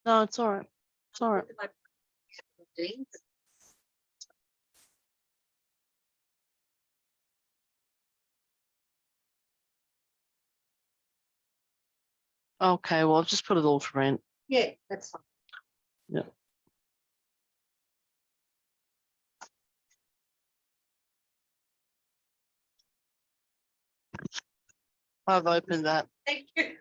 No, it's all right. It's all right. Okay, well, I've just put it all to rent. Yeah, that's fine. Yeah. I've opened that. Thank you.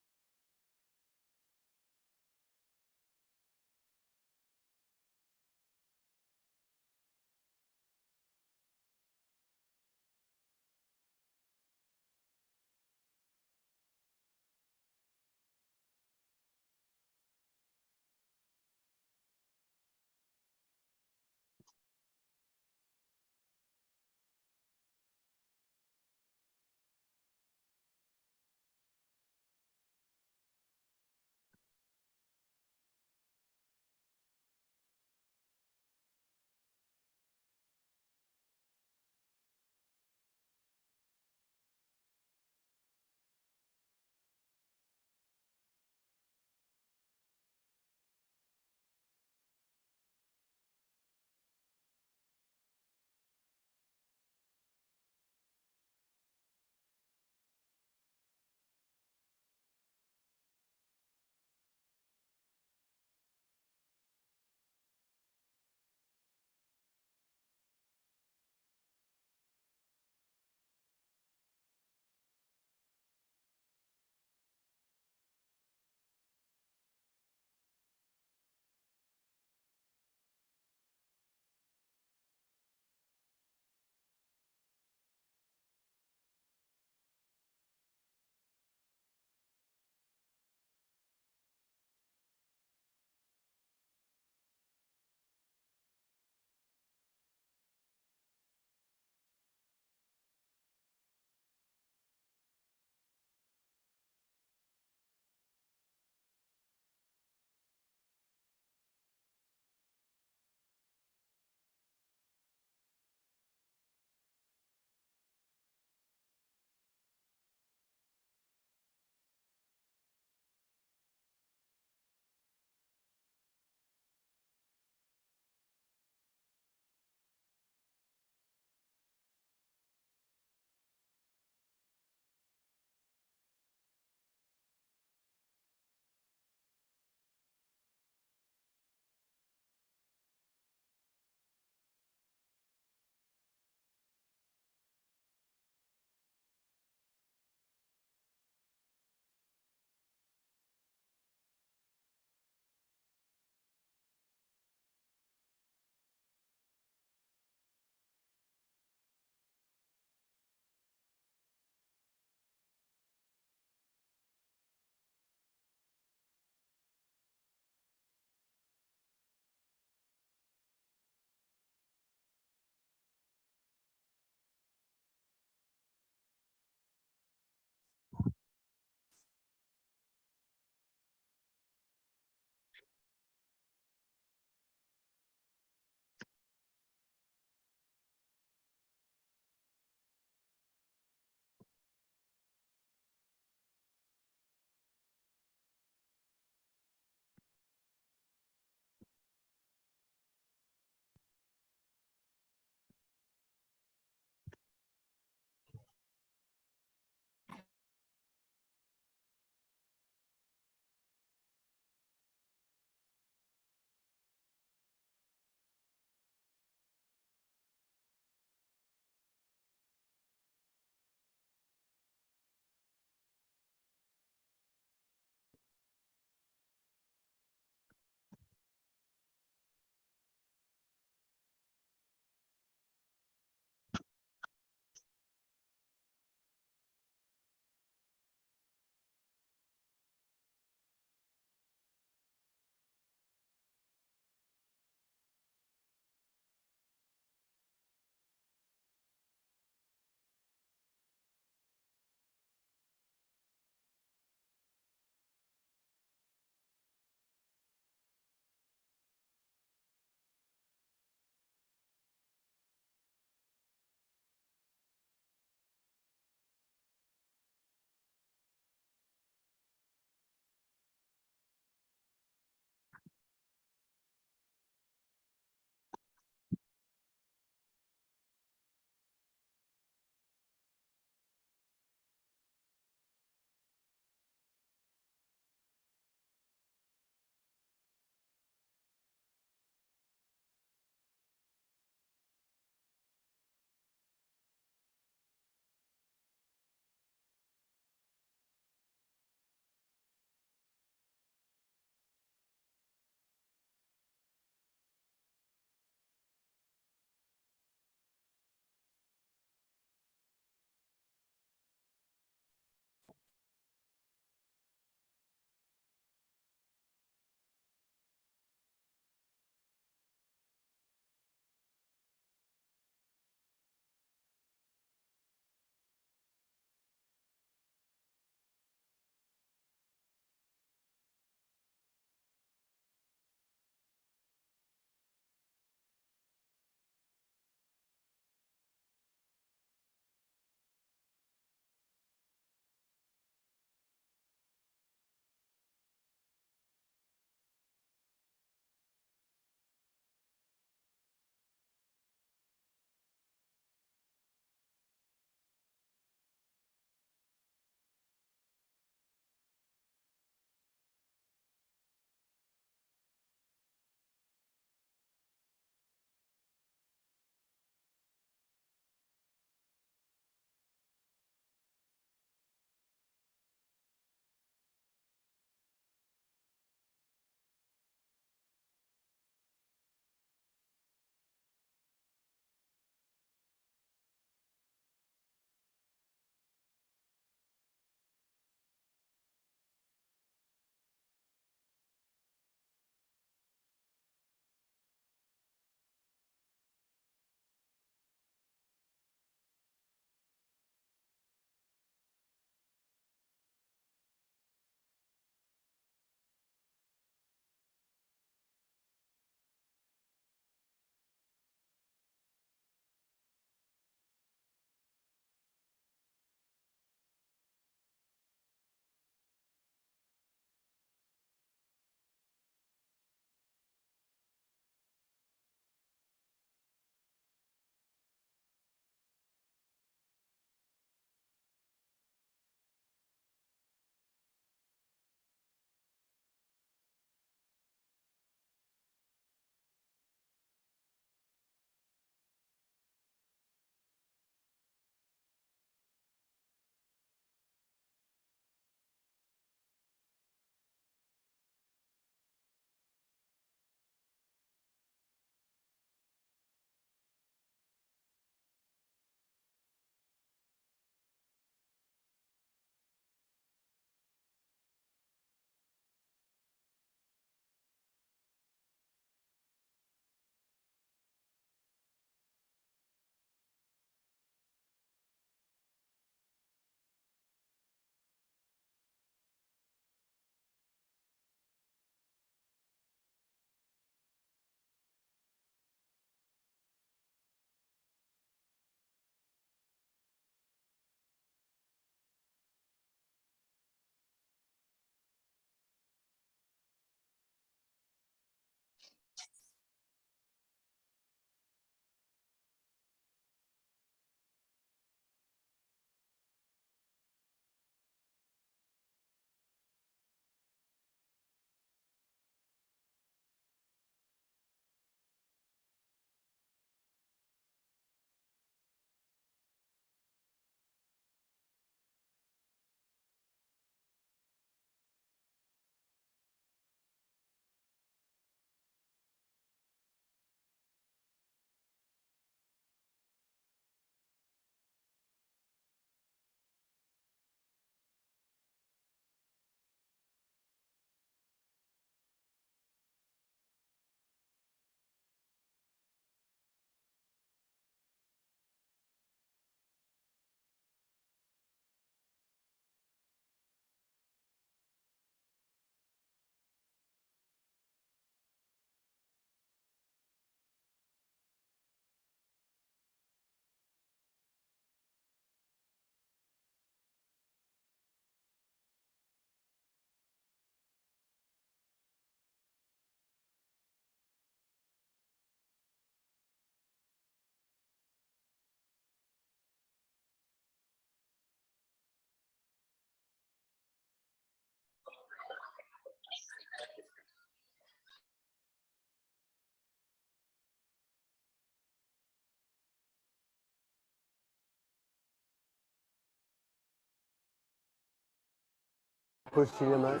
pushing you, mate.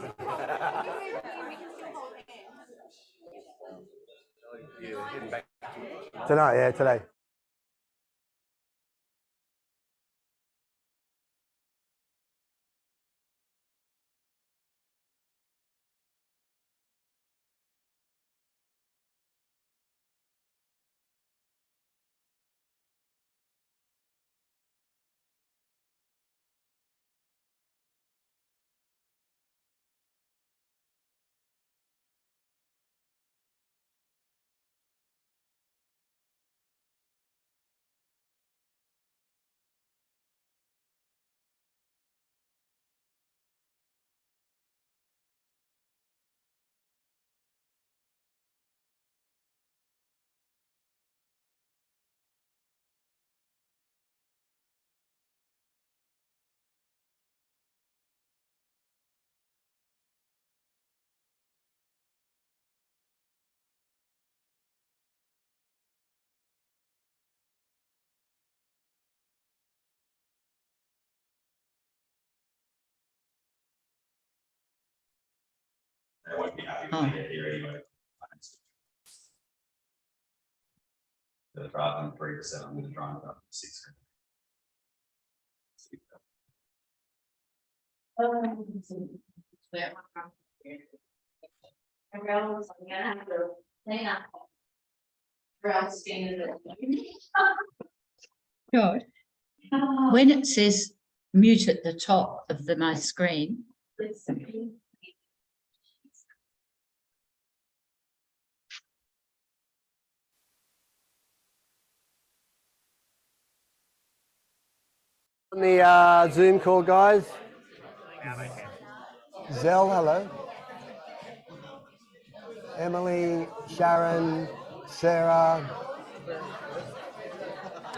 Tonight, yeah, today. They won't be happy when they get here anyway. So rather than 3 to 7, I'm going to try and up to 6. God. When it says mute at the top of my screen, On the Zoom call, guys. Zell, hello. Emily, Sharon, Sarah,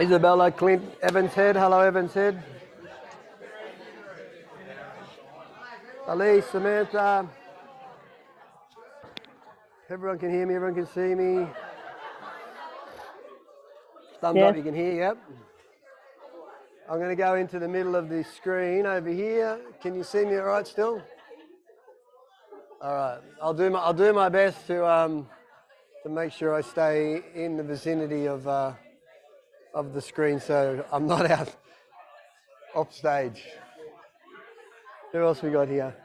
Isabella, Clint, Evans Head. Hello, Evans Head. Elise, Samantha. Everyone can hear me. Everyone can see me. Thumbs up, you can hear, yep. I'm going to go into the middle of the screen over here. Can you see me all right still? All right. I'll do my best to make sure I stay in the vicinity of the screen so I'm not out off stage. Who else we got here?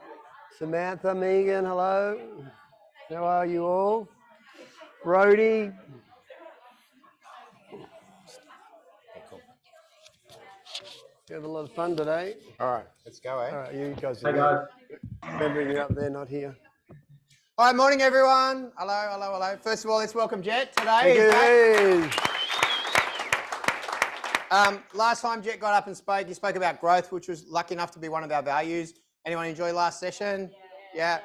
Samantha, Megan, hello. How are you all? Brody. You have a lot of fun today. All right, let's go, eh? All right, you guys. Hey, guys. Remembering you're up there, not here. All right, morning, everyone. Hello, hello, hello. First of all, let's welcome Jet Thank today. you. Last time Jet got up and spoke, he spoke about growth, which was lucky enough to be one of our values. Anyone enjoy last session? Yeah.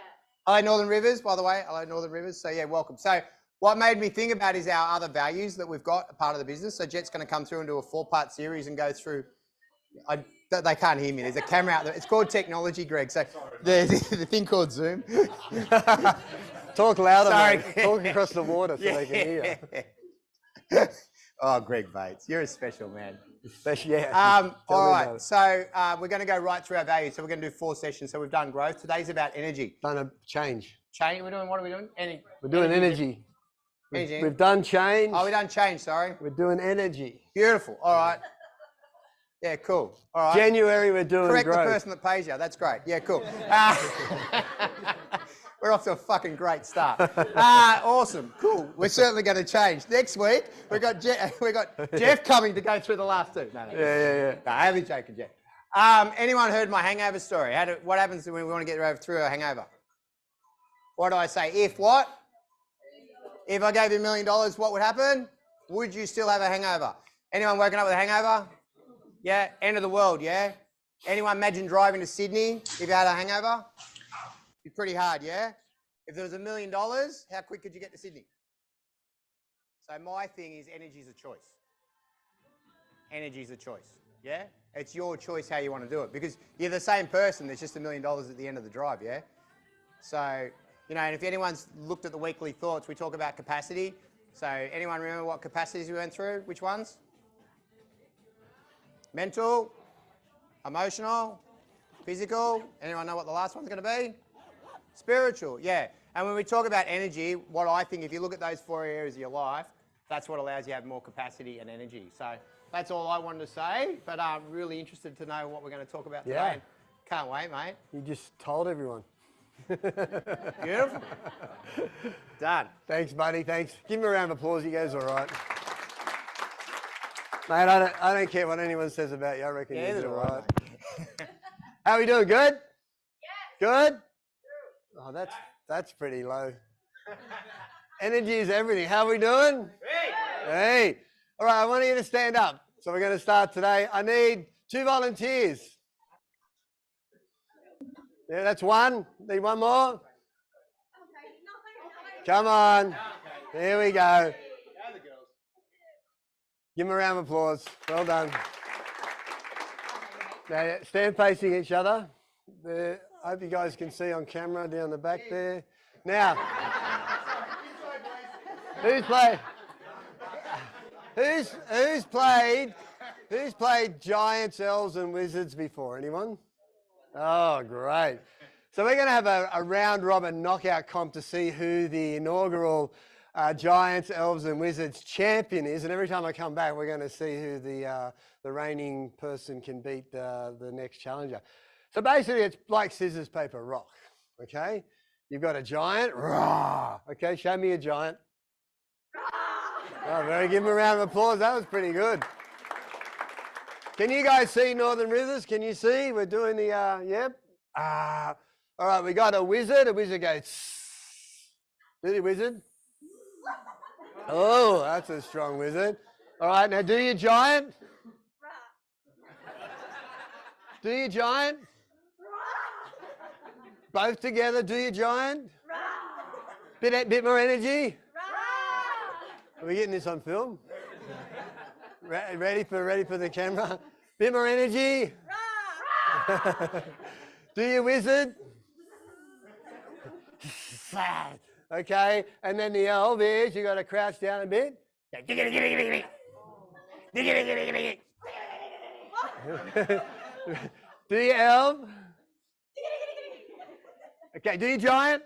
Hello, Northern Rivers, by the way. Hello, Northern Rivers. So, yeah, welcome. So, what made me think about is our other values that we've got, a part of the business. So, Jet's going to come through and do a 4-part series and go through. They can't hear me. There's a camera out there. It's called technology, Greg. So, the thing called Zoom. Talk louder, Sorry. mate. Talk across the water so they can hear. Oh, Greg Bates, you're a special man. Especially, yeah. All right, so we're going to go right through our values. So we're going to do 4 sessions. So we've done growth. Today's about energy. Done a change. Change. What are we doing? We're doing energy. We've done change. Oh, we done change. Sorry. We're doing energy. Beautiful. All right. Yeah, cool. All right. January, we're doing Correct growth. the person that pays you. That's great. Yeah, cool. We're off to a fucking great start. Awesome. Cool. We're certainly going to change. Next week, we got Jeff coming to go through the last 2. No. Yeah. No, I'm only joking, Jeff. Anyone heard my hangover story? What happens when we want to get through a hangover? What do I say? If what? If I gave you $1 million, what would happen? Would you still have a hangover? Anyone woken up with a hangover? Yeah, end of the world, yeah? Anyone imagine driving to Sydney if you had a hangover? It'd be pretty hard, yeah? If there was $1 million, how quick could you get to Sydney? So my thing is energy is a choice. Energy is a choice, yeah? It's your choice how you want to do it because you're the same person, there's just $1 million at the end of the drive, yeah? So, you know, and if anyone's looked at the weekly thoughts, we talk about capacity. So anyone remember what capacities we went through? Which ones? Mental, emotional, Physical. Anyone know what the last one's going to be? Spiritual, yeah. And when we talk about energy, what I think, if you look at those 4 areas of your life, that's what allows you to have more capacity and energy. So that's all I wanted to say, but I'm really interested to know what we're going to talk about today. Yeah. Can't wait, mate. You just told everyone. Beautiful. Done. Thanks, buddy. Thanks. Give him a round of applause. He goes all right. Mate, I don't care what anyone says about you. I reckon you do all right. How are we doing? Good? Yeah. Good? Oh, that's pretty low. Energy is everything. How are we doing? Great. Hey. All right, I want you to stand up. So we're going to start today. I need 2 volunteers. Yeah, that's one. Need one more? Come on. There we go. Give them a round of applause. Well done. Now, stand facing each other. I hope you guys can see on camera down the back there. Now, who's played Giants, Elves and Wizards before? Anyone? Oh, great. So we're going to have a round robin knockout comp to see who the inaugural Giants, Elves and Wizards champion is. And every time I come back, we're going to see who the reigning person can beat the next challenger. So basically, it's like scissors, paper, rock. Okay? You've got a giant. Rah! Okay, show me a giant. Oh, very. Give him a round of applause. That was pretty good. Can you guys see Northern Rivers? Can you see? We're doing the, yep. All right, we got a wizard. A wizard goes, do the wizard. Oh, that's a strong wizard. All right, now do your giant. Do your giant. Both together, do your giant. Bit more energy. Are we getting this on film? Ready for the camera? Bit more energy. Do your wizard. Okay, and then the elf is, you got to crouch down a bit. Do your elf. Okay, do your giant.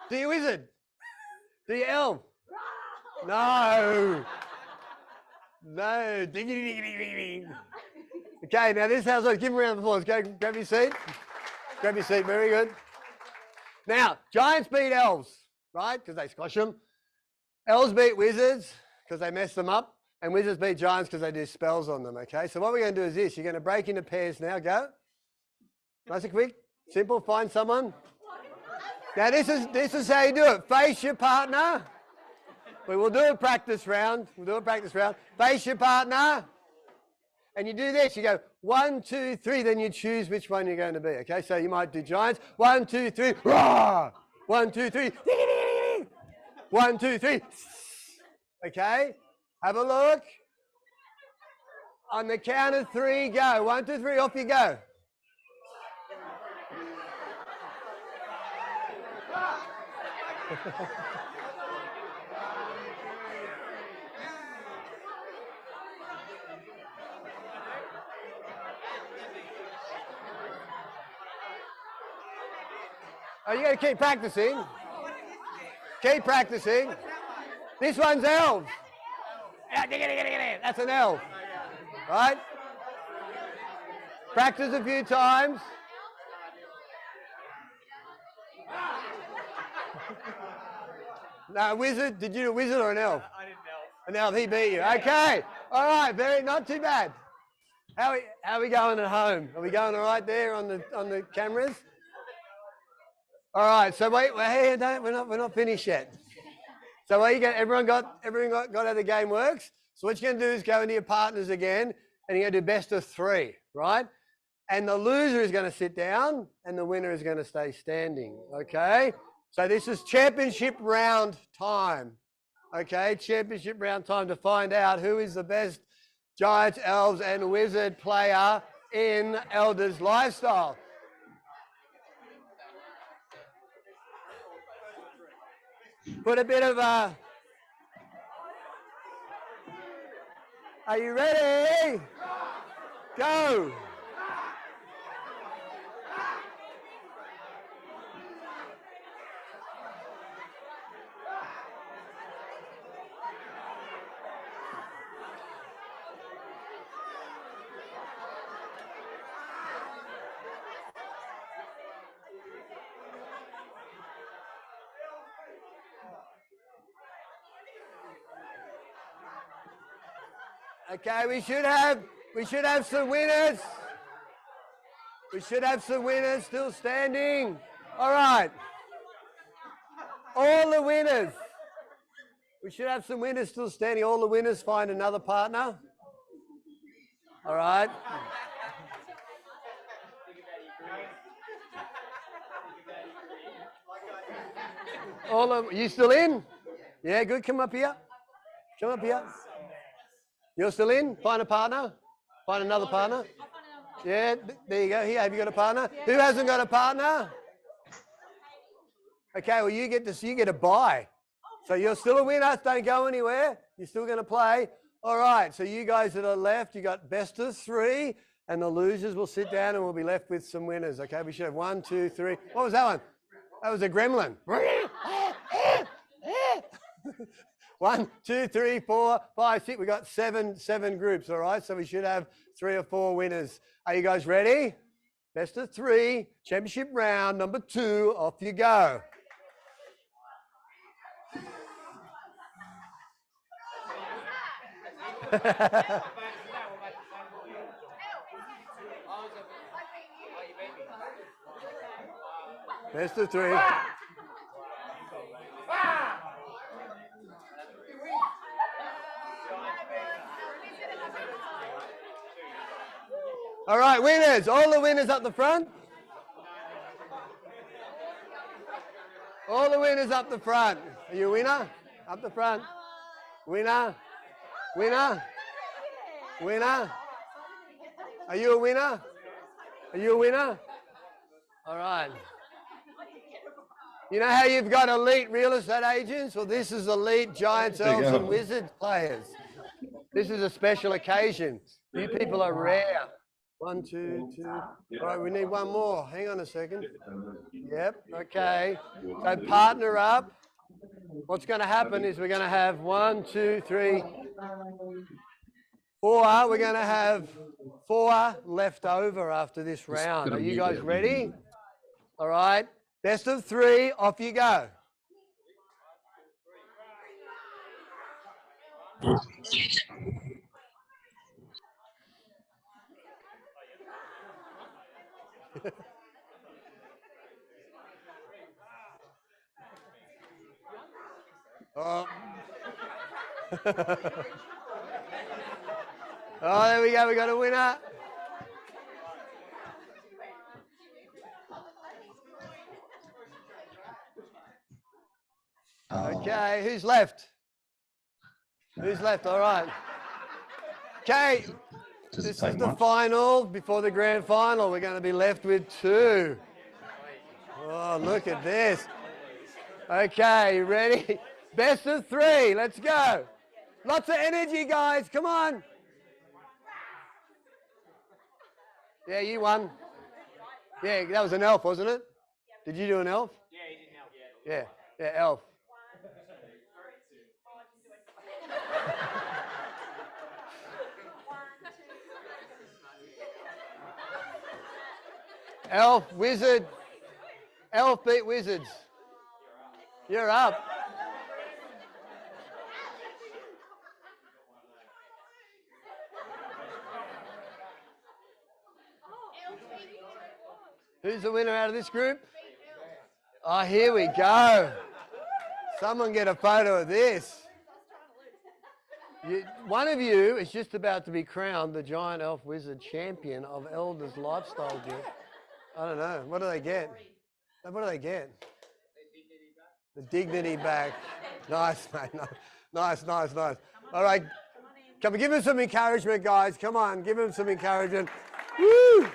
Do your wizard. Do your elf. No. No. Okay, now this house, give him a round of applause. Go, grab your seat. Grab your seat, very good. Now, giants beat elves, right? Because they squash them. Elves beat wizards because they mess them up. And wizards beat giants because they do spells on them, okay? So what we're going to do is this. You're going to break into pairs now. Go. Nice and quick. Simple. Find someone. Now, this is how you do it. Face your partner. We will do a practice round. Face your partner. And you do this. You go 1, 2, 3. Then you choose which one you're going to be, okay? So you might do giants. 1, 2, 3. Rah! 1, 2, 3. 1, 2, 3. Okay? Have a look. On the count of 3, go. 1, 2, 3, off you go. Oh, you got to keep practicing. Keep practicing. This one's elf. That's an elf. Right? Practice a few times. No, wizard. Did you do a wizard or an elf? I did an elf. An elf. He beat you. Okay. All right. Not too bad. How are we going at home? Are we going all right there on the cameras? All right. So wait. Hey, we're not finished yet. So what you got? Everyone got how the game works. So what you're going to do is go into your partners again, and you're going to do best of 3, right? And the loser is going to sit down, and the winner is going to stay standing. Okay. So this is championship round time. Okay, championship round time to find out who is the best Giants, Elves and Wizard player in Elders Lifestyle. Put a bit of a... Are you ready? Go. Okay, we should have some winners. We should have some winners still standing. All right. All the winners. We should have some winners still standing. All the winners find another partner. All right. All of you still in? Yeah, good. Come up here. Come up here. You're still in? Find a partner. Find another partner. Yeah, there you go. Here, have you got a partner? Who hasn't got a partner? Okay, well you get a buy. So you're still a winner. Don't go anywhere. You're still going to play. All right. So you guys that are left, you got best of 3, and the losers will sit down, and we'll be left with some winners. Okay, we should have 1, 2, 3. What was that one? That was a gremlin. 1, 2, 3, 4, 5, 6. We got seven groups. All right. So we should have 3 or 4 winners. Are you guys ready? Best of 3, championship round number 2. Off you go. Best of 3. All right, winners. All the winners up the front. All the winners up the front. Are you a winner? Up the front. Winner. Winner. Winner. Are you a winner? Are you a winner? All right. You know how you've got elite real estate agents? Well, this is elite Giants, Elves, and Wizards players. This is a special occasion. You people are rare. 1, 2, 2. All right, we need one more. Hang on a second. Yep, okay. So partner up. What's going to happen is we're going to have 1, 2, 3, 4. We're going to have 4 left over after this round. Are you guys ready? All right. Best of 3. Off you go. Oh. Oh, there we go. We got a winner. Okay, who's left? Who's left? All right. Okay, this is the final before the grand final. We're going to be left with 2. Oh, look at this. Okay, ready? Best of 3. Let's go. Lots of energy, guys. Come on. Yeah, you won. Yeah, that was an elf, wasn't it? Did you do an elf? Yeah, he did an elf. Yeah, elf. Elf, wizard. Elf beat wizards. You're up. Who's the winner out of this group? Oh, here we go. Someone get a photo of this. One of you is just about to be crowned the Giant Elf Wizard Champion of Elders Lifestyle Gym. I don't know. What do they get? What do they get? The dignity back. Nice, mate. Nice. All right. Come on, give him some encouragement, guys. Come on, give him some encouragement. Woo!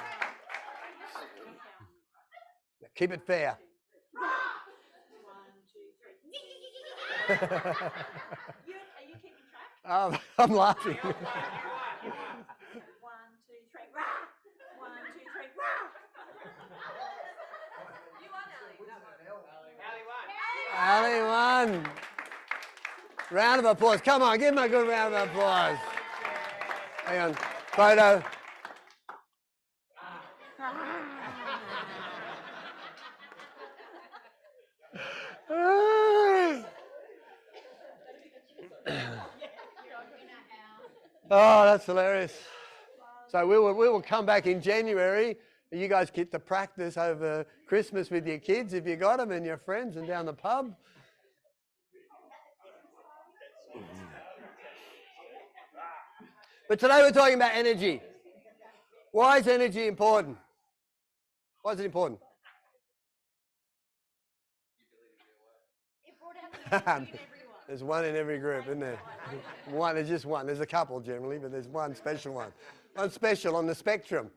Keep it fair. 1, 2, 3. Are you keeping track? I'm laughing. 1, 2, 3. Rah! 1, 2, 3. Rah! You won, Ali. Ali won. Round of applause. Come on, give him a good round of applause. Hang on. Photo. Oh, that's hilarious. So we will come back in January. You guys get to practice over Christmas with your kids if you got them and your friends and down the pub. But today we're talking about energy. Why is energy important? Why is it important? It brought out the energy in everyone. There's one in every group, isn't there? One, there's just one. There's a couple generally, but there's one special one. One special on the spectrum.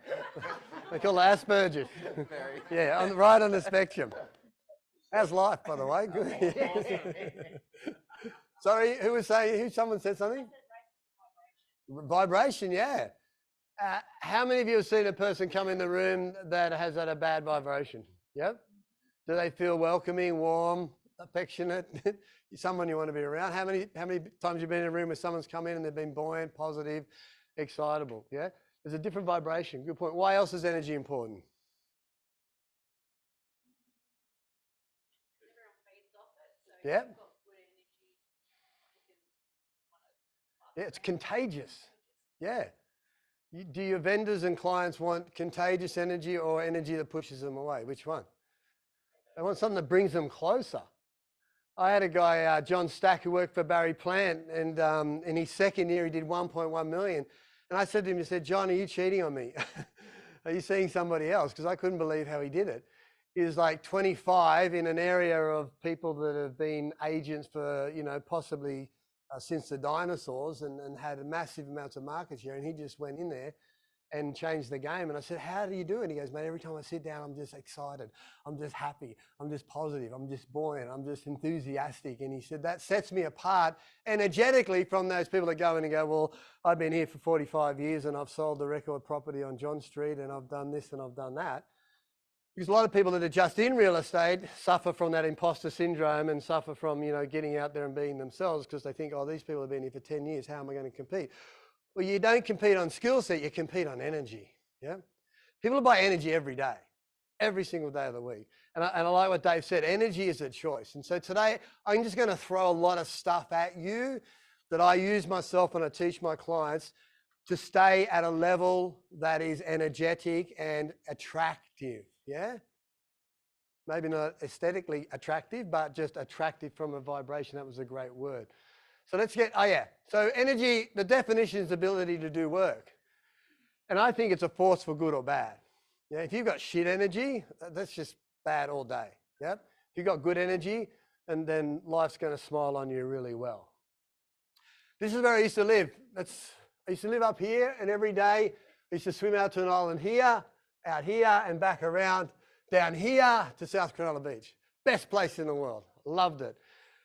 They call it Asperger's. Yeah, right on the spectrum. How's life, by the way? Good. Sorry, who was saying? Someone said something? Vibration, yeah. How many of you have seen a person come in the room that has had a bad vibration? Yep. Do they feel welcoming, warm, affectionate? Someone you want to be around? How many times you've been in a room where someone's come in and they've been buoyant, positive, excitable? Yeah. There's a different vibration. Good point. Why else is energy important? Yeah. Yeah, it's contagious. Yeah. Do your vendors and clients want contagious energy or energy that pushes them away? Which one? They want something that brings them closer. I had a guy, John Stack, who worked for Barry Plant, and in his second year he did 1.1 million. And I said to him, I said, John, are you cheating on me? Are you seeing somebody else? Because I couldn't believe how he did it. He was like 25 in an area of people that have been agents for, possibly since the dinosaurs and had massive amounts of market share. And he just went in there and changed the game. And I said, how do you do it? And he goes, mate, every time I sit down, I'm just excited. I'm just happy. I'm just positive. I'm just buoyant. I'm just enthusiastic. And he said, that sets me apart energetically from those people that go in and go, well, I've been here for 45 years and I've sold the record property on John Street and I've done this and I've done that. Because a lot of people that are just in real estate suffer from that imposter syndrome and suffer from, getting out there and being themselves because they think, oh, these people have been here for 10 years. How am I going to compete? Well, you don't compete on skill set, you compete on energy. Yeah, people buy energy every day, every single day of the week. And I like what Dave said, energy is a choice. And so today, I'm just going to throw a lot of stuff at you that I use myself and I teach my clients to stay at a level that is energetic and attractive. Yeah, maybe not aesthetically attractive, but just attractive from a vibration. That was a great word. So let's get, so energy, the definition is ability to do work. And I think it's a force for good or bad. Yeah, if you've got shit energy, that's just bad all day. Yeah, if you've got good energy, and then life's going to smile on you really well. This is where I used to live. I used to live up here, and every day I used to swim out to an island here, out here, and back around, down here to South Cronulla Beach. Best place in the world. Loved it.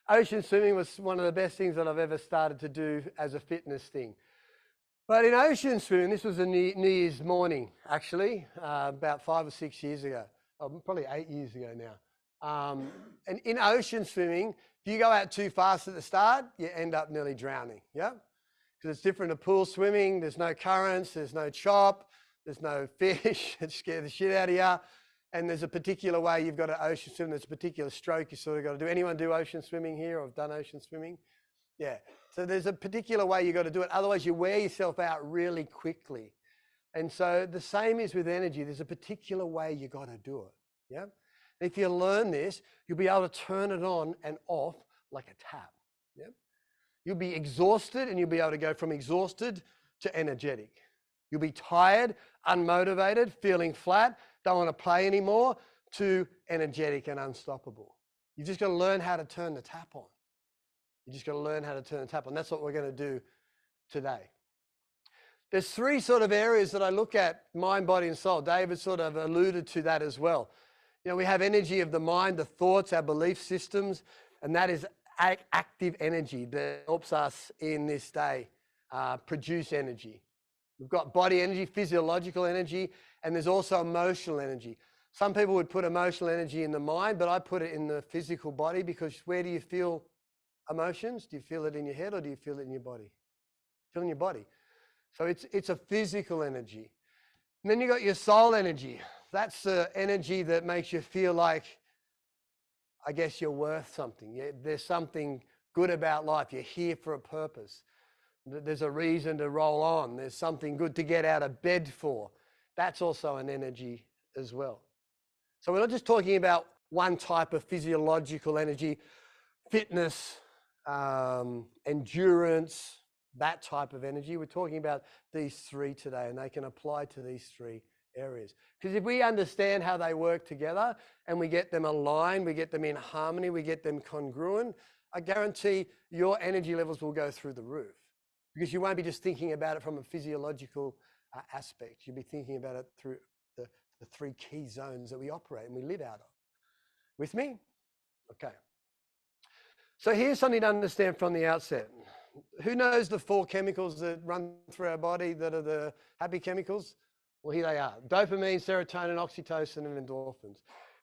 Ocean swimming was one of the best things that I've ever started to do as a fitness thing. But in ocean swimming, this was a New Year's morning, actually, about 5 or 6 years ago, probably 8 years ago now. And in ocean swimming, if you go out too fast at the start, you end up nearly drowning, yeah? Because it's different to pool swimming. There's no currents, there's no chop, there's no fish that scare the shit out of you. And there's a particular way you've got to ocean swim. There's a particular stroke you sort of got to do. Anyone do ocean swimming here or have done ocean swimming? Yeah. So there's a particular way you got to do it. Otherwise you wear yourself out really quickly. And so the same is with energy. There's a particular way you got to do it. Yeah. And if you learn this, you'll be able to turn it on and off like a tap. Yeah. You'll be exhausted and you'll be able to go from exhausted to energetic. You'll be tired, unmotivated, feeling flat, don't want to play anymore, to energetic and unstoppable. You just got to learn how to turn the tap on. You just got to learn how to turn the tap on. That's what we're going to do today. There's 3 sort of areas that I look at: mind, body, and soul. David sort of alluded to that as well. We have energy of the mind, the thoughts, our belief systems, and that is active energy that helps us in this day produce energy. We've got body energy, physiological energy, and there's also emotional energy. Some people would put emotional energy in the mind, but I put it in the physical body, because where do you feel emotions? Do you feel it in your head or do you feel it in your body? Feel it in your body. So it's a physical energy. And then you got your soul energy. That's the energy that makes you feel like, I guess, you're worth something. There's something good about life. You're here for a purpose. There's a reason to roll on. There's something good to get out of bed for. That's also an energy as well. So we're not just talking about one type of physiological energy, fitness, endurance, that type of energy. We're talking about these three today, and they can apply to these three areas. Because if we understand how they work together and we get them aligned, we get them in harmony, we get them congruent, I guarantee your energy levels will go through the roof. Because you won't be just thinking about it from a physiological aspect. You'll be thinking about it through the three key zones that we operate and we live out of. With me? Okay. So here's something to understand from the outset. Who knows the 4 chemicals that run through our body that are the happy chemicals? Well, here they are. Dopamine, serotonin, oxytocin, and endorphins.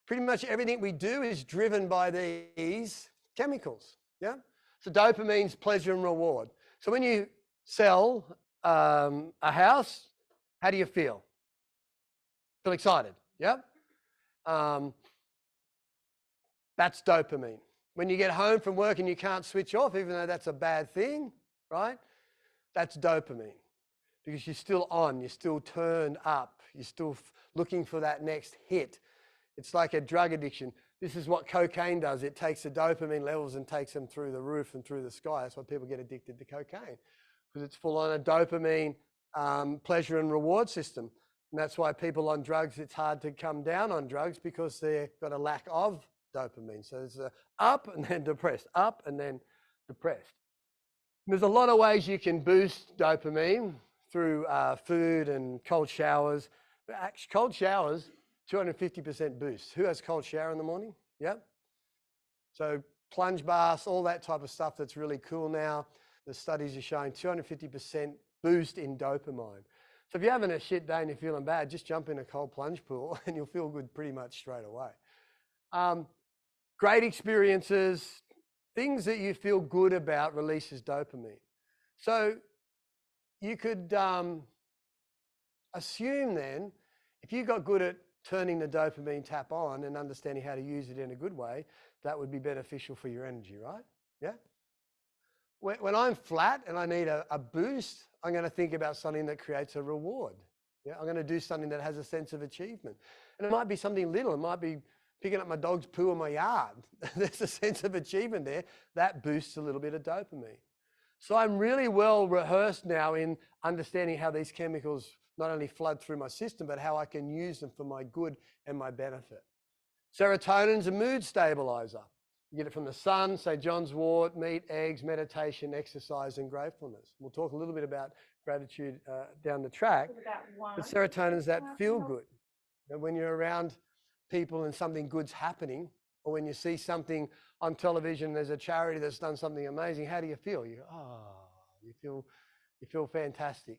Pretty much everything we do is driven by these chemicals. Yeah. So dopamine's pleasure and reward. So when you sell a house, how do you feel? Feel excited. Yeah. That's dopamine. When you get home from work and you can't switch off, even though that's a bad thing, right? That's dopamine. Because you're still on, you're still turned up, you're still looking for that next hit. It's like a drug addiction. This is what cocaine does. It takes the dopamine levels and takes them through the roof and through the sky. That's why people get addicted to cocaine, because it's full on a dopamine pleasure and reward system. And that's why people on drugs, it's hard to come down on drugs, because they've got a lack of dopamine. So it's up and then depressed, up and then depressed. There's a lot of ways you can boost dopamine through food and cold showers. But actually, cold showers, 250% boost. Who has cold shower in the morning? Yeah. So plunge baths, all that type of stuff that's really cool now. The studies are showing 250% boost in dopamine. So if you're having a shit day and you're feeling bad, just jump in a cold plunge pool and you'll feel good pretty much straight away. Great experiences, things that you feel good about releases dopamine. So you could assume then, if you got good at turning the dopamine tap on and understanding how to use it in a good way, that would be beneficial for your energy, right? Yeah? When I'm flat and I need a boost, I'm going to think about something that creates a reward. Yeah? I'm going to do something that has a sense of achievement. And it might be something little. It might be picking up my dog's poo in my yard. There's a sense of achievement there. That boosts a little bit of dopamine. So I'm really well rehearsed now in understanding how these chemicals not only flood through my system, but how I can use them for my good and my benefit. Serotonin's a mood stabilizer. You get it from the sun, St. John's wort, meat, eggs, meditation, exercise, and gratefulness. We'll talk a little bit about gratitude down the track. But serotonin's that feel good. And when you're around people and something good's happening, or when you see something on television, there's a charity that's done something amazing, how do you feel? You go, you feel fantastic.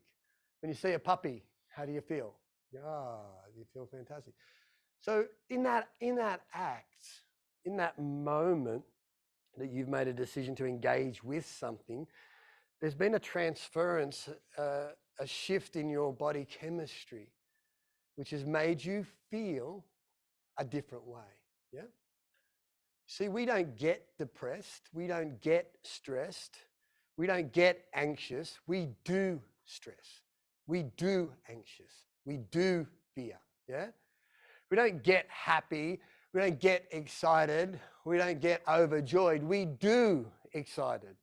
When you see a puppy, how do you feel? You feel fantastic. So in that act, in that moment that you've made a decision to engage with something, there's been a transference, a shift in your body chemistry, which has made you feel a different way. Yeah. See, we don't get depressed. We don't get stressed. We don't get anxious. We do stress. We do anxious. We do fear. Yeah. We don't get happy. We don't get excited. We don't get overjoyed. We do excited.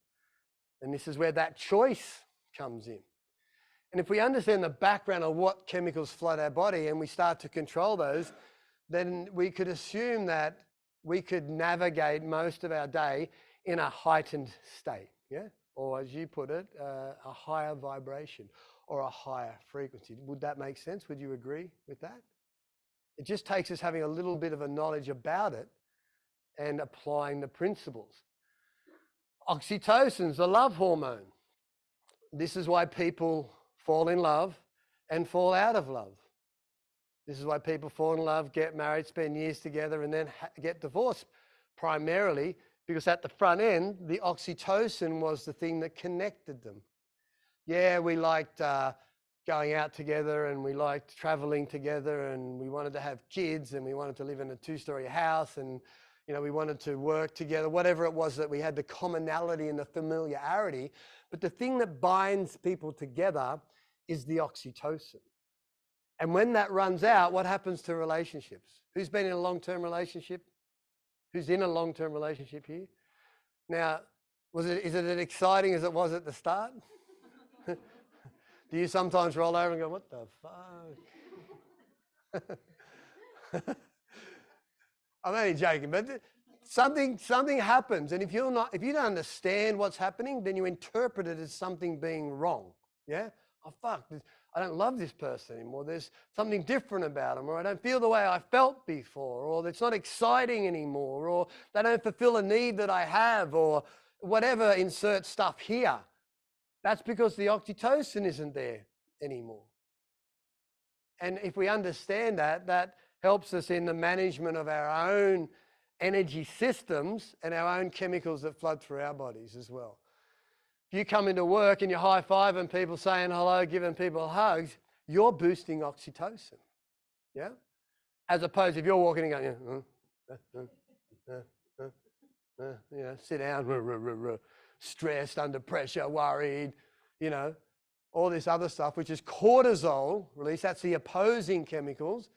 And this is where that choice comes in. And if we understand the background of what chemicals flood our body and we start to control those, then we could assume that we could navigate most of our day in a heightened state, yeah? Or as you put it, a higher vibration or a higher frequency. Would that make sense? Would you agree with that? It just takes us having a little bit of a knowledge about it and applying the principles. Oxytocin's the love hormone. This is why people fall in love and fall out of love. This is why people fall in love, get married, spend years together, and then get divorced, primarily because at the front end, the oxytocin was the thing that connected them. Yeah, we liked going out together, and we liked traveling together, and we wanted to have kids, and we wanted to live in a 2-story house, and we wanted to work together, whatever it was that we had, the commonality and the familiarity. But the thing that binds people together is the oxytocin. And when that runs out, what happens to relationships? Who's been in a long-term relationship? Who's in a long-term relationship here? Now, is it as exciting as it was at the start? Do you sometimes roll over and go, what the fuck? I'm only joking, but something happens, and if you don't understand what's happening, then you interpret it as something being wrong. Yeah? Oh fuck, I don't love this person anymore. There's something different about them, or I don't feel the way I felt before, or it's not exciting anymore, or they don't fulfill a need that I have, or whatever, insert stuff here. That's because the oxytocin isn't there anymore. And if we understand that, that helps us in the management of our own energy systems and our own chemicals that flood through our bodies as well. If you come into work and you're high-fiving people, saying hello, giving people hugs, you're boosting oxytocin. Yeah? As opposed if you're walking and going, sit down, stressed, under pressure, worried, all this other stuff, which is cortisol release. That's the opposing chemicals.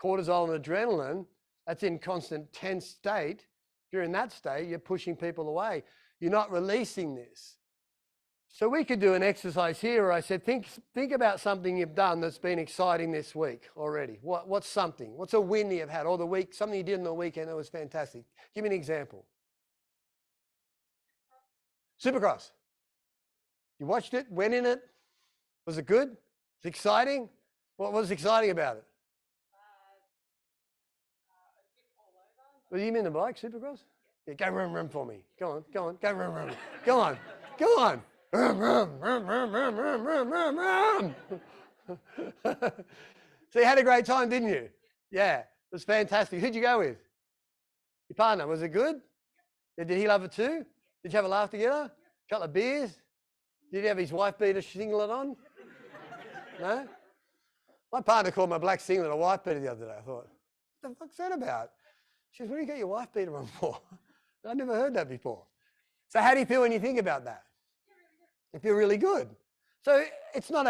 Cortisol and adrenaline, that's in constant tense state. If you're in that state, you're pushing people away. You're not releasing this. So we could do an exercise here where I said, think about something you've done that's been exciting this week already. What's something? What's a win you've had? Or the week, something you did on the weekend that was fantastic. Give me an example. Supercross. You watched it, went in it. Was it good? Was it exciting? What was exciting about it? Well, you mean the bike, Supercross? Yeah, go run for me. Go on, go run. Go on, go on. Run. So you had a great time, didn't you? Yeah, it was fantastic. Who'd you go with? Your partner. Was it good? Yeah, did he love it too? Did you have a laugh together? A couple of beers? Did he have his wife beater singlet on? No? My partner called my black singlet a wife beater the other day. I thought, what the fuck's that about? She says, what do you get your wife beater on for? I've never heard that before. So how do you feel when you think about that? You feel really good. So it's not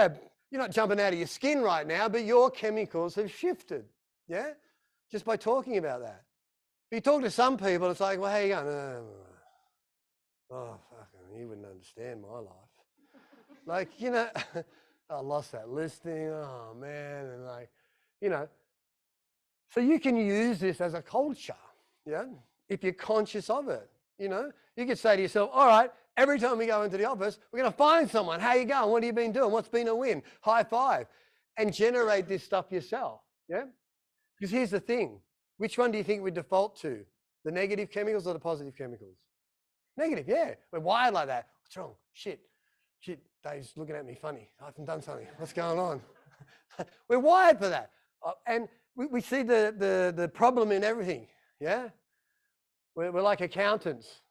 you're not jumping out of your skin right now, but your chemicals have shifted. Yeah? Just by talking about that. If you talk to some people, it's like, well, how you going? Oh, fucking, you wouldn't understand my life. Like, I lost that listing. Oh, man. And so you can use this as a culture, yeah, if you're conscious of it. You could say to yourself, all right, every time we go into the office, we're going to find someone. How you going? What have you been doing? What's been a win? High five. And generate this stuff yourself, yeah? Because here's the thing. Which one do you think we default to? The negative chemicals or the positive chemicals? Negative, yeah. We're wired like that. What's wrong? Shit, Dave's looking at me funny. I haven't done something. What's going on? We're wired for that. And we see the problem in everything, yeah? We're like accountants.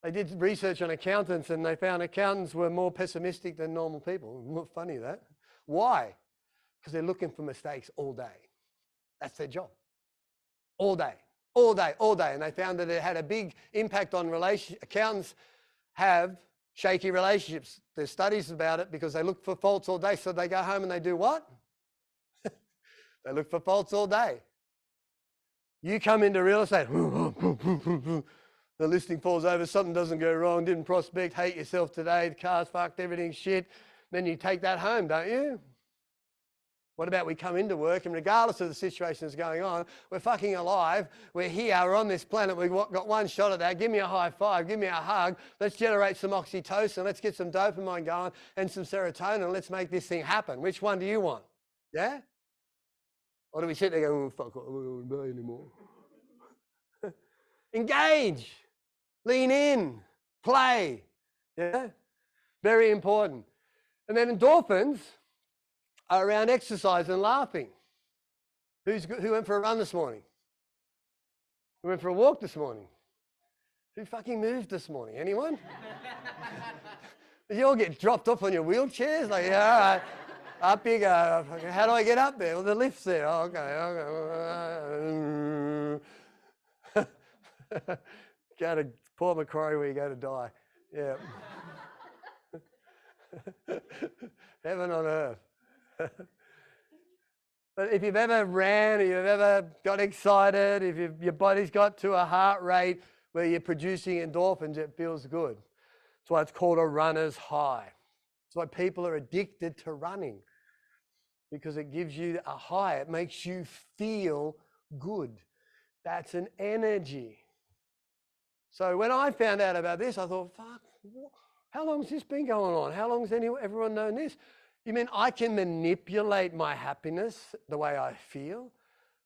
They did research on accountants and they found accountants were more pessimistic than normal people. Funny that. Why? Because they're looking for mistakes all day. That's their job. All day. And they found that it had a big impact on accountants have shaky relationships. There's studies about it because they look for faults all day. So they go home and they do what? They look for faults all day. You come into real estate, the listing falls over, something doesn't go wrong, didn't prospect, hate yourself today, the car's fucked, everything's shit. Then you take that home, don't you? What about we come into work and regardless of the situation that's going on, we're fucking alive, we're here, we're on this planet, we've got one shot at that, give me a high five, give me a hug, let's generate some oxytocin, let's get some dopamine going and some serotonin, let's make this thing happen. Which one do you want? Yeah? Or do we sit there going, oh, fuck, I don't know anymore? Engage, lean in, play. Yeah? Very important. And then endorphins are around exercise and laughing. Who went for a run this morning? Who went for a walk this morning? Who fucking moved this morning? Anyone? Did you all get dropped off on your wheelchairs? Like, yeah, all right. Up you go. How do I get up there? Well, the lift's there. Oh, okay. Go to Port Macquarie where you go to die. Yeah. Heaven on earth. But if you've ever ran, or you've ever got excited, if your body's got to a heart rate where you're producing endorphins, it feels good. That's why it's called a runner's high. That's why people are addicted to running, because it gives you a high. It makes you feel good. That's an energy. So when I found out about this, I thought, fuck, how long has this been going on? How long has everyone known this? You mean I can manipulate my happiness the way I feel?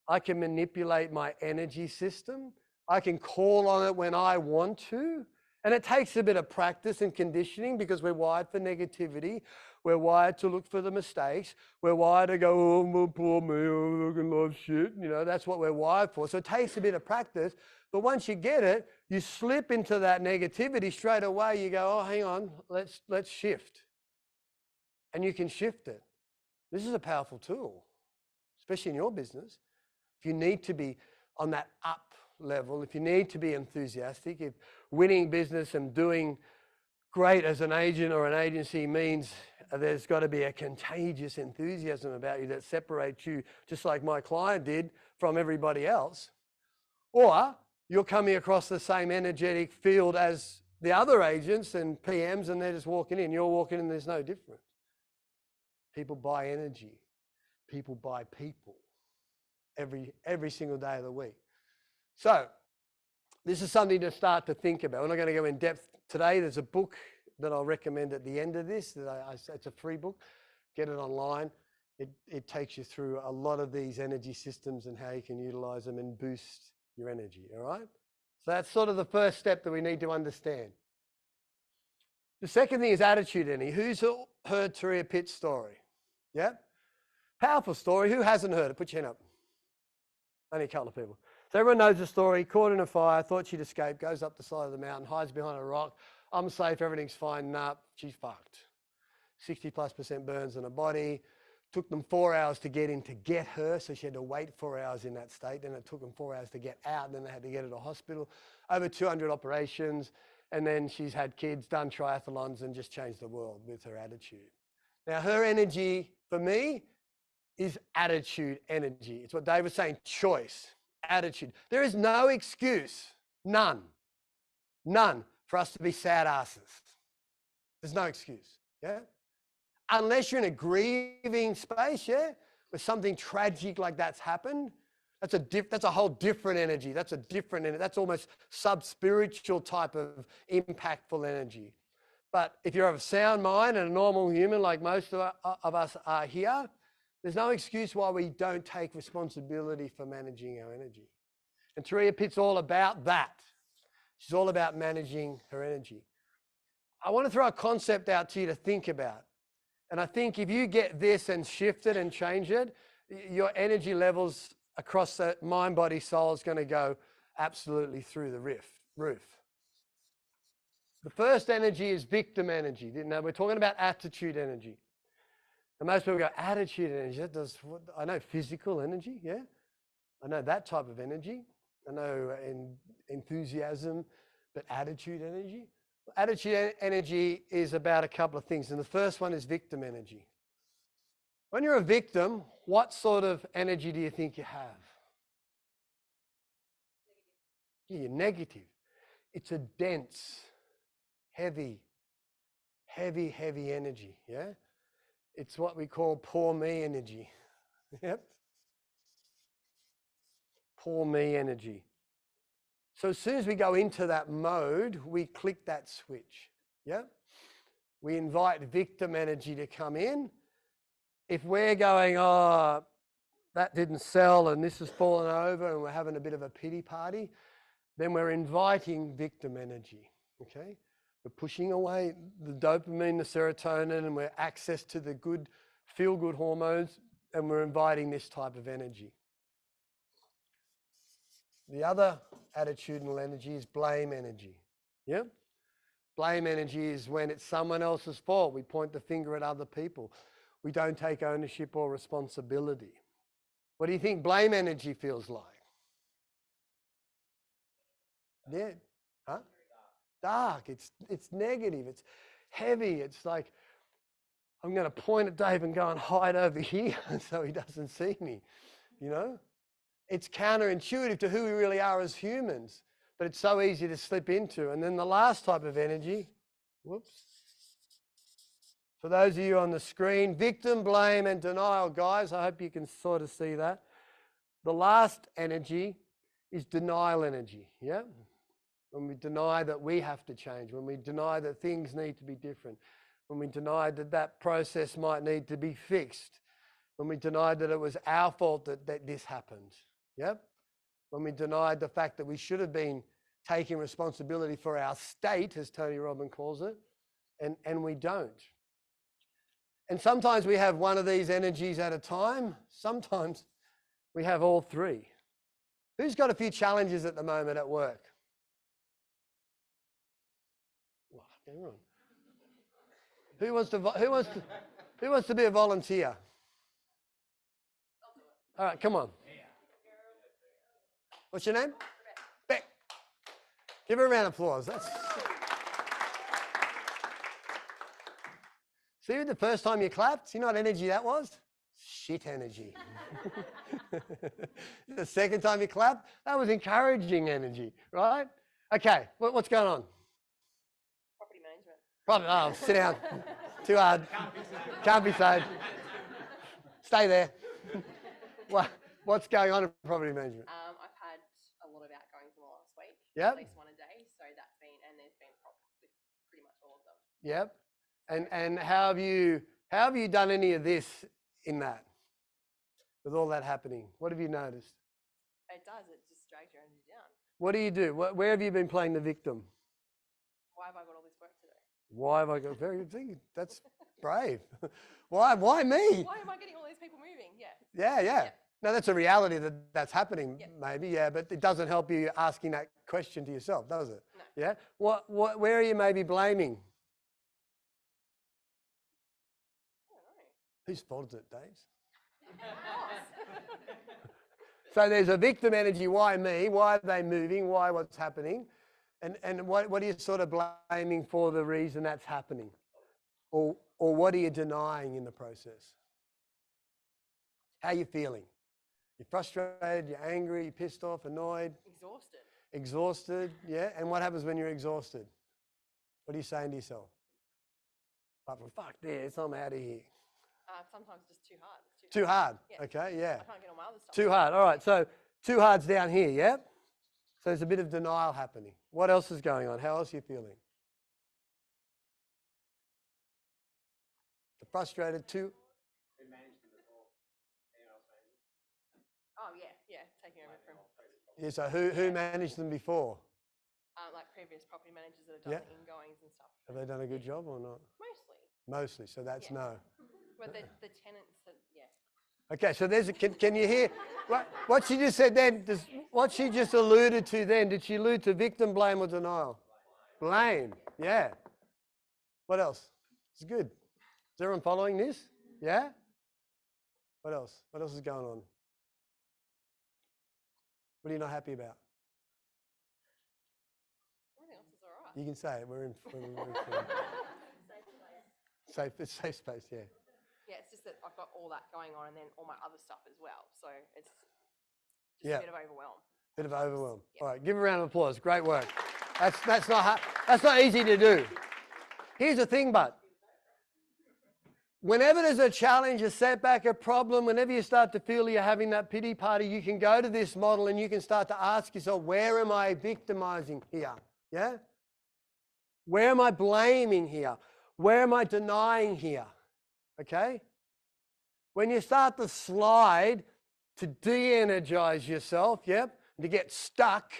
I can manipulate my energy system. I can call on it when I want to. And it takes a bit of practice and conditioning, because we're wired for negativity. We're wired to look for the mistakes. We're wired to go, oh, poor me, oh, look at life shit. You know, that's what we're wired for. So it takes a bit of practice. But once you get it, you slip into that negativity straight away. You go, oh, hang on, let's shift. And you can shift it. This is a powerful tool, especially in your business. If you need to be on that up level, if you need to be enthusiastic, if winning business and doing great as an agent or an agency means there's got to be a contagious enthusiasm about you that separates you, just like my client did, from everybody else. Or you're coming across the same energetic field as the other agents and PMs, and they're just walking in. You're walking in, there's no difference. People buy energy. People buy people every single day of the week. So this is something to start to think about. We're not going to go in depth today. There's a book that I'll recommend at the end of this. It's a free book. Get it online. It takes you through a lot of these energy systems and how you can utilize them and boost your energy, all right? So that's sort of the first step that we need to understand. The second thing is attitude energy. Who's heard Taria Pitt's story? Yeah? Powerful story. Who hasn't heard it? Put your hand up. Only a couple of people. So everyone knows the story. Caught in a fire, thought she'd escape, goes up the side of the mountain, hides behind a rock. I'm safe, everything's fine. Nah, she's fucked. 60+% burns on her body. Took them 4 hours to get in to get her, so she had to wait 4 hours in that state. Then it took them 4 hours to get out. Then they had to get her to hospital. Over 200 operations. And then she's had kids, done triathlons, and just changed the world with her attitude. Now, her energy, for me, is attitude energy. It's what Dave was saying, choice, attitude. There is no excuse, none, for us to be sad asses. There's no excuse, yeah? Unless you're in a grieving space, yeah, where something tragic like that's happened, that's a whole different energy. That's almost sub-spiritual type of impactful energy. But if you're of a sound mind and a normal human like most of us are here, there's no excuse why we don't take responsibility for managing our energy. And Taria Pitt's all about that. She's all about managing her energy. I want to throw a concept out to you to think about. And I think if you get this and shift it and change it, your energy levels across the mind, body, soul is going to go absolutely through the roof. The first energy is victim energy. Now we're talking about attitude energy. And most people go, attitude energy, I know physical energy, yeah? I know that type of energy. I know enthusiasm, but attitude energy? Attitude energy is about a couple of things. And the first one is victim energy. When you're a victim, what sort of energy do you think you have? Yeah, you're negative. It's a dense, heavy energy, yeah? It's what we call poor me energy. Yep. Poor me energy. So as soon as we go into that mode, we click that switch. Yeah. We invite victim energy to come in. If we're going, oh, that didn't sell and this has fallen over and we're having a bit of a pity party, then we're inviting victim energy. Okay. We're pushing away the dopamine, the serotonin, and we're access to the good, feel-good hormones, and we're inviting this type of energy. The other attitudinal energy is blame energy. Yeah? Blame energy is when it's someone else's fault. We point the finger at other people. We don't take ownership or responsibility. What do you think blame energy feels like? Yeah. Huh? Dark. It's negative. It's heavy. It's like I'm going to point at Dave and go and hide over here so he doesn't see me, you know? It's counterintuitive to who we really are as humans, but it's so easy to slip into. And then the last type of energy, whoops. For those of you on the screen, victim, blame, and denial, guys, I hope you can sort of see that. The last energy is denial energy, yeah? When we deny that we have to change, when we deny that things need to be different, when we deny that that process might need to be fixed, when we denied that it was our fault that this happened, yep? When we denied the fact that we should have been taking responsibility for our state, as Tony Robbins calls it, and we don't. And sometimes we have one of these energies at a time. Sometimes we have all three. Who's got a few challenges at the moment at work? Who wants to be a volunteer? All right, come on. What's your name? Beck. Give her a round of applause. See, the first time you clapped, you know what energy that was? Shit energy. The second time you clapped, that was encouraging energy, right? Okay, what's going on? Property management. Oh, sit down. Too hard. Can't be saved. Stay there. What's going on in property management? I've had a lot of outgoings in the last week. Yep. At least one a day. So that's been, and there's been problems with pretty much all of them. Yep. And how have you done any of this in that? With all that happening, what have you noticed? It does. It just drags your energy down. What do you do? Where have you been playing the victim? Why have I got all this work to do? Why have I got very good thing? That's brave. Why me? Why am I getting all these people moving? Yeah. Yeah. Yeah. No, that's a reality that's happening, Yeah. maybe, yeah, but it doesn't help you asking that question to yourself, does it? No. Yeah? Where are you maybe blaming? I don't know. Whose fault is it, Dave's? So there's a victim energy, why me? Why are they moving? Why what's happening? And what are you sort of blaming for the reason that's happening? Or what are you denying in the process? How are you feeling? You're frustrated, you're angry, you're pissed off, annoyed, Exhausted. exhausted, yeah? And what happens when you're exhausted? What are you saying to yourself? Apart from, fuck this, I'm out of here. Sometimes just too hard. It's Too hard, Yeah. okay, yeah. I can't get all my other stuff. Too hard, all right, so too hard's down here, yeah? So there's a bit of denial happening. What else is going on? How else are you feeling? Frustrated, too? Oh yeah, taking over from Yeah, so who managed them before? like previous property managers that have done Yeah. the ingoings and stuff. Have they done a good job or not? Mostly, Mostly, so that's Yeah. no. but the tenants, yeah. Okay, so there's a, can you hear what she just said then? What she just alluded to then, did she allude to victim, blame, or denial? Blame, yeah. What else? It's good. Is everyone following this? Yeah? What else? What else is going on? What are you not happy about? Everything else is all right. You can say it. We're in it's safe space, yeah. Yeah, it's just that I've got all that going on and then all my other stuff as well. So it's just Yeah. a bit of overwhelm. Bit of overwhelm. Yeah. All right, give a round of applause. Great work. That's not hard. That's not easy to do. Here's the thing, but whenever there's a challenge, a setback, a problem, whenever you start to feel you're having that pity party, you can go to this model and you can start to ask yourself, where am I victimizing here? Yeah? Where am I blaming here? Where am I denying here? Okay? When you start to slide to de-energize yourself, yep, to get stuck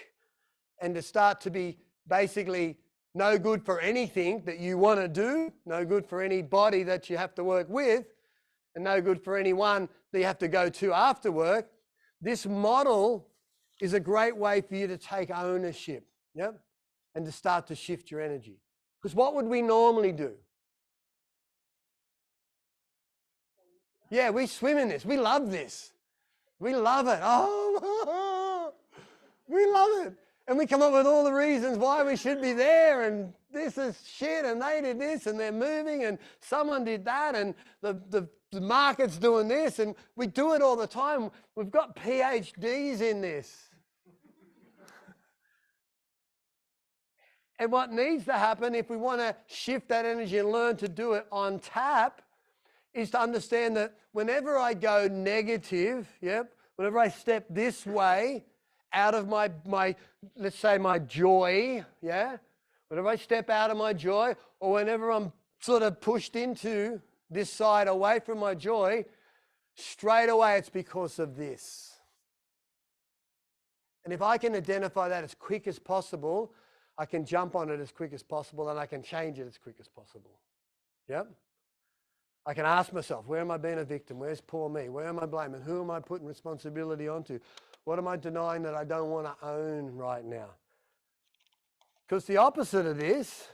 and to start to be basically no good for anything that you want to do, no good for anybody that you have to work with, and no good for anyone that you have to go to after work, this model is a great way for you to take ownership, yep, and to start to shift your energy. Because what would we normally do? Yeah, we swim in this. We love this. We love it. Oh, we love it. And we come up with all the reasons why we should be there, and this is shit, and they did this, and they're moving, and someone did that, and the market's doing this, and we do it all the time. We've got PhDs in this. And what needs to happen if we want to shift that energy and learn to do it on tap is to understand that whenever I go negative, whenever I step this way out of my let's say my joy, whenever I step out of my joy, or whenever I'm sort of pushed into this side away from my joy, straight away it's because of this. And if I can identify that as quick as possible, I can jump on it as quick as possible, and I can change it as quick as possible. Yep. I can ask myself, where am I being a victim? Where's poor me? Where am I blaming? Who am I putting responsibility onto? What am I denying that I don't want to own right now? Because the opposite of this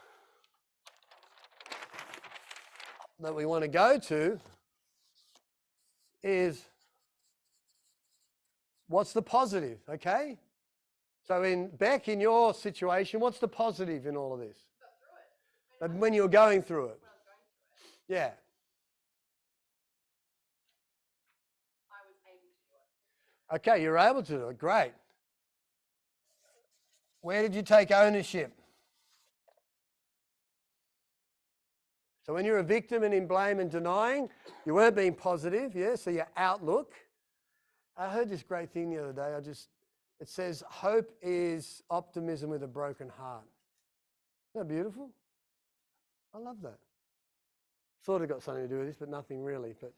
that we want to go to is, what's the positive, okay? So Beck, in your situation, what's the positive in all of this? When you were going through it. Yeah. I was able to do it. Okay, you're able to do it. Great. Where did you take ownership? So when you're a victim and in blame and denying, you weren't being positive, so your outlook. I heard this great thing the other day. It says, hope is optimism with a broken heart. Isn't that beautiful? I love that. Sort of got something to do with this, but nothing really. But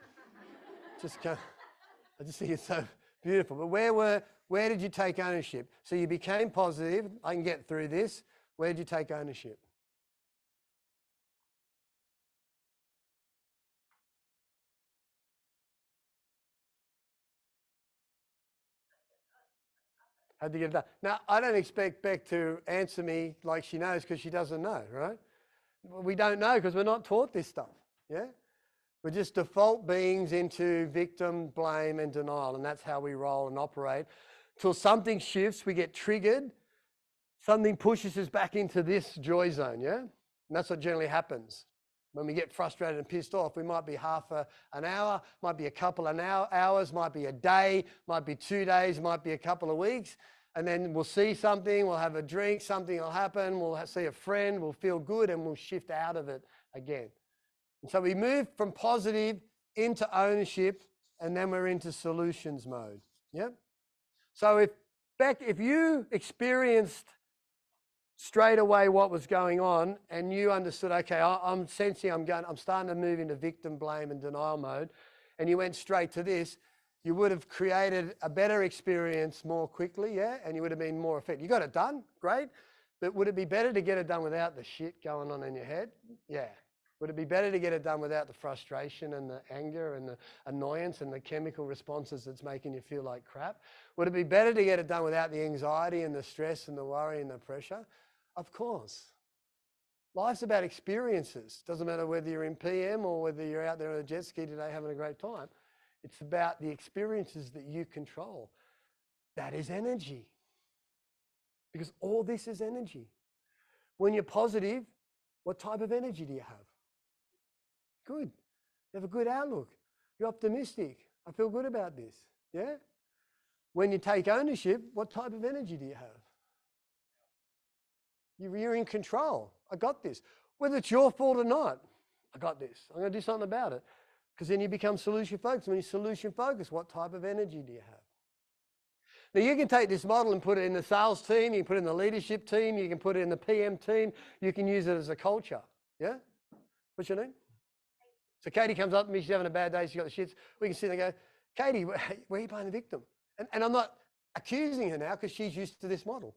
I just think it's so beautiful. But where did you take ownership? So you became positive. I can get through this. Where did you take ownership? How'd you get it done? Now, I don't expect Beck to answer me like she knows, because she doesn't know, right? We don't know because we're not taught this stuff, We're just default beings into victim, blame, and denial, and that's how we roll and operate. Till something shifts, we get triggered, something pushes us back into this joy zone, And that's what generally happens. When we get frustrated and pissed off, we might be half an hour, might be a couple of hours, might be a day, might be 2 days, might be a couple of weeks. And then we'll see something, we'll have a drink, something will happen, we'll see a friend, we'll feel good, and we'll shift out of it again. And so we move from positive into ownership, and then we're into solutions mode. So if you experienced straight away what was going on, and you understood, okay, I'm sensing I'm starting to move into victim, blame, and denial mode, and you went straight to this, you would have created a better experience more quickly, and you would have been more effective. You got it done, great, but would it be better to get it done without the shit going on in your head? Yeah. Would it be better to get it done without the frustration and the anger and the annoyance and the chemical responses that's making you feel like crap? Would it be better to get it done without the anxiety and the stress and the worry and the pressure? Of course. Life's about experiences. Doesn't matter whether you're in PM or whether you're out there on a jet ski today having a great time. It's about the experiences that you control. That is energy. Because all this is energy. When you're positive, what type of energy do you have? Good. You have a good outlook. You're optimistic. I feel good about this. When you take ownership, what type of energy do you have? You're in control. I got this. Whether it's your fault or not, I got this. I'm going to do something about it. Because then you become solution focused. When you're solution focused, what type of energy do you have? Now you can take this model and put it in the sales team, you can put it in the leadership team, you can put it in the PM team, you can use it as a culture. What's your name? So Katie comes up to me, she's having a bad day, she's got the shits. We can sit there and go, Katie, where are you playing the victim? And I'm not accusing her now because she's used to this model.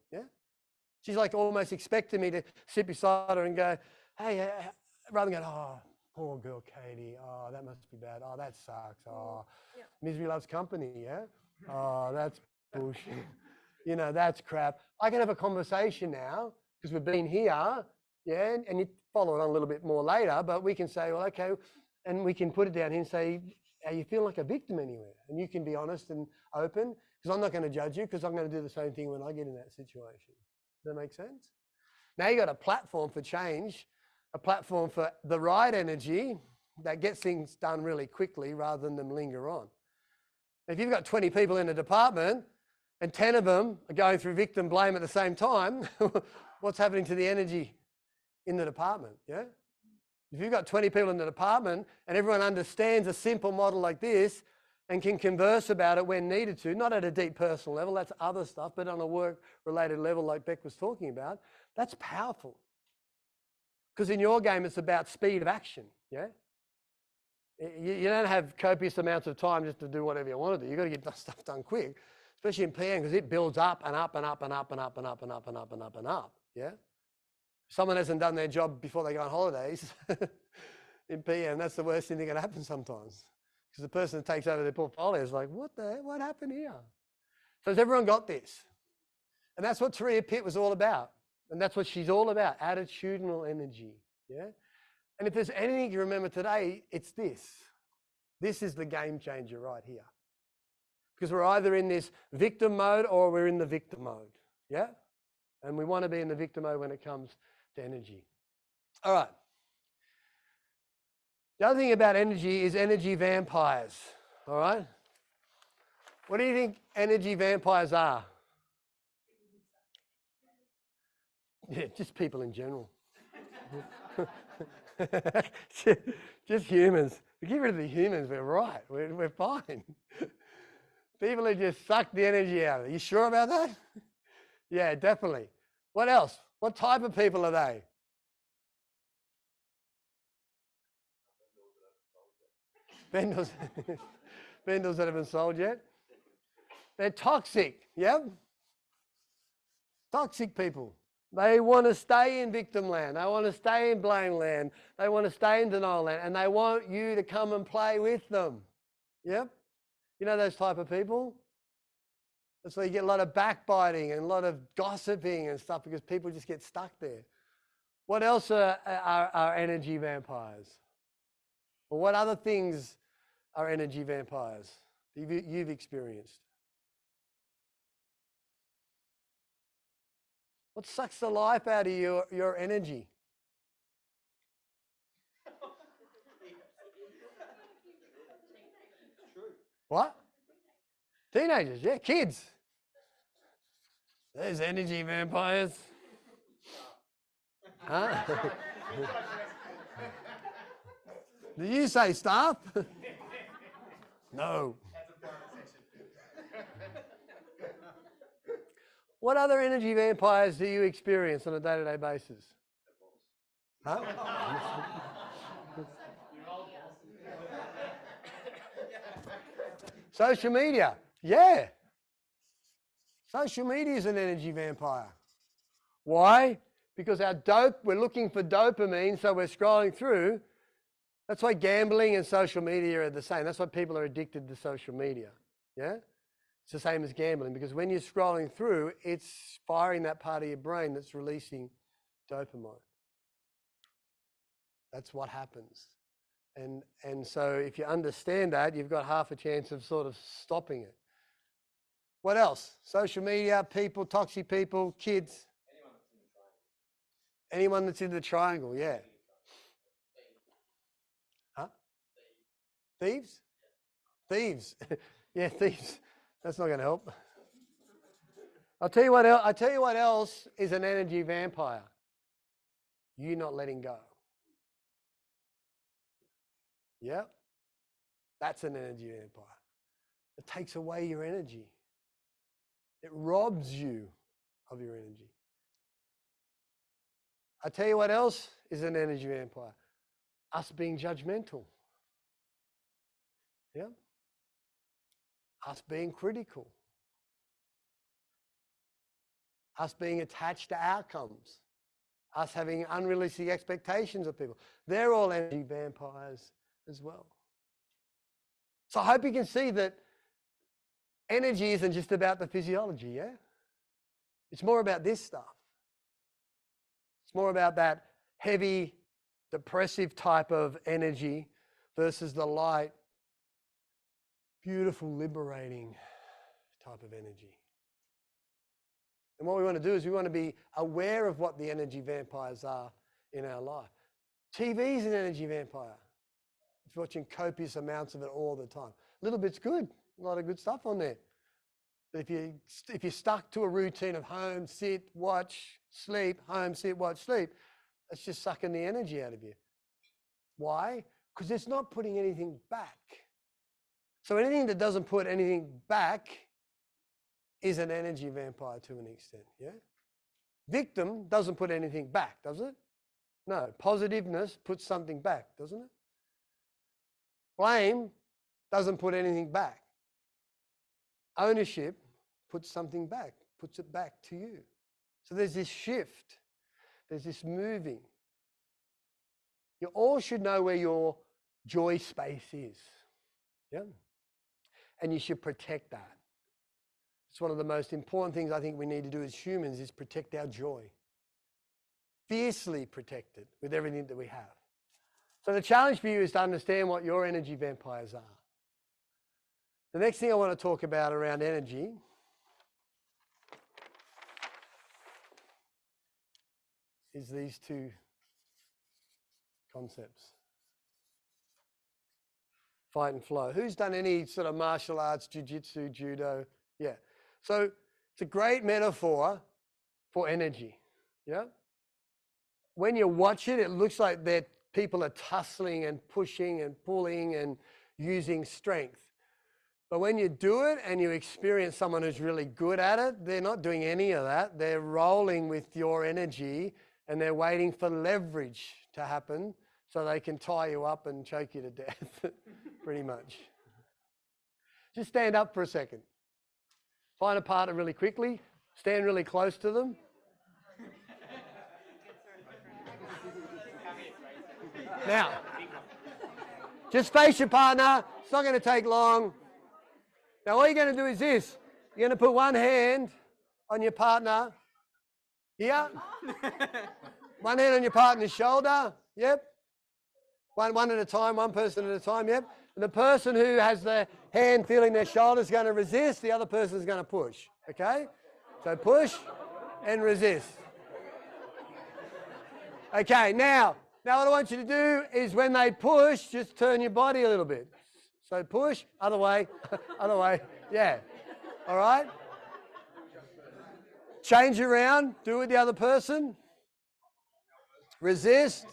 She's like almost expecting me to sit beside her and go, hey, rather than go, oh, poor girl Katie, oh, that must be bad, oh, that sucks, oh, misery loves company, oh, that's bullshit, that's crap. I can have a conversation now because we've been here, and you follow it on a little bit more later, but we can say, well, okay, and we can put it down here and say, are you feeling like a victim anywhere? And you can be honest and open, because I'm not going to judge you, because I'm going to do the same thing when I get in that situation. Does that make sense? Now you got a platform for change, a platform for the right energy that gets things done really quickly rather than them linger on. If you've got 20 people in a department and 10 of them are going through victim blame at the same time, what's happening to the energy in the department? Yeah? If you've got 20 people in the department and everyone understands a simple model like this and can converse about it when needed to, not at a deep personal level, that's other stuff, but on a work-related level like Beck was talking about, that's powerful. Because in your game, it's about speed of action, yeah? You don't have copious amounts of time just to do whatever you want to do. You've got to get stuff done quick, especially in PM, because it builds up and up and up and up and up and up and up and up and up and up, yeah? Someone hasn't done their job before they go on holidays in PM, that's the worst thing that can happen sometimes. Because the person that takes over their portfolio is like, what happened here? So has everyone got this? And that's what Taria Pitt was all about. And that's what she's all about, attitudinal energy, yeah? And if there's anything you remember today, it's this. This is the game changer right here. Because we're either in this victim mode or we're in the victim mode, yeah? And we want to be in the victim mode when it comes to energy. All right. The other thing about energy is energy vampires, all right? What do you think energy vampires are? Yeah, just people in general. Just humans. We get rid of the humans, we're right. We're fine. People who just suck the energy out of it. You sure about that? Yeah, definitely. What else? What type of people are they? Vendors. Vendors that haven't sold yet. They're toxic, yep. Toxic people. They want to stay in victim land. They want to stay in blame land. They want to stay in denial land. And they want you to come and play with them. Yep. You know those type of people? That's why you get a lot of backbiting and a lot of gossiping and stuff because people just get stuck there. What else are energy vampires? Or what other things are energy vampires you've experienced? What sucks the life out of your energy? What? Teenagers, yeah, kids. There's energy vampires. Huh? Did you say staff? No. What other energy vampires do you experience on a day-to-day basis? Huh? Social media, yeah. Social media is an energy vampire. Why? Because we're looking for dopamine, so we're scrolling through. That's why gambling and social media are the same. That's why people are addicted to social media, yeah? It's the same as gambling because when you're scrolling through, it's firing that part of your brain that's releasing dopamine. That's what happens. And so if you understand that, you've got half a chance of sort of stopping it. What else? Social media, people, toxic people, kids. Anyone that's in the triangle, yeah. Huh? Thieves? Thieves. Yeah, thieves. That's not going to help. I'll tell you what else is an energy vampire. You not letting go. Yeah? That's an energy vampire. It takes away your energy. It robs you of your energy. I tell you what else is an energy vampire. Us being judgmental. Yeah? Us being critical. Us being attached to outcomes. Us having unrealistic expectations of people. They're all energy vampires as well. So I hope you can see that energy isn't just about the physiology, yeah? It's more about this stuff. It's more about that heavy, depressive type of energy versus the light, beautiful, liberating type of energy. And what we want to do is we want to be aware of what the energy vampires are in our life. TV is an energy vampire. It's watching copious amounts of it all the time. A little bit's good. A lot of good stuff on there. But if you're stuck to a routine of home, sit, watch, sleep, home, sit, watch, sleep, it's just sucking the energy out of you. Why? Because it's not putting anything back. So anything that doesn't put anything back is an energy vampire to an extent, yeah? Victim doesn't put anything back, does it? No. Positiveness puts something back, doesn't it? Blame doesn't put anything back. Ownership puts something back, puts it back to you. So there's this shift. There's this moving. You all should know where your joy space is. Yeah? And you should protect that. It's one of the most important things I think we need to do as humans is protect our joy. Fiercely protect it with everything that we have. So the challenge for you is to understand what your energy vampires are. The next thing I want to talk about around energy is these two concepts. Fight and flow. Who's done any sort of martial arts, jiu-jitsu, judo? Yeah. So it's a great metaphor for energy. Yeah. When you watch it, it looks like that people are tussling and pushing and pulling and using strength. But when you do it and you experience someone who's really good at it, they're not doing any of that. They're rolling with your energy and they're waiting for leverage to happen so they can tie you up and choke you to death, pretty much. Just stand up for a second. Find a partner really quickly. Stand really close to them. Now, just face your partner. It's not going to take long. Now, all you're going to do is this. You're going to put one hand on your partner here. One hand on your partner's shoulder. Yep. One at a time, one person at a time. Yep. And the person who has the hand feeling their shoulder is going to resist. The other person is going to push. Okay? So push and resist. Okay, now what I want you to do is when they push, just turn your body a little bit. So push, other way, other way. Yeah. All right? Change around, do it with the other person. Resist.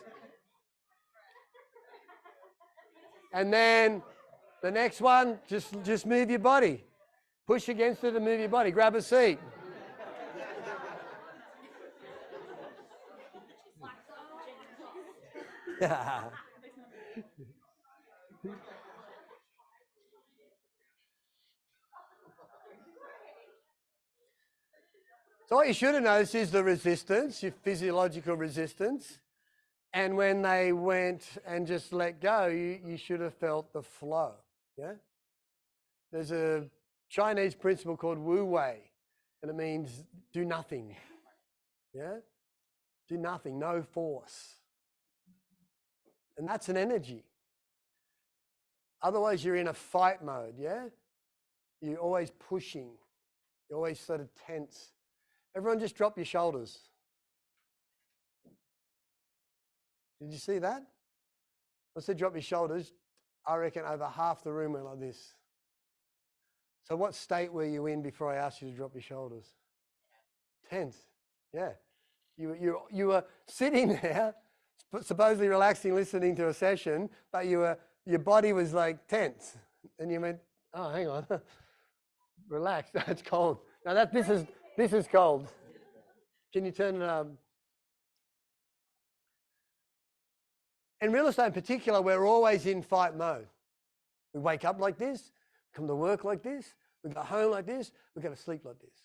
And then the next one, just move your body. Push against it and move your body. Grab a seat. So what you should have noticed is the resistance, your physiological resistance. And when they went and just let go, you should have felt the flow. Yeah? There's a Chinese principle called Wu Wei, and it means do nothing. Yeah? Do nothing, no force. And that's an energy. Otherwise, you're in a fight mode, yeah? You're always pushing. You're always sort of tense. Everyone just drop your shoulders. Did you see that? I said drop your shoulders. I reckon over half the room went like this. So what state were you in before I asked you to drop your shoulders? Tense. Yeah. You were sitting there, supposedly relaxing, listening to a session, but your body was like tense. And you went, oh, hang on. Relax. It's cold. Now this is cold. Can you turn it? In real estate in particular, we're always in fight mode. We wake up like this, come to work like this, we go home like this, we go to sleep like this.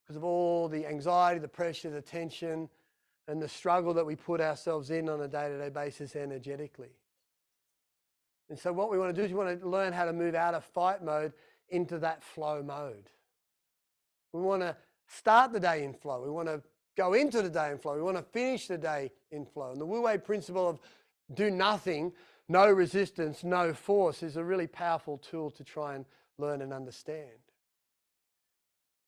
Because of all the anxiety, the pressure, the tension, and the struggle that we put ourselves in on a day-to-day basis energetically. And so what we want to do is we want to learn how to move out of fight mode into that flow mode. We want to start the day in flow. We want to go into the day in flow. We want to finish the day in flow. And the Wu Wei principle of do nothing, no resistance, no force is a really powerful tool to try and learn and understand.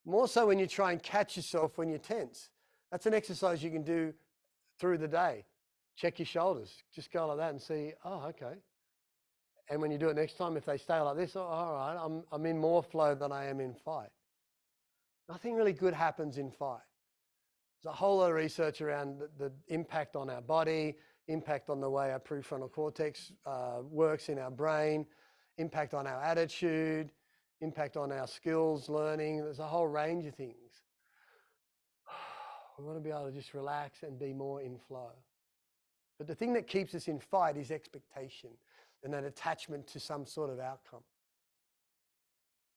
More so when you try and catch yourself when you're tense. That's an exercise you can do through the day. Check your shoulders. Just go like that and see, oh, okay. And when you do it next time, if they stay like this, oh, all right, I'm in more flow than I am in fight. Nothing really good happens in fight. There's a whole lot of research around the impact on our body, impact on the way our prefrontal cortex works in our brain, impact on our attitude, impact on our skills, learning. There's a whole range of things. We want to be able to just relax and be more in flow. But the thing that keeps us in fight is expectation and that attachment to some sort of outcome.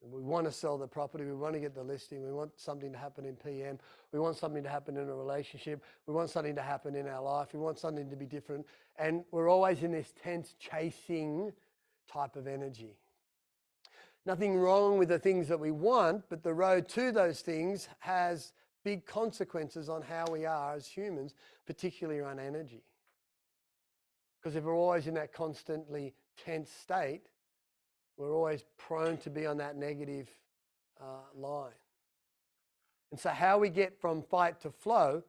And we want to sell the property, we want to get the listing, we want something to happen in PM, we want something to happen in a relationship, we want something to happen in our life, we want something to be different. And we're always in this tense chasing type of energy. Nothing wrong with the things that we want, but the road to those things has big consequences on how we are as humans, particularly around energy. Because if we're always in that constantly tense state, we're always prone to be on that negative line. And so how we get from fight to flow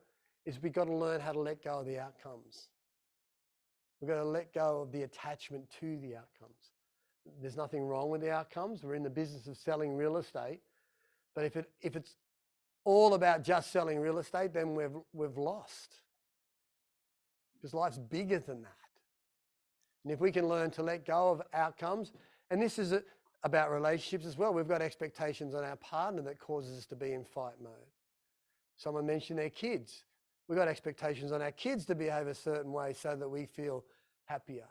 is we've got to learn how to let go of the outcomes. We've got to let go of the attachment to the outcomes. There's nothing wrong with the outcomes. We're in the business of selling real estate. But if it's all about just selling real estate, then we've lost. Because life's bigger than that. And if we can learn to let go of outcomes, and this is about relationships as well, we've got expectations on our partner that causes us to be in fight mode. Someone mentioned their kids. We've got expectations on our kids to behave a certain way so that we feel happier.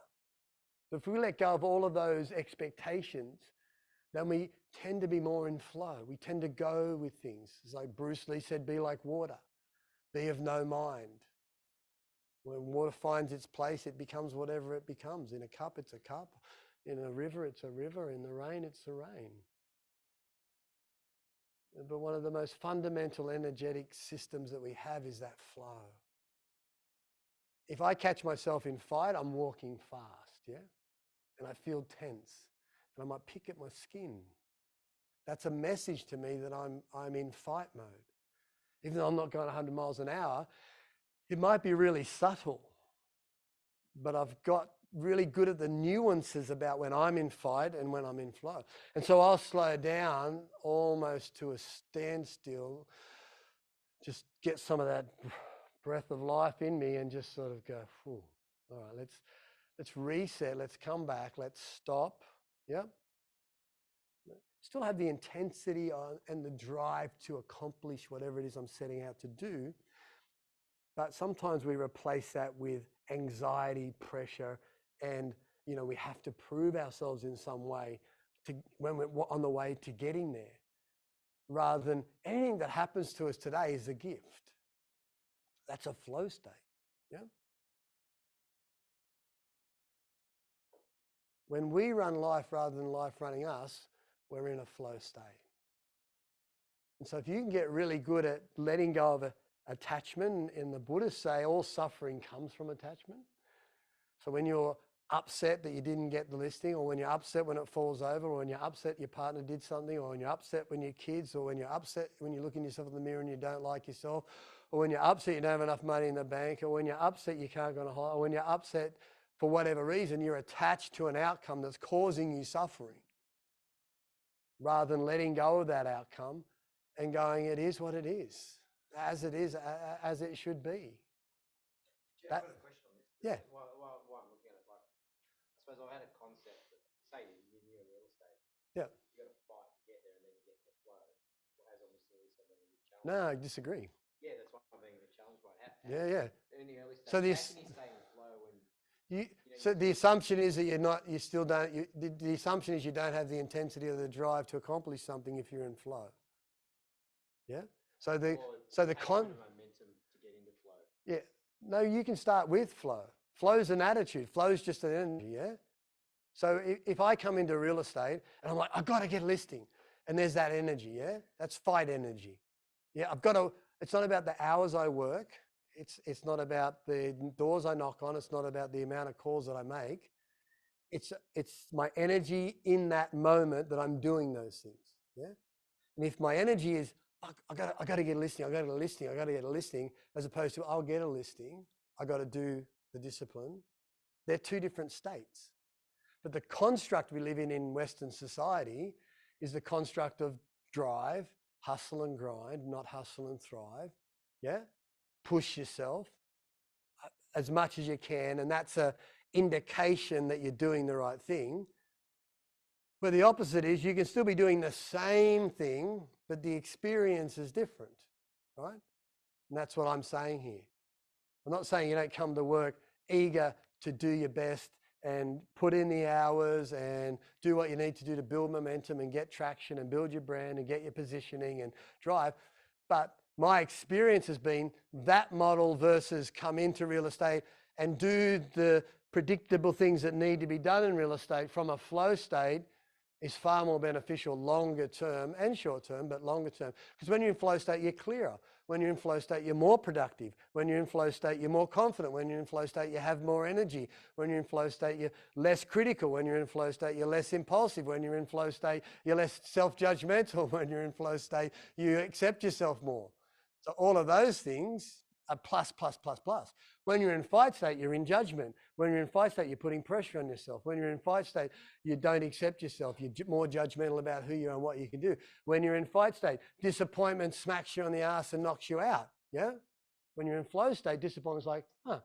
But if we let go of all of those expectations, then we tend to be more in flow. We tend to go with things. It's like Bruce Lee said, be like water, be of no mind. When water finds its place, it becomes whatever it becomes. In a cup, it's a cup. In a river, it's a river. In the rain, it's the rain. But one of the most fundamental energetic systems that we have is that flow. If I catch myself in fight, I'm walking fast, yeah? And I feel tense. And I might pick at my skin. That's a message to me that I'm in fight mode. Even though I'm not going 100 miles an hour, it might be really subtle, but I've got really good at the nuances about when I'm in fight and when I'm in flow. And so I'll slow down almost to a standstill, just get some of that breath of life in me and just sort of go, all right, let's reset, let's come back, let's stop. Yep. Still have the intensity and the drive to accomplish whatever it is I'm setting out to do. But sometimes we replace that with anxiety, pressure, and we have to prove ourselves in some way when we're on the way to getting there. Rather than anything that happens to us today is a gift. That's a flow state. Yeah. When we run life rather than life running us, we're in a flow state. And so if you can get really good at letting go of attachment, and the Buddhists say all suffering comes from attachment. So when you're upset that you didn't get the listing, or when you're upset when it falls over, or when you're upset your partner did something, or when you're upset when your kids, or when you're upset when you look in yourself in the mirror and you don't like yourself, or when you're upset you don't have enough money in the bank, or when you're upset you can't go on a holiday, or when you're upset for whatever reason, you're attached to an outcome that's causing you suffering. Rather than letting go of that outcome and going, it is what it is, as it should be. I've got a question on this. Yeah. While I'm looking at it, like, I suppose I've had a concept that, say you're new in real estate. Yeah. You got to fight to get there and then you get the flow. Well, as obviously something you challenge. No, I disagree. Yeah, that's why I'm being a bit challenged by it. Yeah. In the early stage, So how this- can you stay in flow when So the assumption is that the assumption is you don't have the intensity or the drive to accomplish something if you're in flow. Yeah. So the momentum to get into flow? Yeah. No, you can start with flow. Flow's an attitude. Flow's just an energy, yeah? So if I come into real estate and I'm like, I've got to get a listing, and there's that energy, yeah? That's fight energy. Yeah, it's not about the hours I work. It's not about the doors I knock on. It's not about the amount of calls that I make. It's my energy in that moment that I'm doing those things, yeah? And if my energy is I got to get a listing. I got to get a listing. I got to get a listing, as opposed to I'll get a listing. I got to do the discipline. They're two different states. But the construct we live in Western society is the construct of drive, hustle and grind, not hustle and thrive. Yeah? Push yourself as much as you can, and that's an indication that you're doing the right thing. But the opposite is you can still be doing the same thing, but the experience is different, right? And that's what I'm saying here. I'm not saying you don't come to work eager to do your best and put in the hours and do what you need to do to build momentum and get traction and build your brand and get your positioning and drive. But my experience has been that model versus come into real estate and do the predictable things that need to be done in real estate from a flow state is far more beneficial longer term and short term, but longer term. Because when you're in flow state, you're clearer. When you're in flow state, you're more productive. When you're in flow state, you're more confident. When you're in flow state, you have more energy. When you're in flow state, you're less critical. When you're in flow state, you're less impulsive. When you're in flow state, you're less self-judgmental. When you're in flow state, you accept yourself more. So all of those things are plus, plus, plus, plus. When you're in fight state, you're in judgment. When you're in fight state, you're putting pressure on yourself. When you're in fight state, you don't accept yourself. You're more judgmental about who you are and what you can do. When you're in fight state, disappointment smacks you on the ass and knocks you out. Yeah? When you're in flow state, disappointment's like, all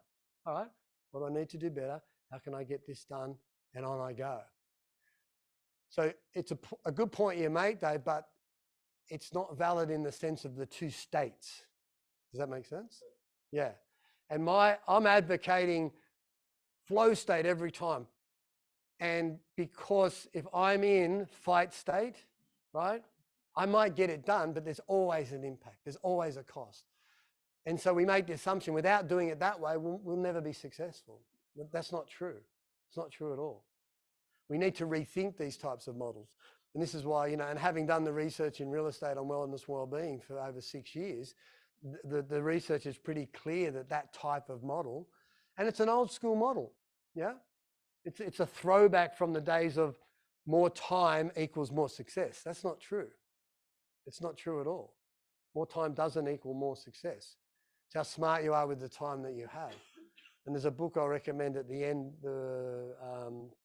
right, what do I need to do better? How can I get this done? And on I go. So it's a good point you make, Dave, but it's not valid in the sense of the two states. Does that make sense? Yeah. And I'm advocating flow state every time. And because if I'm in fight state, right, I might get it done, but there's always an impact. There's always a cost. And so we make the assumption without doing it that way, we'll never be successful. But that's not true. It's not true at all. We need to rethink these types of models. And this is why, and having done the research in real estate on wellness well-being for over 6 years, the research is pretty clear that type of model, and it's an old school model, yeah? It's a throwback from the days of more time equals more success. That's not true. It's not true at all. More time doesn't equal more success. It's how smart you are with the time that you have. And there's a book I recommend at the end, the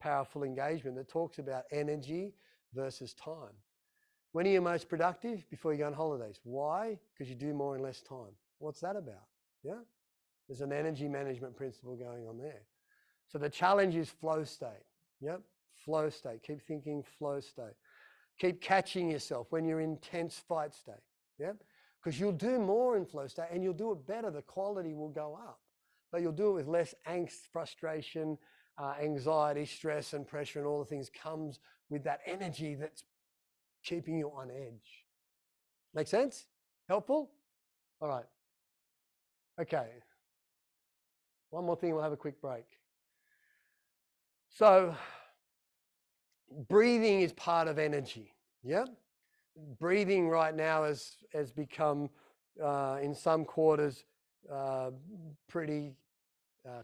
Powerful Engagement, that talks about energy versus time. When are you most productive? Before you go on holidays. Why? Because you do more in less time. What's that about? Yeah? There's an energy management principle going on there. So the challenge is flow state. Yep, flow state. Keep thinking flow state. Keep catching yourself when you're in intense fight state. Yep, because you'll do more in flow state and you'll do it better. The quality will go up. But you'll do it with less angst, frustration, anxiety, stress and pressure and all the things comes with that energy that's keeping you on edge. Make sense? Helpful? All right. Okay. One more thing, we'll have a quick break. So, breathing is part of energy. Yeah? Breathing right now has become, in some quarters, pretty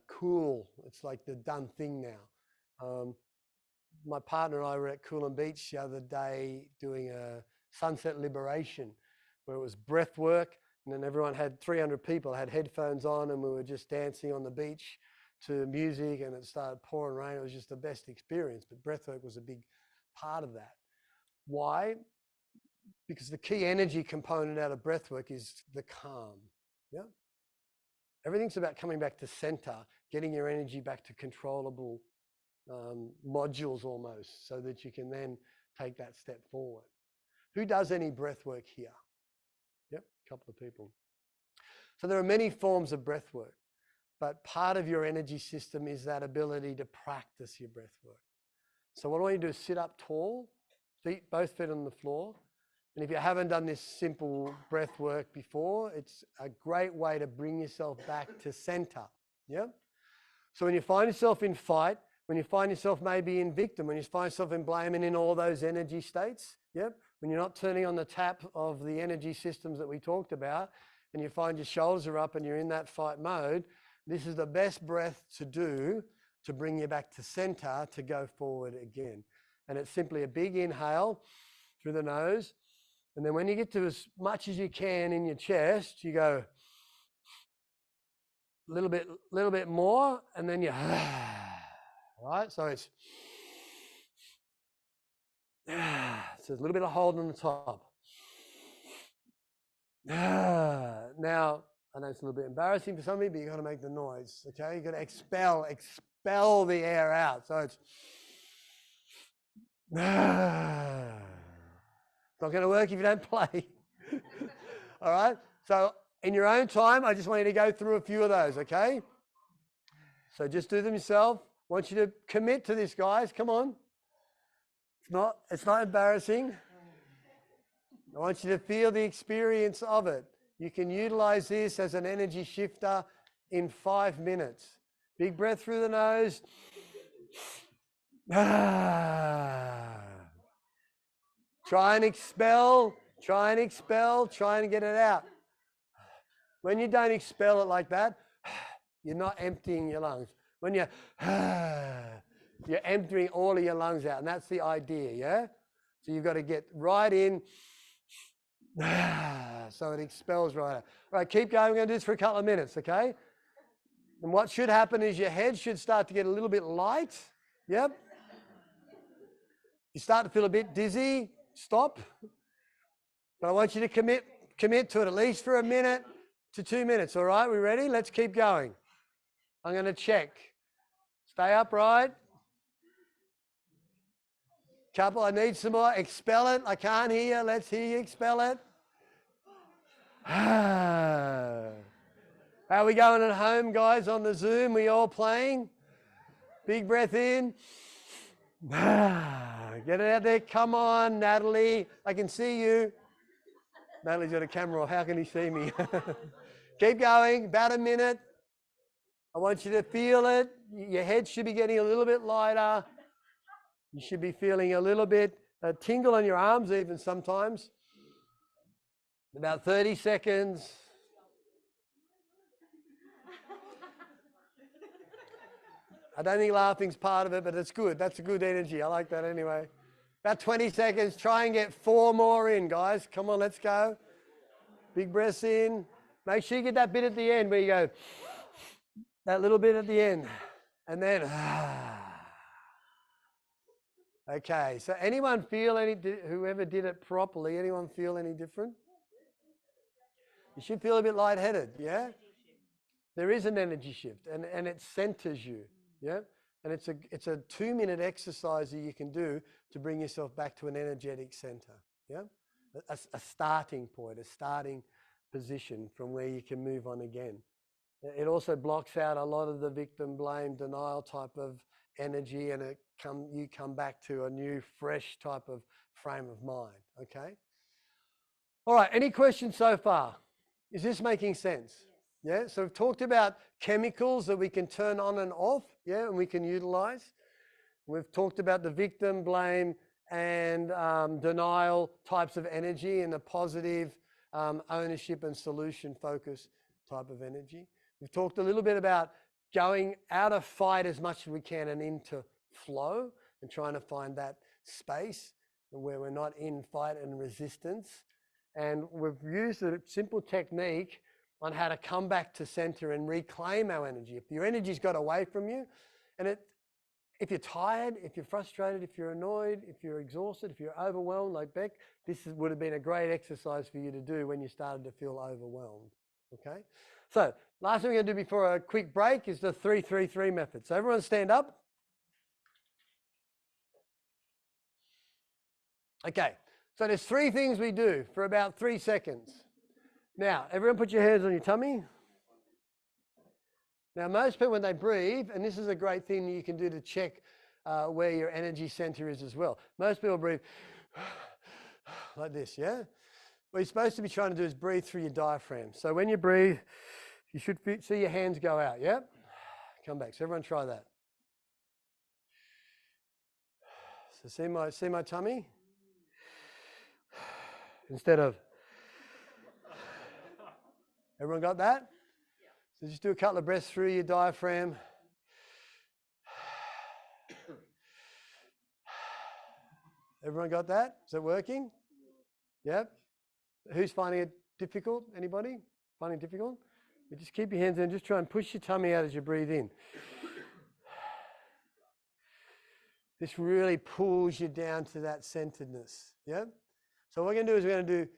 cool. It's like the done thing now. My partner and I were at Coolum Beach the other day doing a sunset liberation where it was breath work, and then everyone had 300 people had headphones on, and we were just dancing on the beach to music, and it started pouring rain. It was just the best experience, but breath work was a big part of that. Why? Because the key energy component out of breath work is the calm. Yeah. Everything's about coming back to center, getting your energy back to controllable modules almost, so that you can then take that step forward. Who does any breath work here? Yep, a couple of people. So there are many forms of breath work, but part of your energy system is that ability to practice your breath work. So what I want you to do is sit up tall, both feet on the floor. And if you haven't done this simple breath work before, it's a great way to bring yourself back to center. Yeah. So when you find yourself in fight, when you find yourself maybe in victim, when you find yourself in blame and in all those energy states, yep, when you're not turning on the tap of the energy systems that we talked about, and you find your shoulders are up and you're in that fight mode, this is the best breath to do to bring you back to center to go forward again. And it's simply a big inhale through the nose And then when you get to as much as you can in your chest, you go a little bit more, and then you, right? So it's, so there's a little bit of hold on the top. Now, I know it's a little bit embarrassing for some of you, but you got to make the noise, okay? You got to expel the air out. So it's, it's not going to work if you don't play. All right? So in your own time, I just want you to go through a few of those, okay? So just do them yourself. I want you to commit to this, guys. Come on. It's not embarrassing. I want you to feel the experience of it. You can utilize this as an energy shifter in 5 minutes. Big breath through the nose. Try and expel, try and get it out. When you don't expel it like that, you're not emptying your lungs. When you're emptying all of your lungs out, and that's the idea, yeah? So you've got to get right in, so it expels right out. All right, keep going. We're going to do this for a couple of minutes, okay? And what should happen is your head should start to get a little bit light. Yep. You start to feel a bit dizzy, stop. But I want you to commit to it at least for 1 minute to 2 minutes, all right? We ready? Let's keep going. I'm going to check. Stay upright. Couple, I need some more. Expel it. I can't hear you. Let's hear you expel it. How are we going at home, guys, on the Zoom? We all playing? Big breath in. Get it out there. Come on, Natalie. I can see you. Natalie's got a camera off. How can he see me? Keep going. About 1 minute. I want you to feel it. Your head should be getting a little bit lighter. You should be feeling a little bit tingle on your arms even sometimes. About 30 seconds. I don't think laughing's part of it, but it's good. That's a good energy. I like that anyway. About 20 seconds. Try and get 4 more in, guys. Come on, let's go. Big breaths in. Make sure you get that bit at the end where you go, that little bit at the end. And then, okay. So anyone feel whoever did it properly, anyone feel any different? You should feel a bit lightheaded, yeah? There is an energy shift, and it centers you, yeah? And it's a 2-minute exercise that you can do to bring yourself back to an energetic center, yeah? A starting point, a starting position from where you can move on again. It also blocks out a lot of the victim blame, denial type of energy, and you come back to a new, fresh type of frame of mind, okay? All right, any questions so far? Is this making sense? Yeah, so we've talked about chemicals that we can turn on and off, yeah, and we can utilize. We've talked about the victim blame and denial types of energy and the positive ownership and solution focus type of energy. We've talked a little bit about going out of fight as much as we can and into flow and trying to find that space where we're not in fight and resistance. And we've used a simple technique on how to come back to center and reclaim our energy. If your energy's got away from you, and if you're tired, if you're frustrated, if you're annoyed, if you're exhausted, if you're overwhelmed like Beck, would have been a great exercise for you to do when you started to feel overwhelmed, okay? So last thing we're going to do before a quick break is the 3-3-3 method. So everyone stand up. Okay, so there's 3 things we do for about 3 seconds. Now, everyone put your hands on your tummy. Now, most people, when they breathe, and this is a great thing that you can do to check where your energy center is as well. Most people breathe like this, yeah? What you're supposed to be trying to do is breathe through your diaphragm. So when you breathe, you should see your hands go out, yeah? Come back. So everyone try that. So see my tummy? Instead of, everyone got that? So just do a couple of breaths through your diaphragm. Everyone got that? Is it working? Yep. Who's finding it difficult? Anybody finding it difficult? You just keep your hands in. Just try and push your tummy out as you breathe in. This really pulls you down to that centeredness. Yeah. So what we're going to do is we're going to do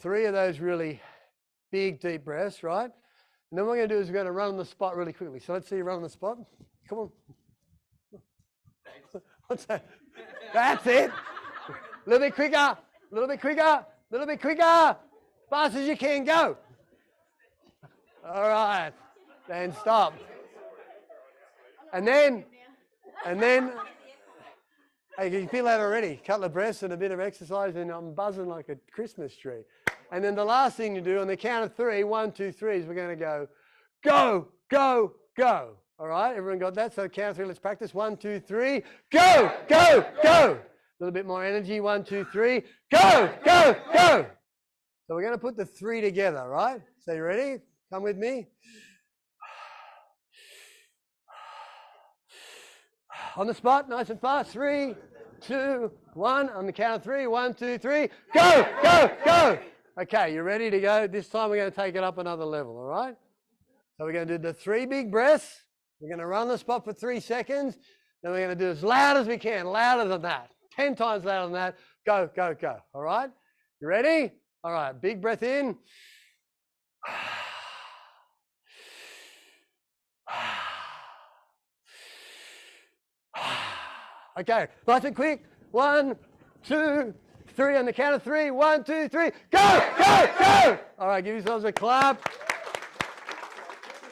3 of those really big deep breaths, right? And then what we're going to do is we're going to run on the spot really quickly. So let's see you run on the spot. Come on. What's that? That's it. A little bit quicker. A little bit quicker. A little bit quicker. Fast as you can. Go. All right. Then stop. And then, hey, you can feel that already. A couple of breaths and a bit of exercise, and I'm buzzing like a Christmas tree. And then the last thing you do on the count of 3, 1, 2, 3, is we're going to go, go, go, go. All right, everyone got that? So count of 3, let's practice. 1, 2, 3, go, go, go. A little bit more energy. 1, 2, 3, go, go, go. So we're going to put the 3 together, right? So you ready? Come with me. On the spot, nice and fast. 3, 2, 1. On the count of 3, 1, 2, 3, go, go, go. Okay, you ready to go? This time we're going to take it up another level, all right? So we're going to do the 3 big breaths. We're going to run the spot for 3 seconds. Then we're going to do as loud as we can, louder than that, 10 times louder than that. Go, go, go, all right? You ready? All right, big breath in. Okay, nice and quick. 1, 2, 3. On the count of 3. 1, 2, 3. Go, go, go. All right, give yourselves a clap.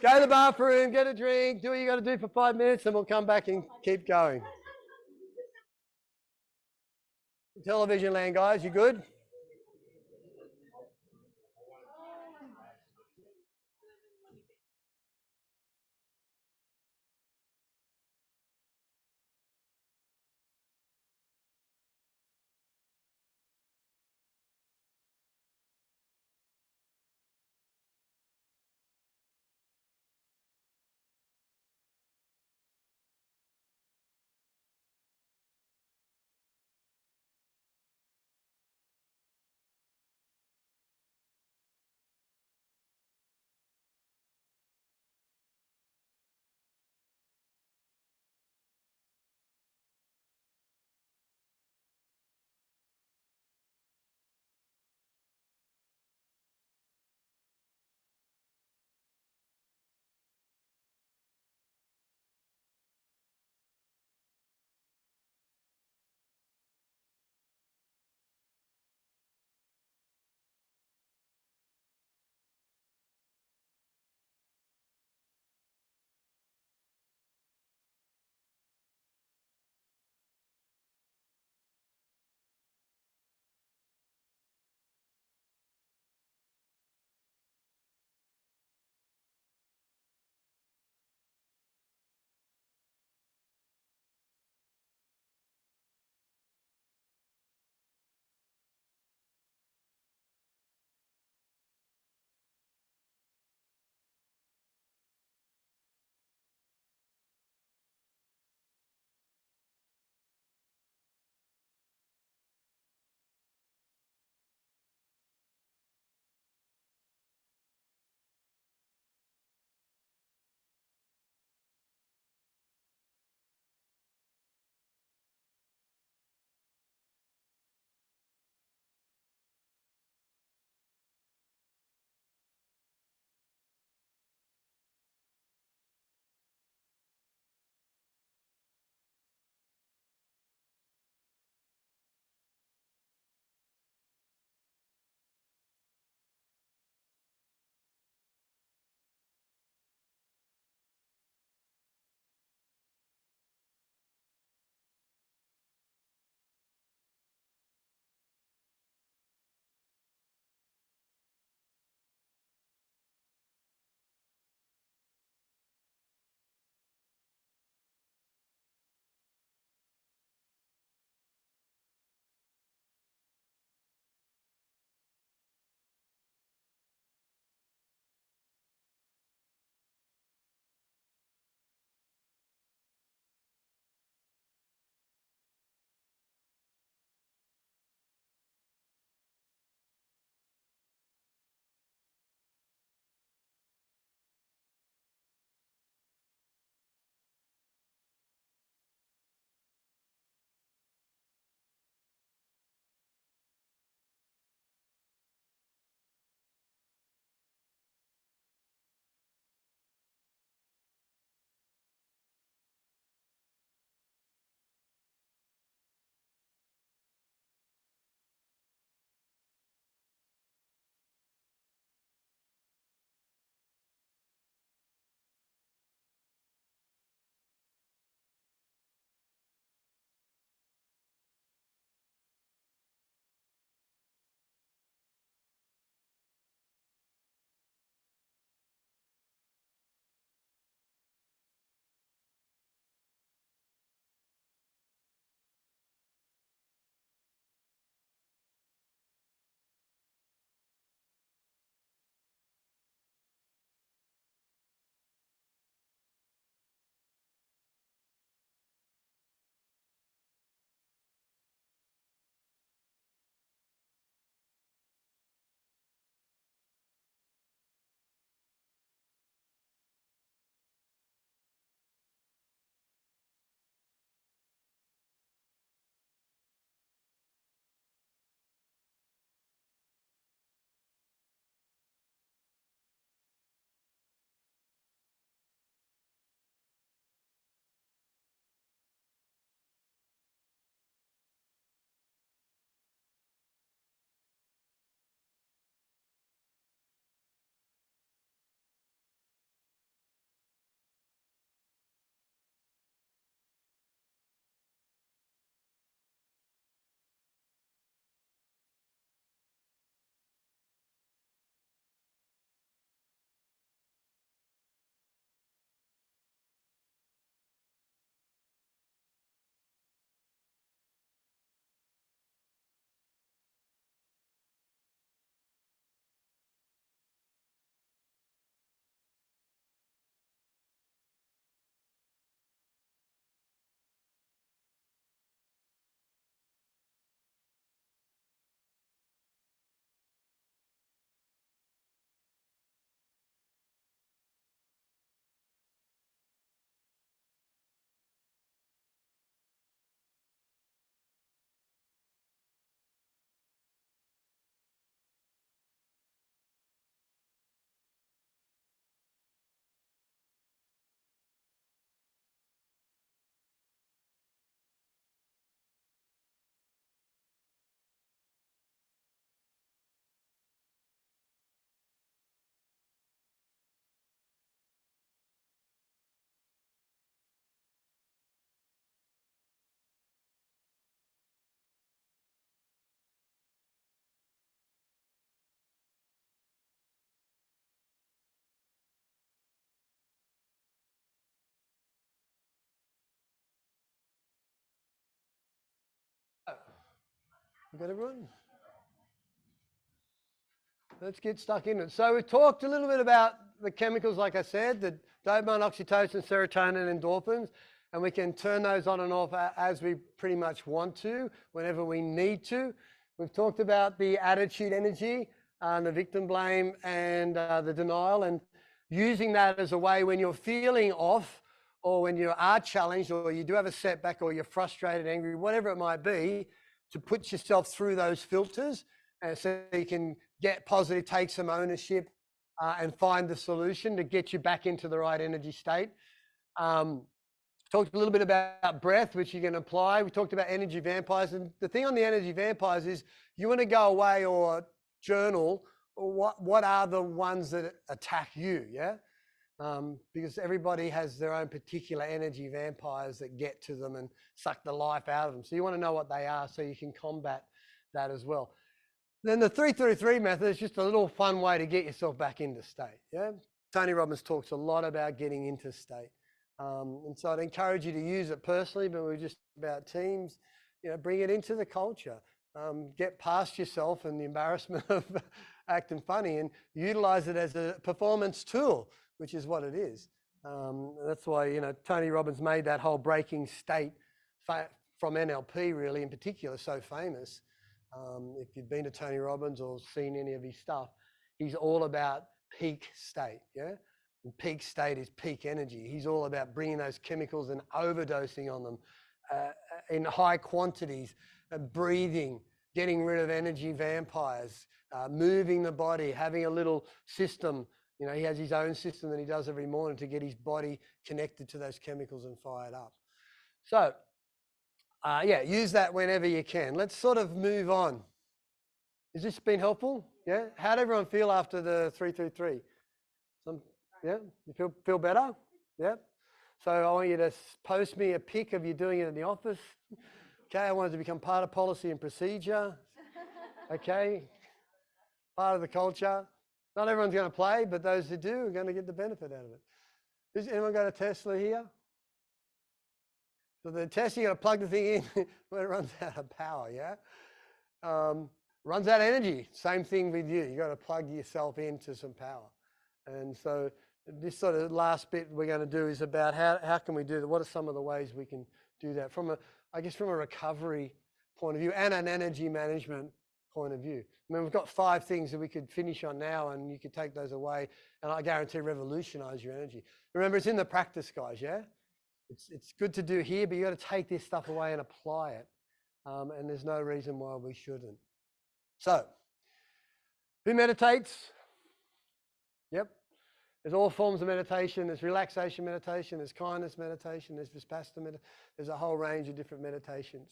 Go to the bathroom, get a drink, do what you got to do for 5 minutes, and we'll come back and keep going. Television land, guys, you good? You got everyone? Let's get stuck in it. So we talked a little bit about the chemicals, like I said, the dopamine, oxytocin, serotonin, and endorphins, and we can turn those on and off as we pretty much want to, whenever we need to. We've talked about the attitude energy, the victim blame, and the denial, and using that as a way when you're feeling off, or when you are challenged, or you do have a setback, or you're frustrated, angry, whatever it might be, to put yourself through those filters, and so you can get positive, take some ownership, and find the solution to get you back into the right energy state. Talked a little bit about breath, which you can apply. We talked about energy vampires, and the thing on the energy vampires is you want to go away or journal what are the ones that attack you, yeah? Because everybody has their own particular energy vampires that get to them and suck the life out of them. So you want to know what they are so you can combat that as well. Then the 3-3-3 method is just a little fun way to get yourself back into state. Yeah, Tony Robbins talks a lot about getting into state, and so I'd encourage you to use it personally. But we're just about teams, you know, bring it into the culture. Get past yourself and the embarrassment of acting funny, and utilize it as a performance tool, which is what it is. That's why, you know, Tony Robbins made that whole breaking state from NLP really in particular so famous. If you've been to Tony Robbins or seen any of his stuff, he's all about peak state, yeah? And peak state is peak energy. He's all about bringing those chemicals and overdosing on them in high quantities, breathing, getting rid of energy vampires, moving the body, having a little system. You know, he has his own system that he does every morning to get his body connected to those chemicals and fired up. So, yeah, use that whenever you can. Let's sort of move on. Has this been helpful? Yeah? How'd everyone feel after the 3-3-3? Yeah? You feel better? Yeah? So I want you to post me a pic of you doing it in the office. Okay, I want it to become part of policy and procedure. Okay? Part of the culture. Not everyone's going to play, but those who do are going to get the benefit out of it. Has anyone got a Tesla here? So the test, you got to plug the thing in when it runs out of power, yeah? Runs out of energy. Same thing with you. You got to plug yourself into some power. And so this sort of last bit we're going to do is about how can we do that? What are some of the ways we can do that from a, I guess, from a recovery point of view and an energy management point of view. I mean, we've got 5 things that we could finish on now, and you could take those away, and I guarantee revolutionize your energy. Remember, it's in the practice, guys, yeah? It's good to do here, but you got to take this stuff away and apply it. And there's no reason why we shouldn't. So, who meditates? Yep. There's all forms of meditation. There's relaxation meditation. There's kindness meditation. There's vipassana meditation. There's a whole range of different meditations.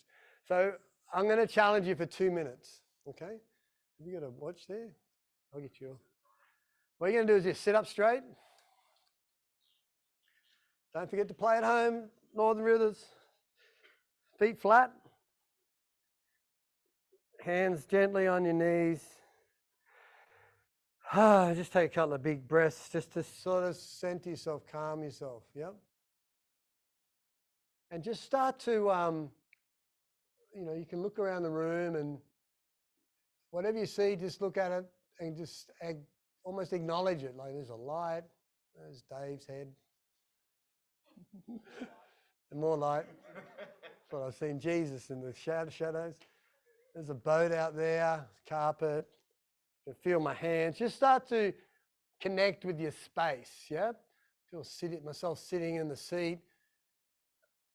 So I'm going to challenge you for 2 minutes. Okay? Have you got a watch there? I'll get you. What you're going to do is just sit up straight. Don't forget to play at home, Northern Rivers. Feet flat. Hands gently on your knees. Just take a couple of big breaths just to sort of center yourself, calm yourself. Yep. And just start to, you know, you can look around the room and whatever you see, just look at it and just almost acknowledge it. Like there's a light, there's Dave's head. And more light. That's what I've seen Jesus in the shadows. There's a boat out there, carpet. You can feel my hands. Just start to connect with your space, yeah? Feel myself sitting in the seat.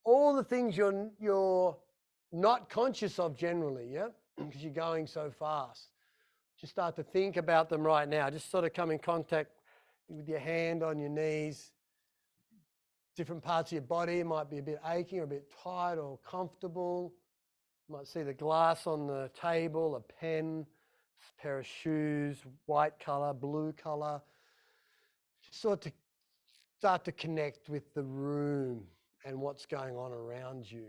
All the things you're not conscious of generally, yeah? Because you're going so fast. Just start to think about them right now. Just sort of come in contact with your hand on your knees. Different parts of your body might be a bit aching or a bit tight or comfortable. You might see the glass on the table, a pen, a pair of shoes, white colour, blue colour. Just sort of start to connect with the room and what's going on around you.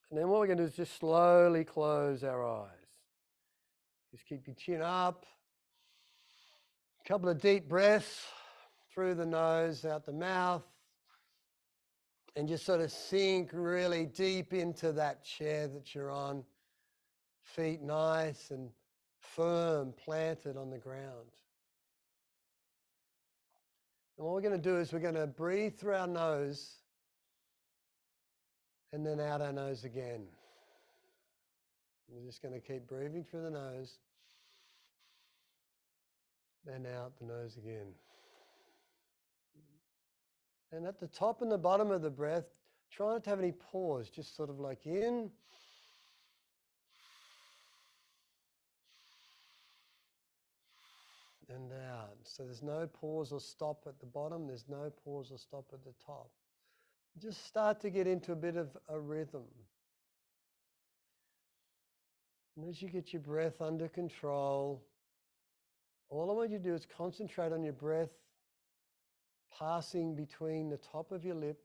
And then what we're going to do is just slowly close our eyes. Just keep your chin up. A couple of deep breaths through the nose, out the mouth. And just sort of sink really deep into that chair that you're on. feet nice and firm, planted on the ground. And what we're going to do is we're going to breathe through our nose and then out our nose again. We're just going to keep breathing through the nose, then out the nose again. And at the top and the bottom of the breath, try not to have any pause, just sort of like in and out. So there's no pause or stop at the bottom, there's no pause or stop at the top. Just start to get into a bit of a rhythm. And as you get your breath under control, all I want you to do is concentrate on your breath passing between the top of your lip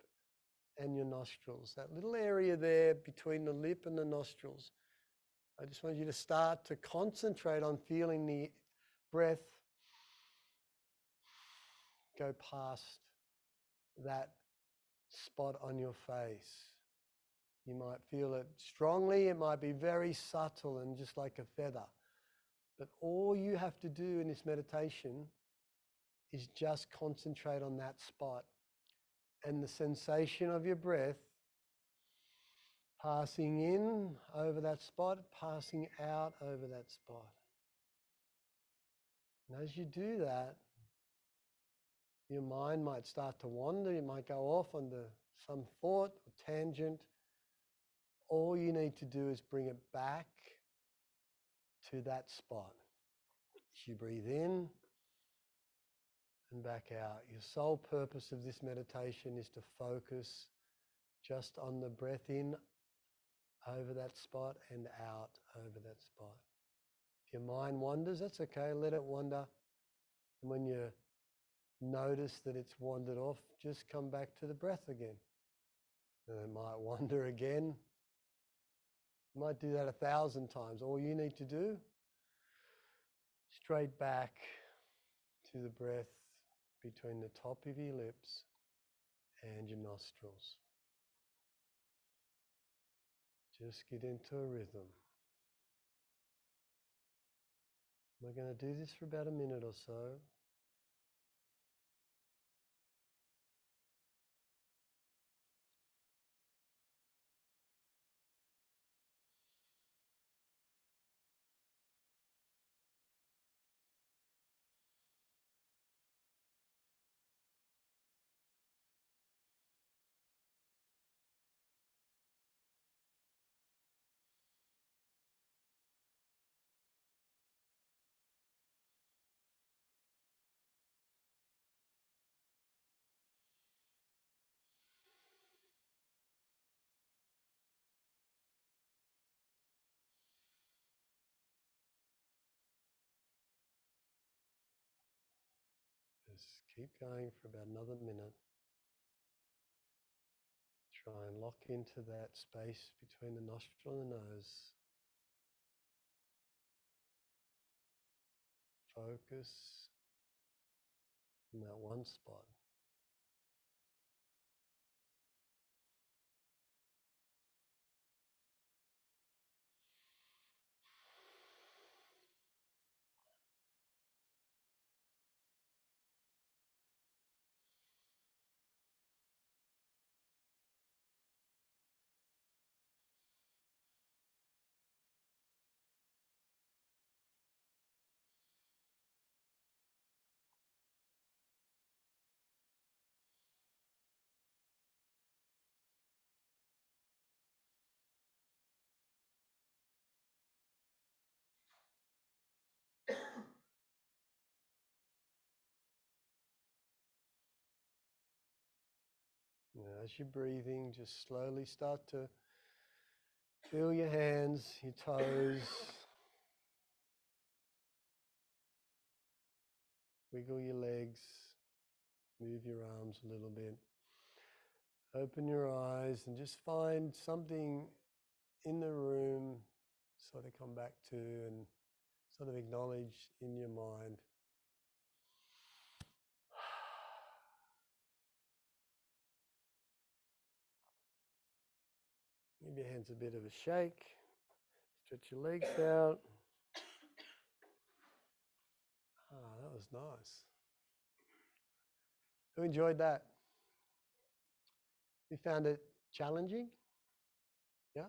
and your nostrils. That little area there between the lip and the nostrils. I just want you to start to concentrate on feeling the breath go past that spot on your face. You might feel it strongly, it might be very subtle and just like a feather. But all you have to do in this meditation is just concentrate on that spot and the sensation of your breath passing in over that spot, passing out over that spot. And as you do that, your mind might start to wander, you might go off onto some thought or tangent. All you need to do is bring it back to that spot. As you breathe in and back out. Your sole purpose of this meditation is to focus just on the breath in over that spot and out over that spot. If your mind wanders, that's okay, let it wander. And when you notice that it's wandered off, just come back to the breath again. And it might wander again. You might do that 1,000 times. All you need to do, straight back to the breath between the top of your lips and your nostrils. Just get into a rhythm. We're going to do this for about a minute or so. Just keep going for about another minute. Try and lock into that space between the nostril and the nose. Focus on that one spot. Now, as you're breathing, just slowly start to feel your hands, your toes. Wiggle your legs. Move your arms a little bit. Open your eyes and just find something in the room, sort of come back to and sort of acknowledge in your mind. Give your hands a bit of a shake. Stretch your legs out. Oh, that was nice. Who enjoyed that? You found it challenging? Yeah.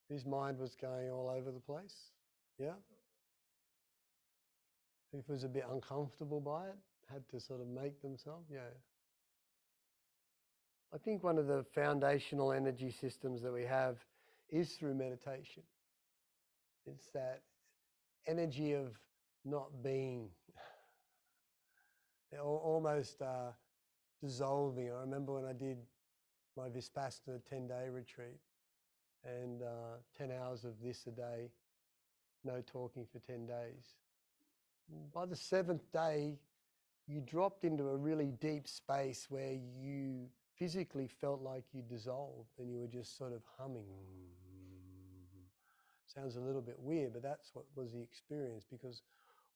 Whose mind was going all over the place? Yeah. Who was a bit uncomfortable by it, had to sort of make themselves? Yeah. I think one of the foundational energy systems that we have is through meditation. It's that energy of not being, almost dissolving. I remember when I did my Vipassana 10-day retreat, and 10 hours of this a day, no talking for 10 days. By the 7th day, you dropped into a really deep space where you physically felt like you dissolved and you were just sort of humming. Sounds a little bit weird, but that's what was the experience, because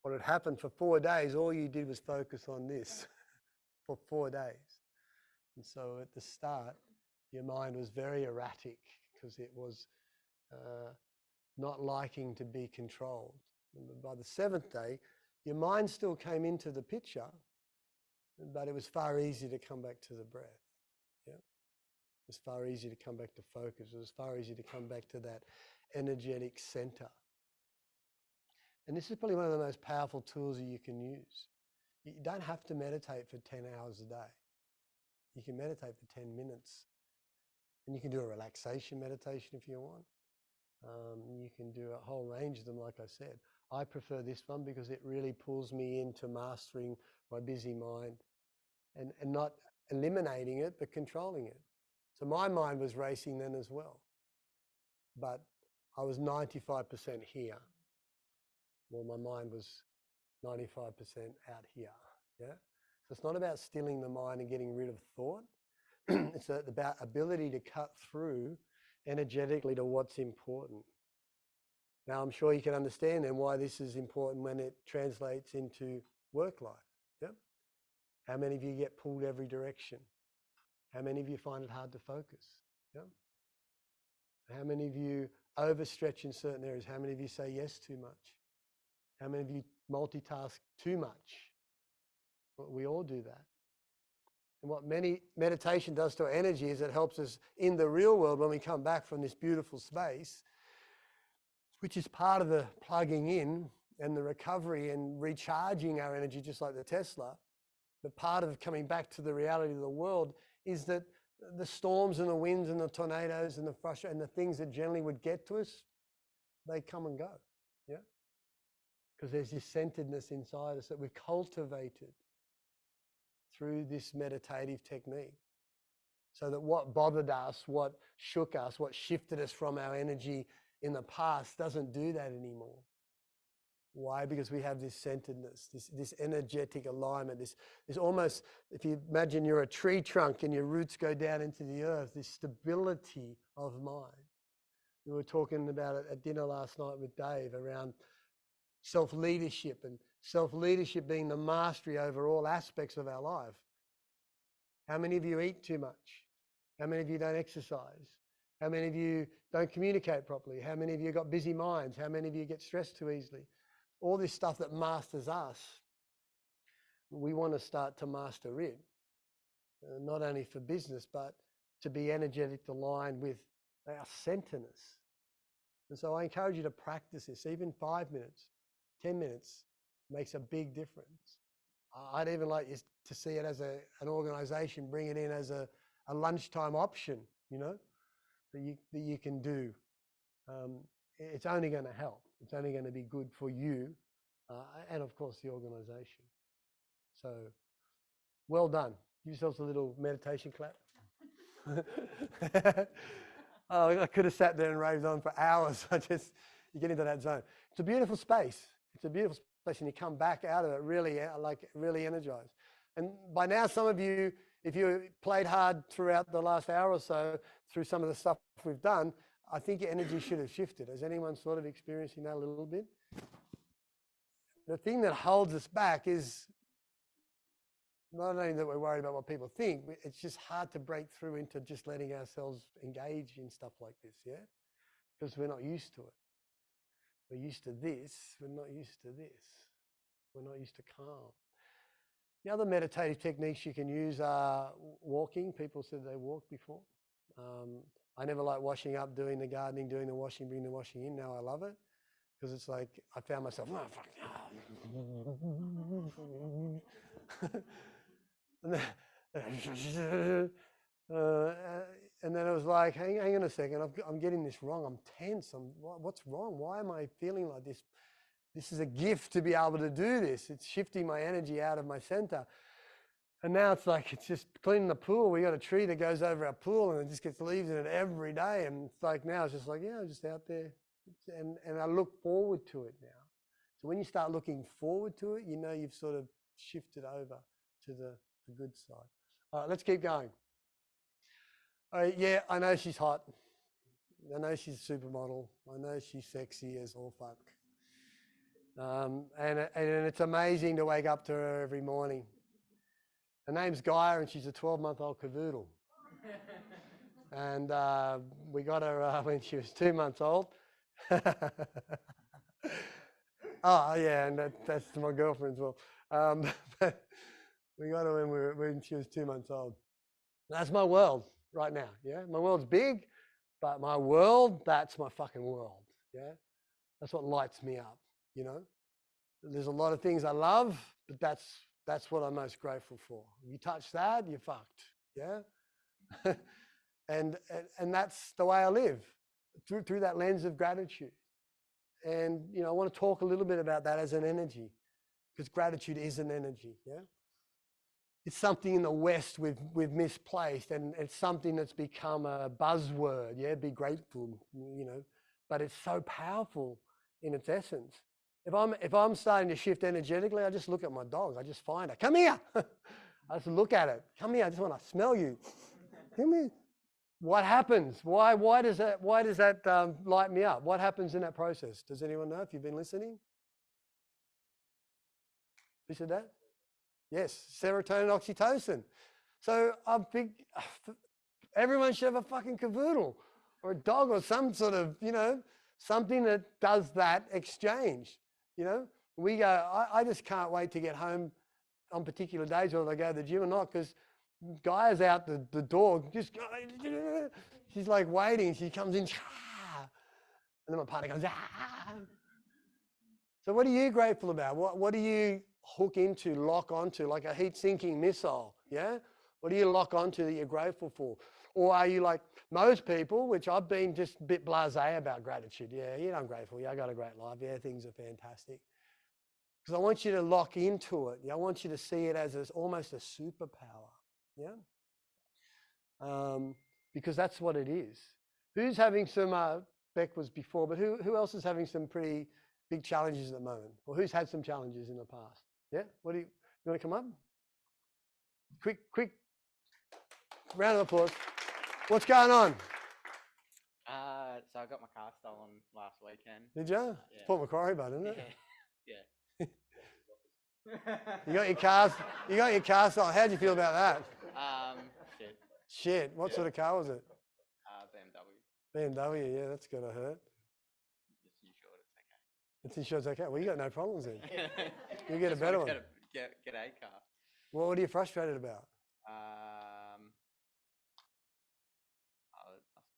what had happened for 4 days, all you did was focus on this for 4 days. And so at the start, your mind was very erratic because it was not liking to be controlled. And by the 7th day, your mind still came into the picture, but it was far easier to come back to the breath. Yeah, it was far easier to come back to focus. It was far easier to come back to that energetic center. And this is probably one of the most powerful tools that you can use. You don't have to meditate for 10 hours a day. You can meditate for 10 minutes. And you can do a relaxation meditation if you want. You can do a whole range of them, like I said. I prefer this one because it really pulls me into mastering my busy mind and not eliminating it, but controlling it. So my mind was racing then as well. But I was 95% here. Well, my mind was 95% out here. Yeah. So it's not about stilling the mind and getting rid of thought. It's about ability to cut through energetically to what's important. Now, I'm sure you can understand then why this is important when it translates into work life. Yep. How many of you get pulled every direction? How many of you find it hard to focus? Yep. How many of you overstretch in certain areas? How many of you say yes too much? How many of you multitask too much? Well, we all do that. And what meditation does to our energy is it helps us in the real world when we come back from this beautiful space, which is part of the plugging in and the recovery and recharging our energy, just like the Tesla. But part of coming back to the reality of the world is that the storms and the winds and the tornadoes and the frustration and the things that generally would get to us, they come and go. Yeah? Because there's this centeredness inside us that we've cultivated through this meditative technique. So that what bothered us, what shook us, what shifted us from our energy in the past doesn't do that anymore. Why? Because we have this centeredness, this energetic alignment, this almost, if you imagine you're a tree trunk and your roots go down into the earth, this stability of mind. We were talking about it at dinner last night with Dave around self-leadership, and self-leadership being the mastery over all aspects of our life. How many of you eat too much? How many of you don't exercise? How many of you don't communicate properly? How many of you got busy minds? How many of you get stressed too easily? All this stuff that masters us, we want to start to master it, not only for business, but to be energetic aligned with our centerness. And so I encourage you to practice this. Even 5 minutes, 10 minutes makes a big difference. I'd even like you to see it as an organisation, bring it in as a lunchtime option, you know, that you can do. It's only going to help. It's only going to be good for you and, of course, the organisation. So, well done. Give yourselves a little meditation clap. Oh, I could have sat there and raved on for hours. You get into that zone. It's a beautiful space. It's a beautiful space, and you come back out of it really energized. And by now, some of you, if you played hard throughout the last hour or so through some of the stuff we've done, I think your energy should have shifted. Is anyone sort of experiencing that a little bit? The thing that holds us back is not only that we're worried about what people think, it's just hard to break through into just letting ourselves engage in stuff like this, yeah? Because we're not used to it. We're used to this. We're not used to this. We're not used to calm. The other meditative techniques you can use are walking. People said they walked before. I never liked washing up, doing the gardening, doing the washing, bringing the washing in. Now I love it because it's like I found myself, oh, fuck. And then it was like, hang on a second, I'm getting this wrong. I'm tense. What's wrong? Why am I feeling like this? This is a gift to be able to do this. It's shifting my energy out of my center. And now it's like, it's just cleaning the pool. We got a tree that goes over our pool and it just gets leaves in it every day. And it's like, now it's just like, yeah, just out there. And I look forward to it now. So when you start looking forward to it, you know you've sort of shifted over to the good side. All right, let's keep going. All right, yeah, I know she's hot. I know she's a supermodel. I know she's sexy as all fuck. And it's amazing to wake up to her every morning. Her name's Gaia and she's a 12-month-old cavoodle. And we got her when she was 2 months old. Oh, yeah, and that's my girlfriend as well. But we got her when she was 2 months old. That's my world right now, yeah? My world's big, but my world, that's my fucking world, yeah? That's what lights me up, you know? There's a lot of things I love, but that's what I'm most grateful for. If you touch that, you're fucked, yeah? and that's the way I live, through that lens of gratitude. And, you know, I want to talk a little bit about that as an energy, because gratitude is an energy, yeah? It's something in the West we've misplaced, and it's something that's become a buzzword, yeah? Be grateful, you know? But it's so powerful in its essence. If I'm starting to shift energetically, I just look at my dog. I just find her. Come here. I just look at it. Come here. I just want to smell you. Come here. What happens? Why does that light me up? What happens in that process? Does anyone know if you've been listening? Who said that? Yes, serotonin, oxytocin. So I think everyone should have a fucking cavoodle or a dog or some sort of, you know, something that does that exchange. You know, we go, I just can't wait to get home on particular days, whether I go to the gym or not, because Gaia's out the door, just, she's like waiting. She comes in, and then my partner goes, ah. So what are you grateful about? What do you hook into, lock onto, like a heat-sinking missile, yeah? What do you lock onto that you're grateful for? Or are you like most people, which I've been just a bit blasé about gratitude. Yeah, you know, I'm grateful. Yeah, I got a great life. Yeah, things are fantastic. Because I want you to lock into it. Yeah, I want you to see it as almost a superpower. Yeah? Because that's what it is. Who's having some, Beck was before, but who else is having some pretty big challenges at the moment? Or who's had some challenges in the past? Yeah? You want to come up? Quick round of applause. What's going on? So I got my car stolen last weekend. Did you? Yeah. It's Port Macquarie, bud, isn't it? Yeah. You got your car stolen. How'd you feel about that? Shit. Shit. What sort of car was it? BMW. BMW, yeah, that's gotta hurt. Just insured, it's okay. It's insured, okay. Well, you got no problems then. You get a better one. Get a car. Well, what are you frustrated about? I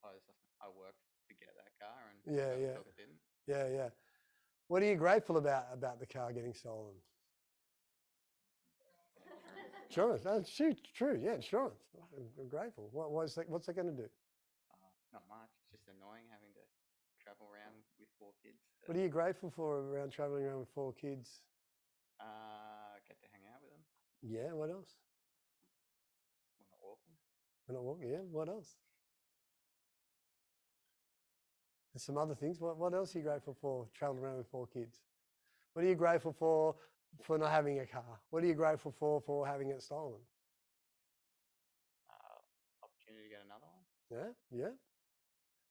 suppose I worked to get that car and Yeah. took it in. Yeah. What are you grateful about the car getting stolen? Insurance. That's true. Yeah, insurance. I'm grateful. What's that going to do? Not much. Just annoying having to travel around with 4 kids. What are you grateful for around traveling around with 4 kids? Get to hang out with them. Yeah. What else? We're not walking. We're not walking. Yeah. What else? There's some other things. What else are you grateful for traveling around with 4 kids? What are you grateful for not having a car? What are you grateful for having it stolen? Opportunity to get another one. Yeah.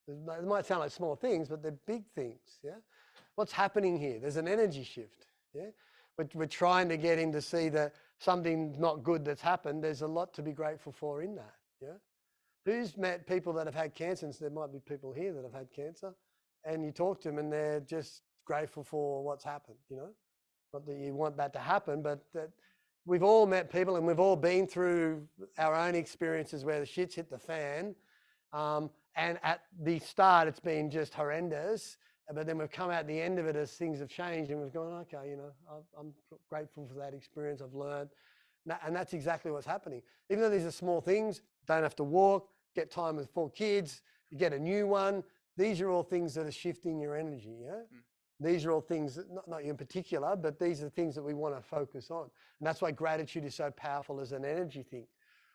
It might sound like small things, but they're big things. Yeah. What's happening here? There's an energy shift. Yeah. We're trying to get him to see that something not good that's happened. There's a lot to be grateful for in that. Yeah. Who's met people that have had cancer? And there might be people here that have had cancer, and you talk to them and they're just grateful for what's happened, you know? Not that you want that to happen, but that we've all met people and we've all been through our own experiences where the shit's hit the fan. And at the start, it's been just horrendous. But then we've come out the end of it as things have changed and we've gone, okay, you know, I'm grateful for that experience I've learned. And that's exactly what's happening. Even though these are small things, don't have to walk, get time with 4 kids, you get a new one. These are all things that are shifting your energy, yeah? These are all things, that, not you in particular, but these are things that we want to focus on. And that's why gratitude is so powerful as an energy thing.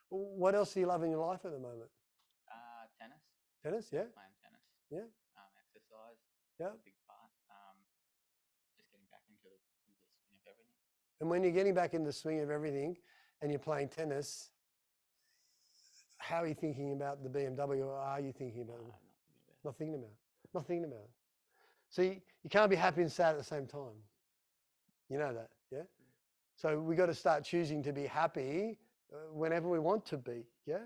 What else do you love in your life at the moment? Tennis. Tennis, yeah? Playing tennis. Yeah. Exercise. Yeah. A big part. Just getting back into the swing of everything. And when you're getting back in the swing of everything and you're playing tennis, how are you thinking about the BMW, or are you thinking about it? Not thinking about it. Not thinking about it. See, you can't be happy and sad at the same time. You know that, yeah? So we got to start choosing to be happy whenever we want to be, yeah?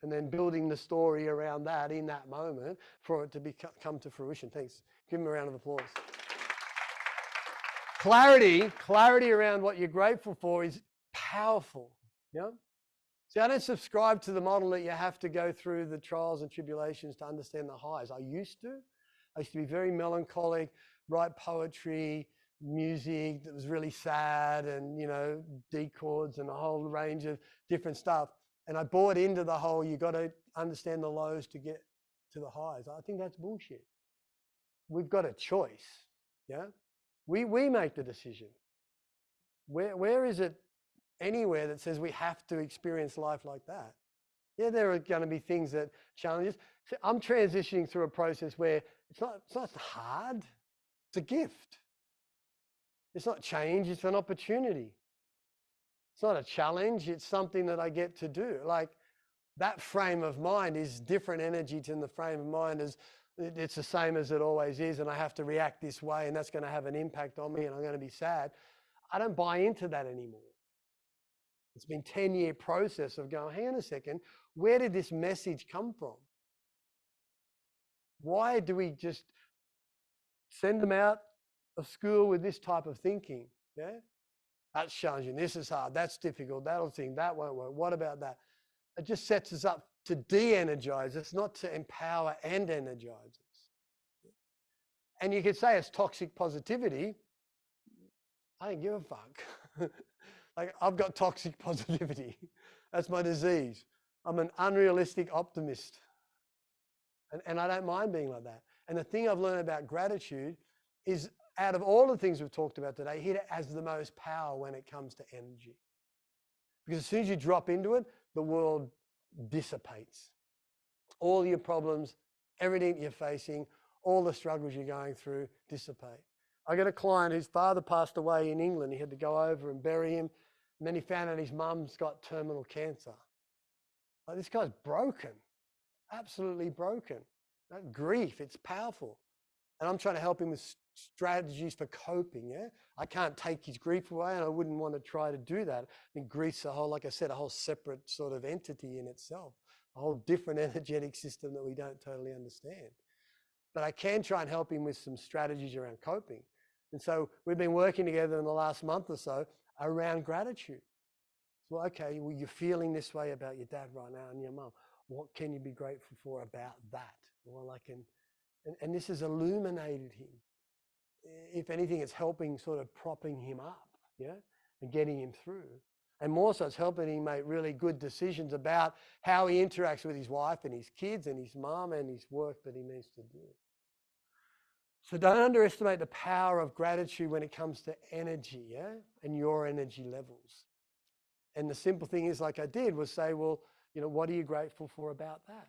And then building the story around that in that moment for it to come to fruition. Thanks. Give them a round of applause. Clarity around what you're grateful for is powerful, yeah? See, I don't subscribe to the model that you have to go through the trials and tribulations to understand the highs. I used to be very melancholic, write poetry, music that was really sad and, you know, D chords and a whole range of different stuff. And I bought into the whole, you got to understand the lows to get to the highs. I think that's bullshit. We've got a choice, yeah? We make the decision. Where is it anywhere that says we have to experience life like that? Yeah, there are going to be things that challenges. So I'm transitioning through a process where it's not hard. It's a gift. It's not change. It's an opportunity. It's not a challenge. It's something that I get to do. Like that frame of mind is different energy to the frame of mind as it's the same as it always is. And I have to react this way and that's going to have an impact on me and I'm going to be sad. I don't buy into that anymore. It's been a 10-year process of going, hang on a second, where did this message come from? Why do we just send them out of school with this type of thinking? Yeah, that's challenging. This is hard. That's difficult. That'll think that won't work. What about that? It just sets us up to de-energize us, not to empower and energize us. And you could say it's toxic positivity. I don't give a fuck. Like I've got toxic positivity. That's my disease. I'm an unrealistic optimist. And I don't mind being like that. And the thing I've learned about gratitude is out of all the things we've talked about today, it has the most power when it comes to energy. Because as soon as you drop into it, the world dissipates. All your problems, everything you're facing, all the struggles you're going through dissipate. I got a client whose father passed away in England. He had to go over and bury him. And then he found out his mum's got terminal cancer. Like, this guy's broken, absolutely broken. That grief, it's powerful. And I'm trying to help him with strategies for coping, yeah? I can't take his grief away and I wouldn't want to try to do that. I think grief's a whole, like I said, a whole separate sort of entity in itself, a whole different energetic system that we don't totally understand. But I can try and help him with some strategies around coping. And so we've been working together in the last month or so around gratitude. So, okay, well, you're feeling this way about your dad right now and your mum. What can you be grateful for about that? Well, I can, and this has illuminated him. If anything, it's helping sort of propping him up, yeah, and getting him through. And more so, it's helping him make really good decisions about how he interacts with his wife and his kids and his mum and his work that he needs to do. So don't underestimate the power of gratitude when it comes to energy, yeah, and your energy levels. And the simple thing is, like I did, was say, well, you know, what are you grateful for about that?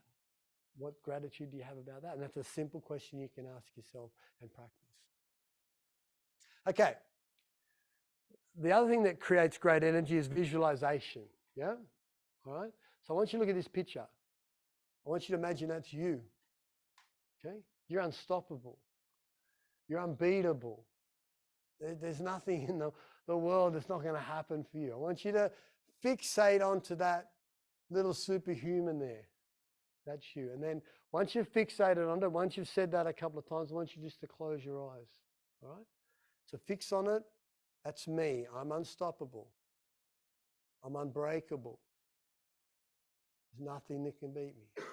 What gratitude do you have about that? And that's a simple question you can ask yourself and practice. Okay. The other thing that creates great energy is visualization, yeah? All right? So I want you to look at this picture. I want you to imagine that's you, okay? You're unstoppable. You're unbeatable. There's nothing in the world that's not going to happen for you. I want you to fixate onto that little superhuman there. That's you. And then once you've fixated on it, once you've said that a couple of times, I want you just to close your eyes. All right? So fix on it. That's me. I'm unstoppable. I'm unbreakable. There's nothing that can beat me.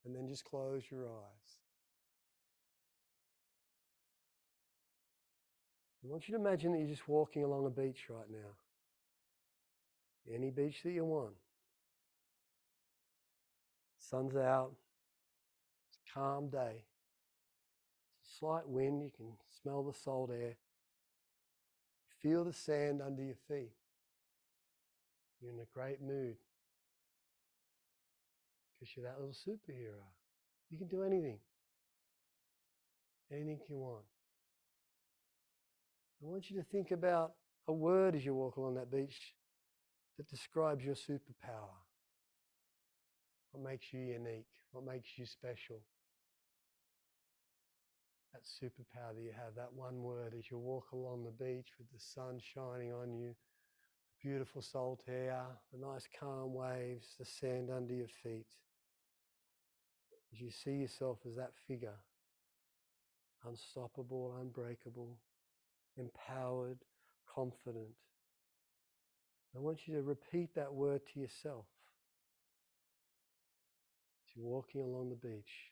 And then just close your eyes. I want you to imagine that you're just walking along a beach right now. Any beach that you want. Sun's out. It's a calm day. It's a slight wind. You can smell the salt air. Feel the sand under your feet. You're in a great mood. Because you're that little superhero. You can do anything. Anything you want. I want you to think about a word as you walk along that beach that describes your superpower. What makes you unique? What makes you special? That superpower that you have, that one word as you walk along the beach with the sun shining on you, the beautiful salt air, the nice calm waves, the sand under your feet. As you see yourself as that figure, unstoppable, unbreakable, empowered, confident. I want you to repeat that word to yourself as you're walking along the beach.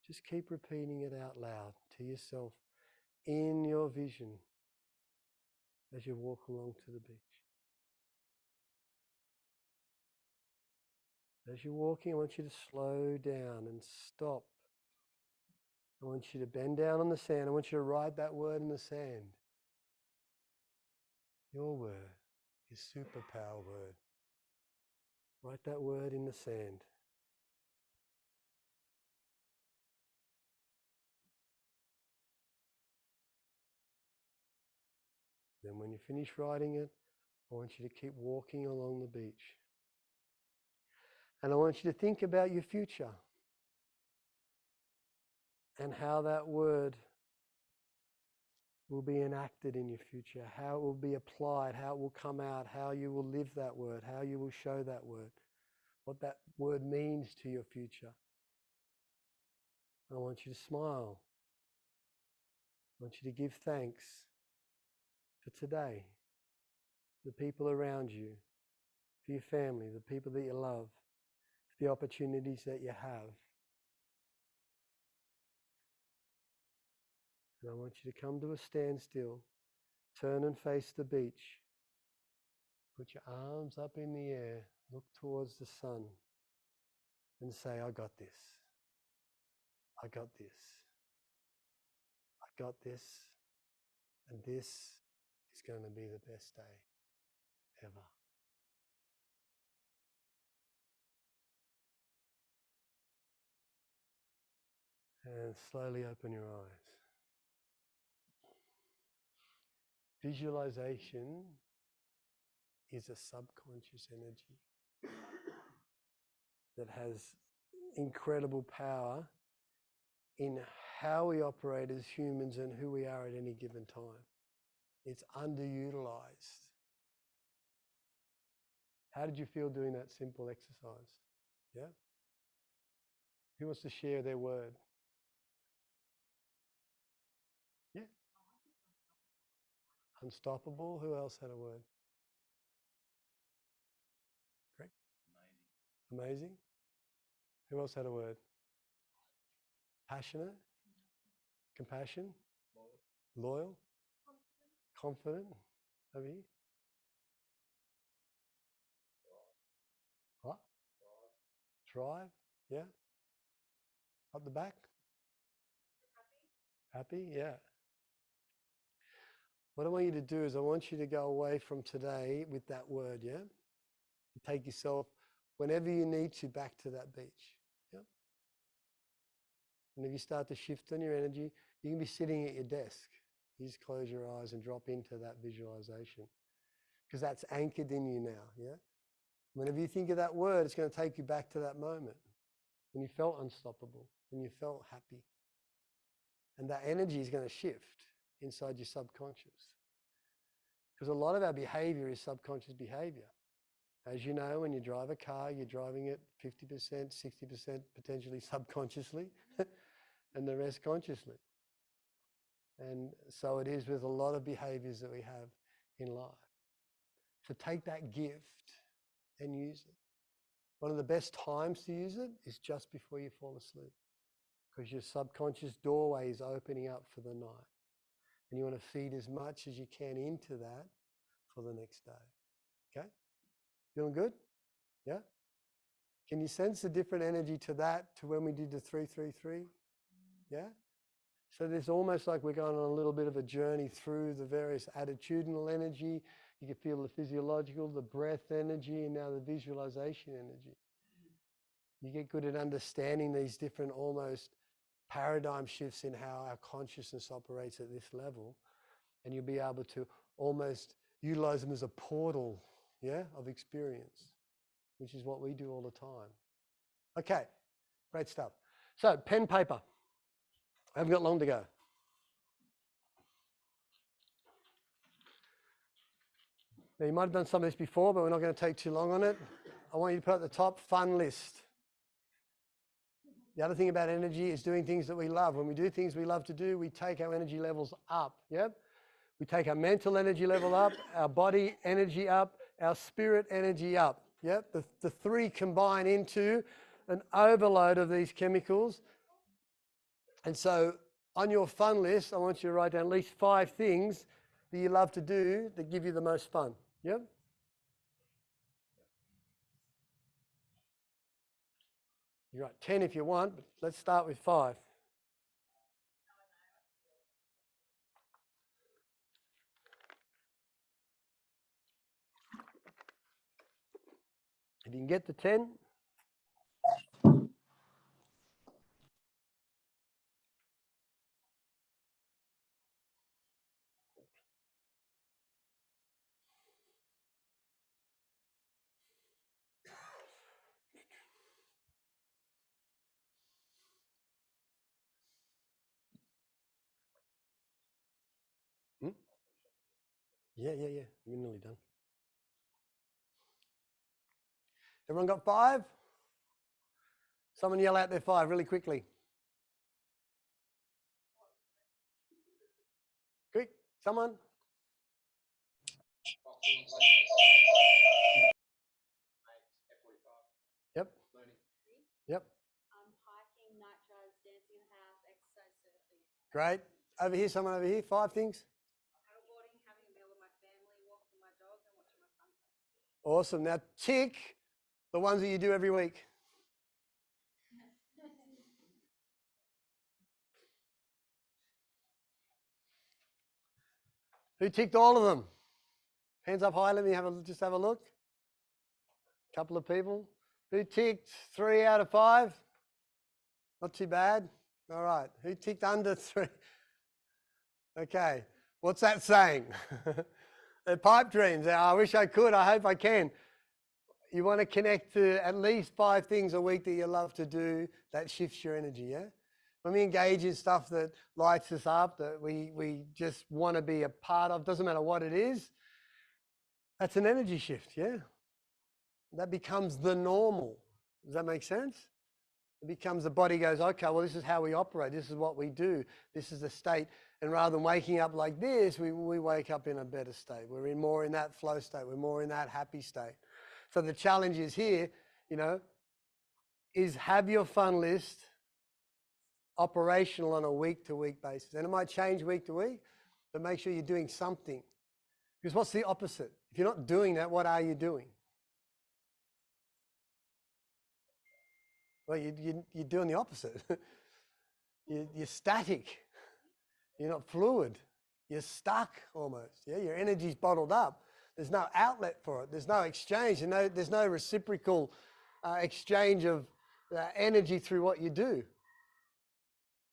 Just keep repeating it out loud to yourself in your vision as you walk along to the beach. As you're walking, I want you to slow down and stop. I want you to bend down on the sand. I want you to write that word in the sand. Your word, your superpower word. Write that word in the sand. Then when you finish writing it, I want you to keep walking along the beach. And I want you to think about your future and how that word will be enacted in your future, how it will be applied, how it will come out, how you will live that word, how you will show that word, what that word means to your future. I want you to smile. I want you to give thanks for today, the people around you, for your family, the people that you love, for the opportunities that you have. And I want you to come to a standstill, turn and face the beach, put your arms up in the air, look towards the sun, and say, I got this. I got this. I got this. And this is going to be the best day ever. And slowly open your eyes. Visualization is a subconscious energy that has incredible power in how we operate as humans and who we are at any given time. It's underutilized. How did you feel doing that simple exercise? Yeah? Who wants to share their word? Yeah? Unstoppable. Who else had a word? Great. Amazing. Who else had a word? Passionate. Compassion. Loyal. Confident. Over here. What? Thrive. Yeah. Up the back. Happy. Yeah. What I want you to do is I want you to go away from today with that word, yeah? Take yourself, whenever you need to, back to that beach, yeah? And if you start to shift on your energy, you can be sitting at your desk. You just close your eyes and drop into that visualization because that's anchored in you now, yeah? Whenever you think of that word, it's going to take you back to that moment when you felt unstoppable, when you felt happy. And that energy is going to shift inside your subconscious. Because a lot of our behavior is subconscious behavior. As you know, when you drive a car, you're driving it 50%, 60% potentially subconsciously, and the rest consciously. And so it is with a lot of behaviors that we have in life. So take that gift and use it. One of the best times to use it is just before you fall asleep, because your subconscious doorway is opening up for the night. And you want to feed as much as you can into that for the next day. Okay? Feeling good? Yeah? Can you sense the different energy to that to when we did the 333? Yeah? So there's almost like we're going on a little bit of a journey through the various attitudinal energy. You can feel the physiological, the breath energy, and now the visualization energy. You get good at understanding these different almost paradigm shifts in how our consciousness operates at this level. And you'll be able to almost utilize them as a portal, yeah, of experience, which is what we do all the time. Okay, great stuff. So, pen, paper. I haven't got long to go. Now, you might have done some of this before, but we're not going to take too long on it. I want you to put at the top, fun list. The other thing about energy is doing things that we love. When we do things we love to do, we take our energy levels up, yep? We take our mental energy level up, our body energy up, our spirit energy up, yep? The three combine into an overload of these chemicals. And so on your fun list, I want you to write down at least 5 things that you love to do that give you the most fun. Yep? You write 10 if you want, but let's start with 5. If you can get to 10. Yeah. We're nearly done. Everyone got 5? Someone yell out their 5 really quickly. Quick, someone. Yep. Yep. Hiking, night drives, dancing in the house, exercise, surfing. Great. Over here, someone over here. 5 things. Paddleboarding, having a meal with my family, walking my dog, and watching my son. Awesome. Now tick the ones that you do every week. Who ticked all of them? Hands up high. Let me just have a look. A couple of people. Who ticked 3 out of 5? Not too bad. All right. Who ticked under 3? Okay. What's that saying? They're pipe dreams. I wish I could. I hope I can. You want to connect to at least 5 things a week that you love to do that shifts your energy, yeah? When we engage in stuff that lights us up, that we just want to be a part of, doesn't matter what it is, that's an energy shift, yeah? That becomes the normal. Does that make sense? It becomes the body goes, okay, well, this is how we operate. This is what we do. This is the state. And rather than waking up like this, we wake up in a better state. We're more in that flow state. We're more in that happy state. So the challenge is here, is have your fun list operational on a week-to-week basis. And it might change week to week, but make sure you're doing something. Because what's the opposite? If you're not doing that, what are you doing? Well, you're doing the opposite. You're static. You're not fluid. You're stuck almost. Yeah, your energy's bottled up. There's no outlet for it. There's no exchange. There's no reciprocal exchange of energy through what you do.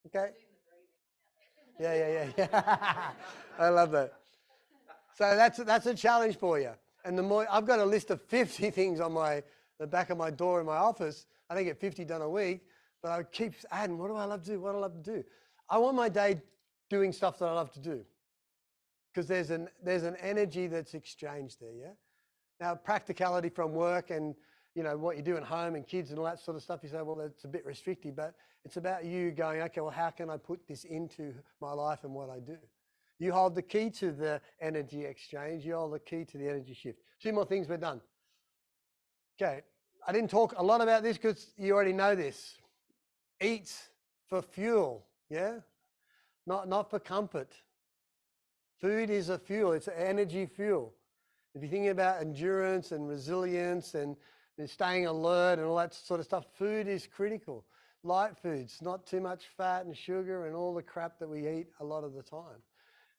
Okay? Yeah. I love that. So that's a challenge for you. And the more I've got a list of 50 things on the back of my door in my office. I don't get 50 done a week, but I keep adding, what do I love to do? What do I love to do? I want my day doing stuff that I love to do. Because there's an energy that's exchanged there, yeah? Now, practicality from work and you know, what you do at home and kids and all that sort of stuff, you say, well, it's a bit restrictive, but it's about you going, okay, well, how can I put this into my life and what I do? You hold the key to the energy exchange. You hold the key to the energy shift. 2 more things, we're done. Okay, I didn't talk a lot about this because you already know this. Eat for fuel, yeah? Not for comfort. Food is a fuel, it's an energy fuel. If you're thinking about endurance and resilience and staying alert and all that sort of stuff, food is critical. Light foods, not too much fat and sugar and all the crap that we eat a lot of the time.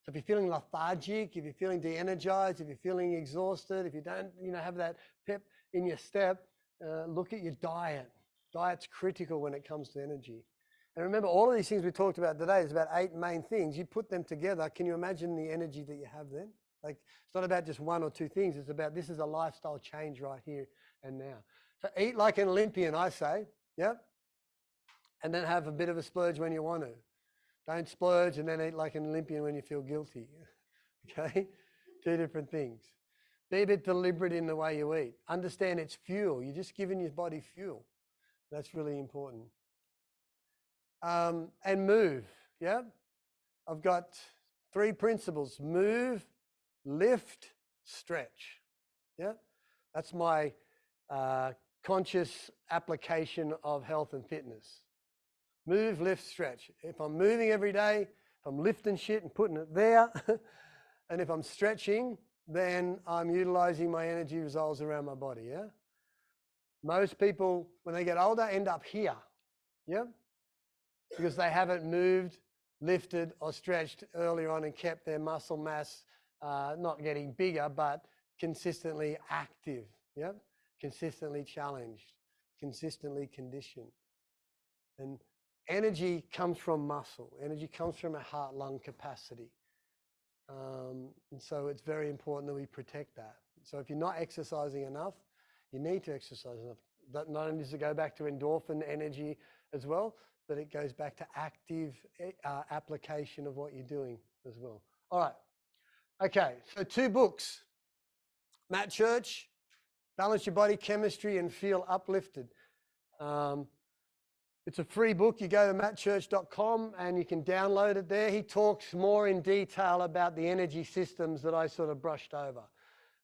So if you're feeling lethargic, if you're feeling de-energized, if you're feeling exhausted, if you don't, have that pep in your step, look at your diet. Diet's critical when it comes to energy. And remember, all of these things we talked about today is about 8 main things. You put them together, can you imagine the energy that you have then? Like, it's not about just 1 or 2 things. It's about, this is a lifestyle change right here and now. So eat like an Olympian, I say, yep. And then have a bit of a splurge when you want to. Don't splurge and then eat like an Olympian when you feel guilty, okay? 2 different things. Be a bit deliberate in the way you eat. Understand it's fuel. You're just giving your body fuel. That's really important. And move, yeah? I've got 3 principles: move, lift, stretch, yeah? That's my conscious application of health and fitness. Move, lift, stretch. If I'm moving every day, if I'm lifting shit and putting it there, and if I'm stretching, then I'm utilizing my energy reserves around my body, yeah? Most people, when they get older, end up here, yeah? Because they haven't moved, lifted, or stretched earlier on and kept their muscle mass not getting bigger, but consistently active, yeah? Consistently challenged, consistently conditioned. And energy comes from muscle. Energy comes from a heart-lung capacity. And so it's very important that we protect that. So if you're not exercising enough, you need to exercise enough. That not only does it go back to endorphin energy as well, but it goes back to active application of what you're doing as well. All right. Okay, so 2 books. Matt Church, Balance Your Body Chemistry and Feel Uplifted. It's a free book. You go to mattchurch.com and you can download it there. He talks more in detail about the energy systems that I sort of brushed over.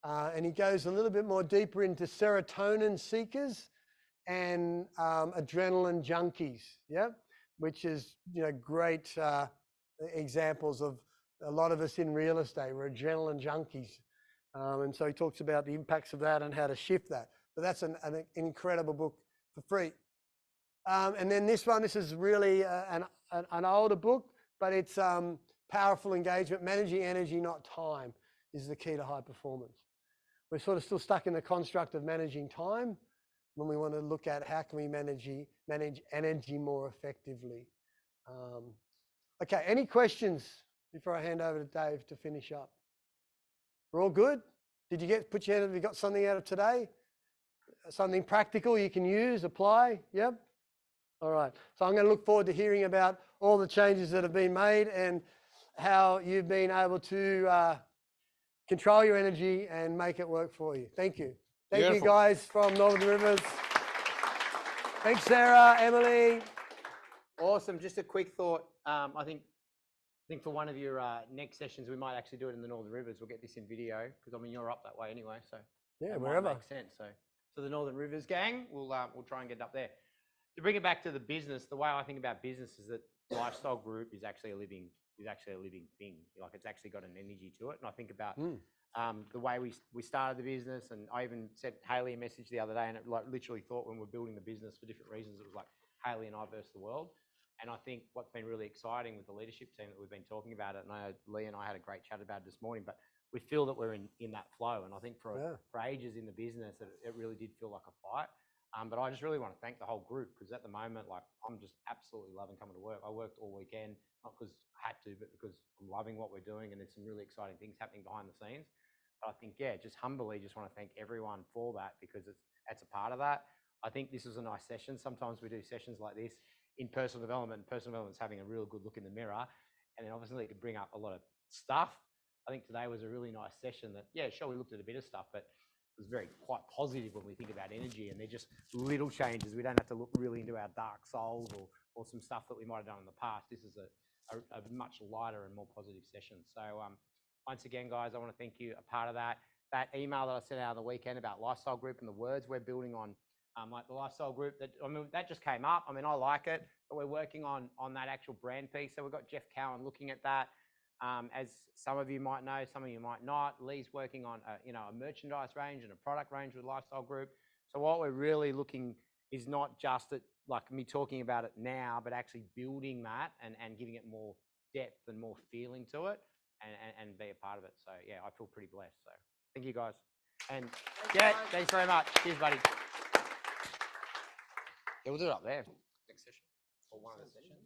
And he goes a little bit more deeper into serotonin seekers and adrenaline junkies, yeah, which is, great examples of a lot of us in real estate. We're adrenaline junkies. And so he talks about the impacts of that and how to shift that. But that's an incredible book for free. And then this is really an older book, but it's Powerful Engagement. Managing energy, not time, is the key to high performance. We're sort of still stuck in the construct of managing time when we want to look at how can we manage energy more effectively. Okay, any questions before I hand over to Dave to finish up? We're all good? Did you put your hand, have you got something out of today? Something practical you can use, apply? Yep. All right. So I'm going to look forward to hearing about all the changes that have been made and how you've been able to control your energy and make it work for you. Thank you. Thank you guys from Northern Rivers. Thanks, Sarah, Emily. Awesome. Just a quick thought. I think for one of your next sessions, we might actually do it in the Northern Rivers. We'll get this in video because you're up that way anyway, so yeah, that wherever makes sense. So the Northern Rivers gang, we'll try and get it up there. To bring it back to the business, the way I think about business is that lifestyle group is actually a living thing. Like, it's actually got an energy to it. And I think about the way we started the business, and I even sent Haley a message the other day, and it literally thought when we're building the business for different reasons, it was like Haley and I versus the world. And I think what's been really exciting with the leadership team that we've been talking about it, and I know Lee and I had a great chat about it this morning, but we feel that we're in that flow. And I think for ages in the business, it really did feel like a fight. But I just really want to thank the whole group, because at the moment, I'm just absolutely loving coming to work. I worked all weekend, not because I had to, but because I'm loving what we're doing, and there's some really exciting things happening behind the scenes. But I think, just humbly, just want to thank everyone for that, because it's a part of that. I think this was a nice session. Sometimes we do sessions like this in personal development. Personal development is having a real good look in the mirror, and then obviously it could bring up a lot of stuff. I think today was a really nice session that, sure, we looked at a bit of stuff, but was very quite positive when we think about energy, and they're just little changes. We don't have to look really into our dark souls or some stuff that we might have done in the past. This is a much lighter and more positive session. So once again, guys, I want to thank you, a part of that email that I sent out on the weekend about lifestyle group and the words we're building on, like the lifestyle group, that just came up. I mean, I like it, but we're working on that actual brand piece. So we've got Jeff Cowan looking at that. As some of you might know, some of you might not, Lee's working on a merchandise range and a product range with Lifestyle Group. So what we're really looking is not just at like me talking about it now, but actually building that and giving it more depth and more feeling to it and be a part of it. So yeah, I feel pretty blessed. So thank you guys. And yeah, thanks very much. Cheers, buddy. Yeah, we'll do it up there next session or one of the sessions.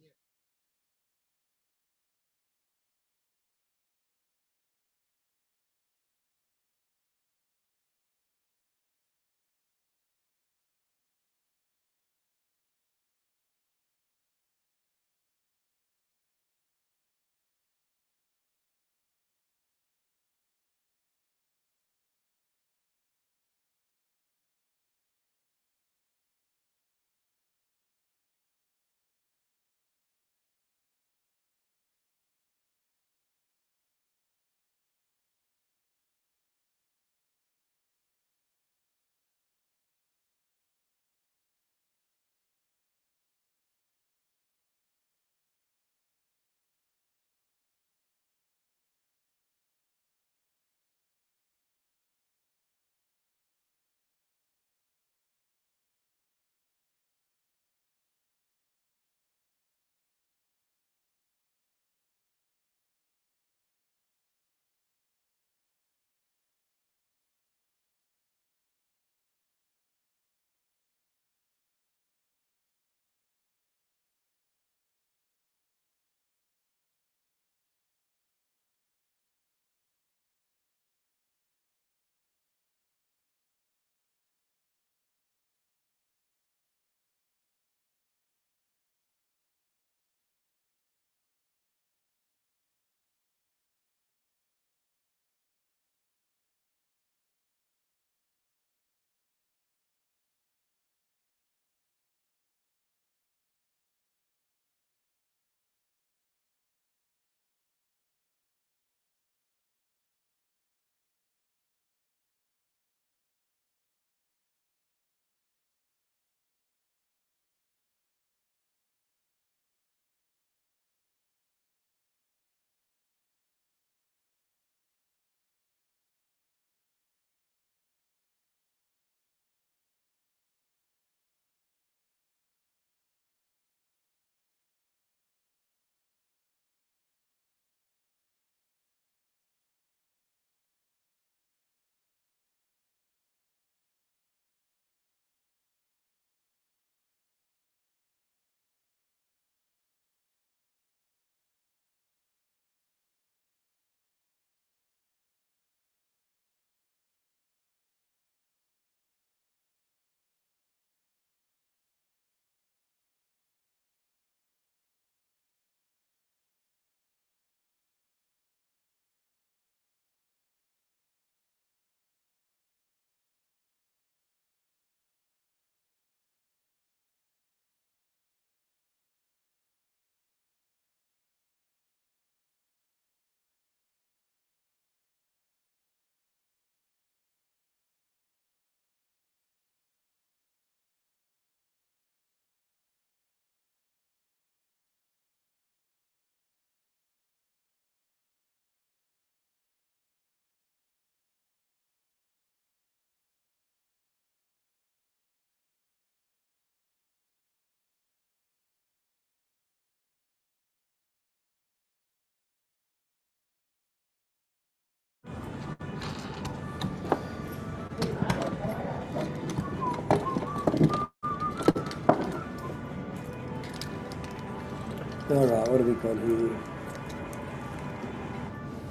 All right, what have we got here?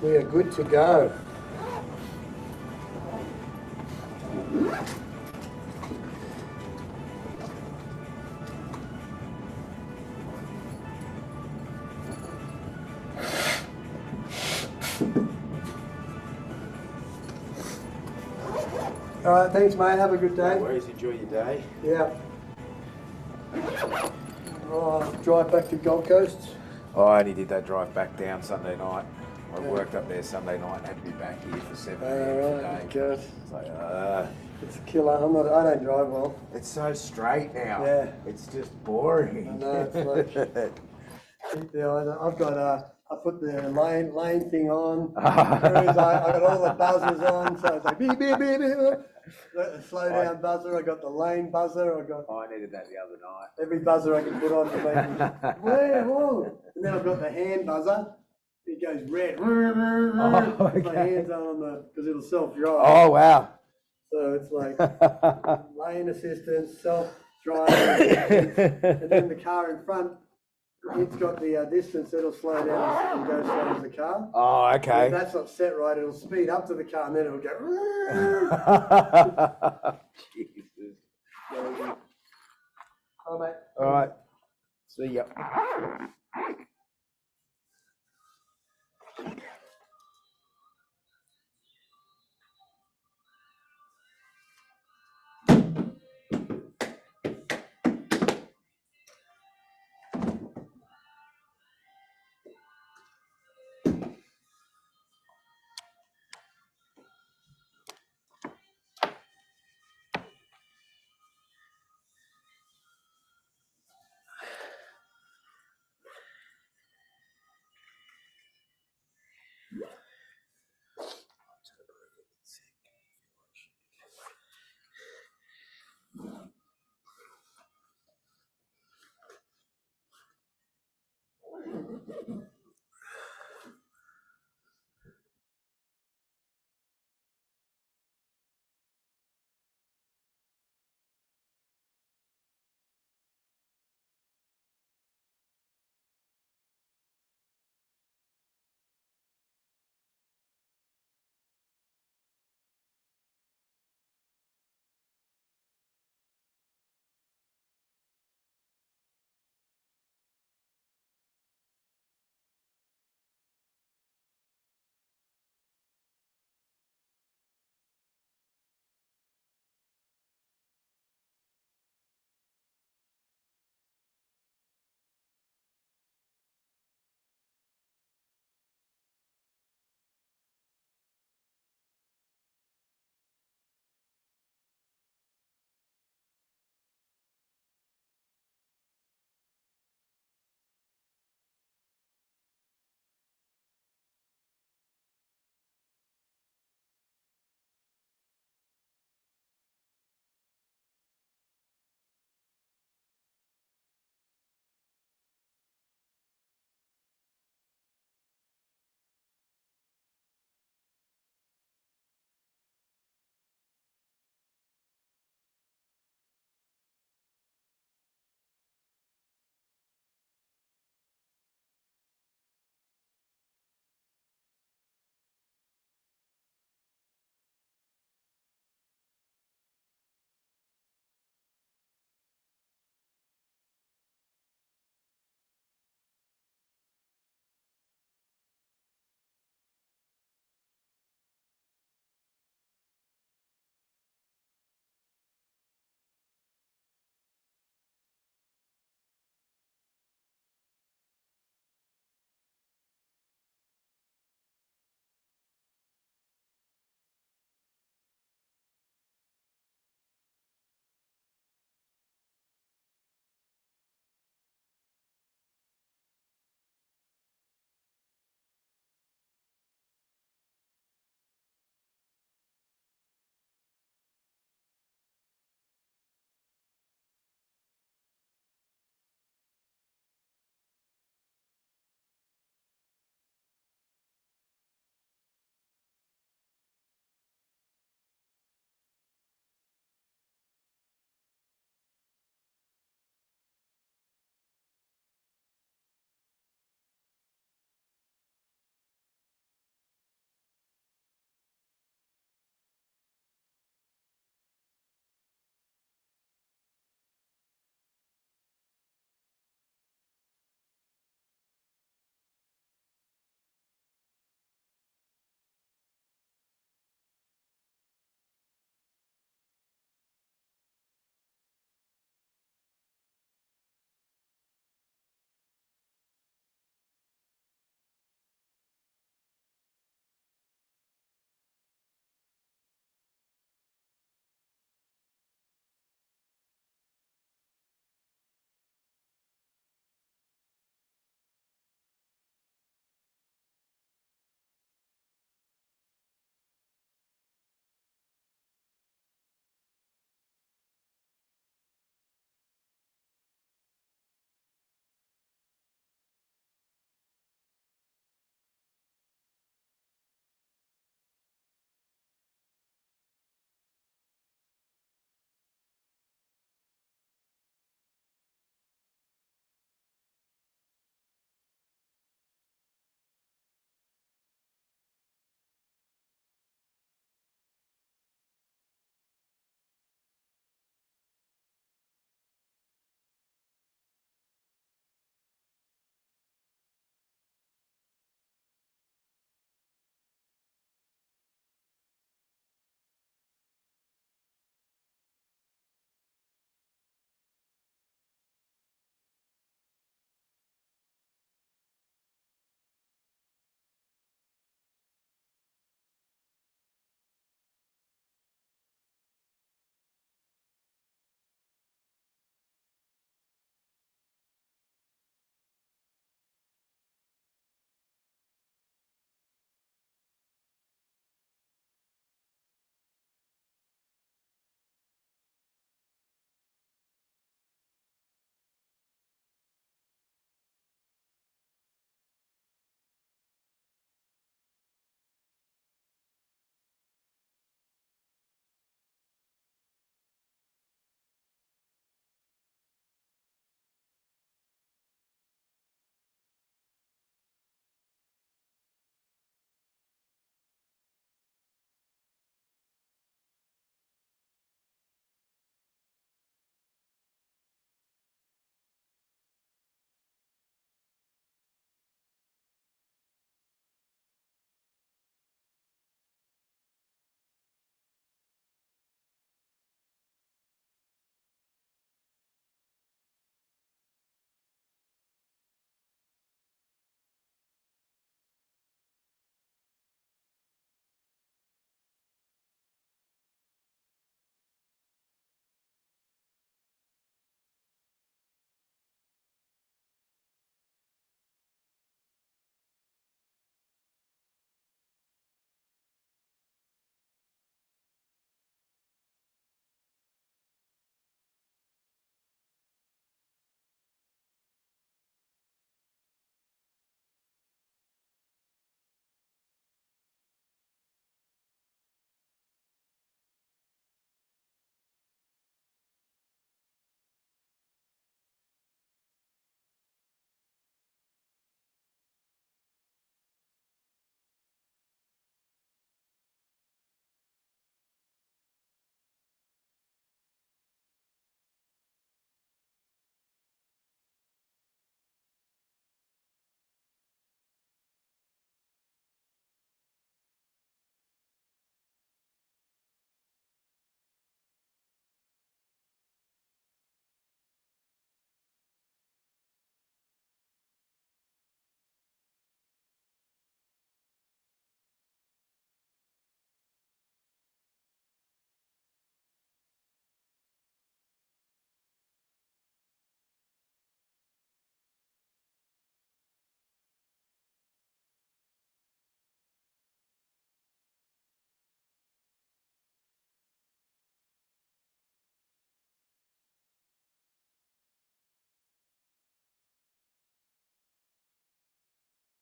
We are good to go. All right, thanks, mate. Have a good day. No worries, enjoy your day. Yeah. Drive back to Gold Coast. I only did that drive back down Sunday night. I worked up there Sunday night and had to be back here for 7 p.m. Right, today. good. It's like, It's a killer. I don't drive well. it's so straight now. Yeah. It's just boring. I know, it's like, yeah, I've got I put the lane thing on. Cruise, I got all the buzzers on, so it's like beep beep beep beep. The slow down buzzer. I got the lane buzzer. I got I needed that the other night. every buzzer I can put on to make me. Whoa. And then I've got the hand buzzer. It goes red. Oh, okay. My hands on the because it'll self drive. Oh, wow. So it's like lane assistance, self-driving, and then the car in front, it's got the distance, it'll slow down and go as slow as the car. Oh, If okay. that's not set right, it'll speed up to the car and then it'll go. Jesus. All right, mate. All right. See ya.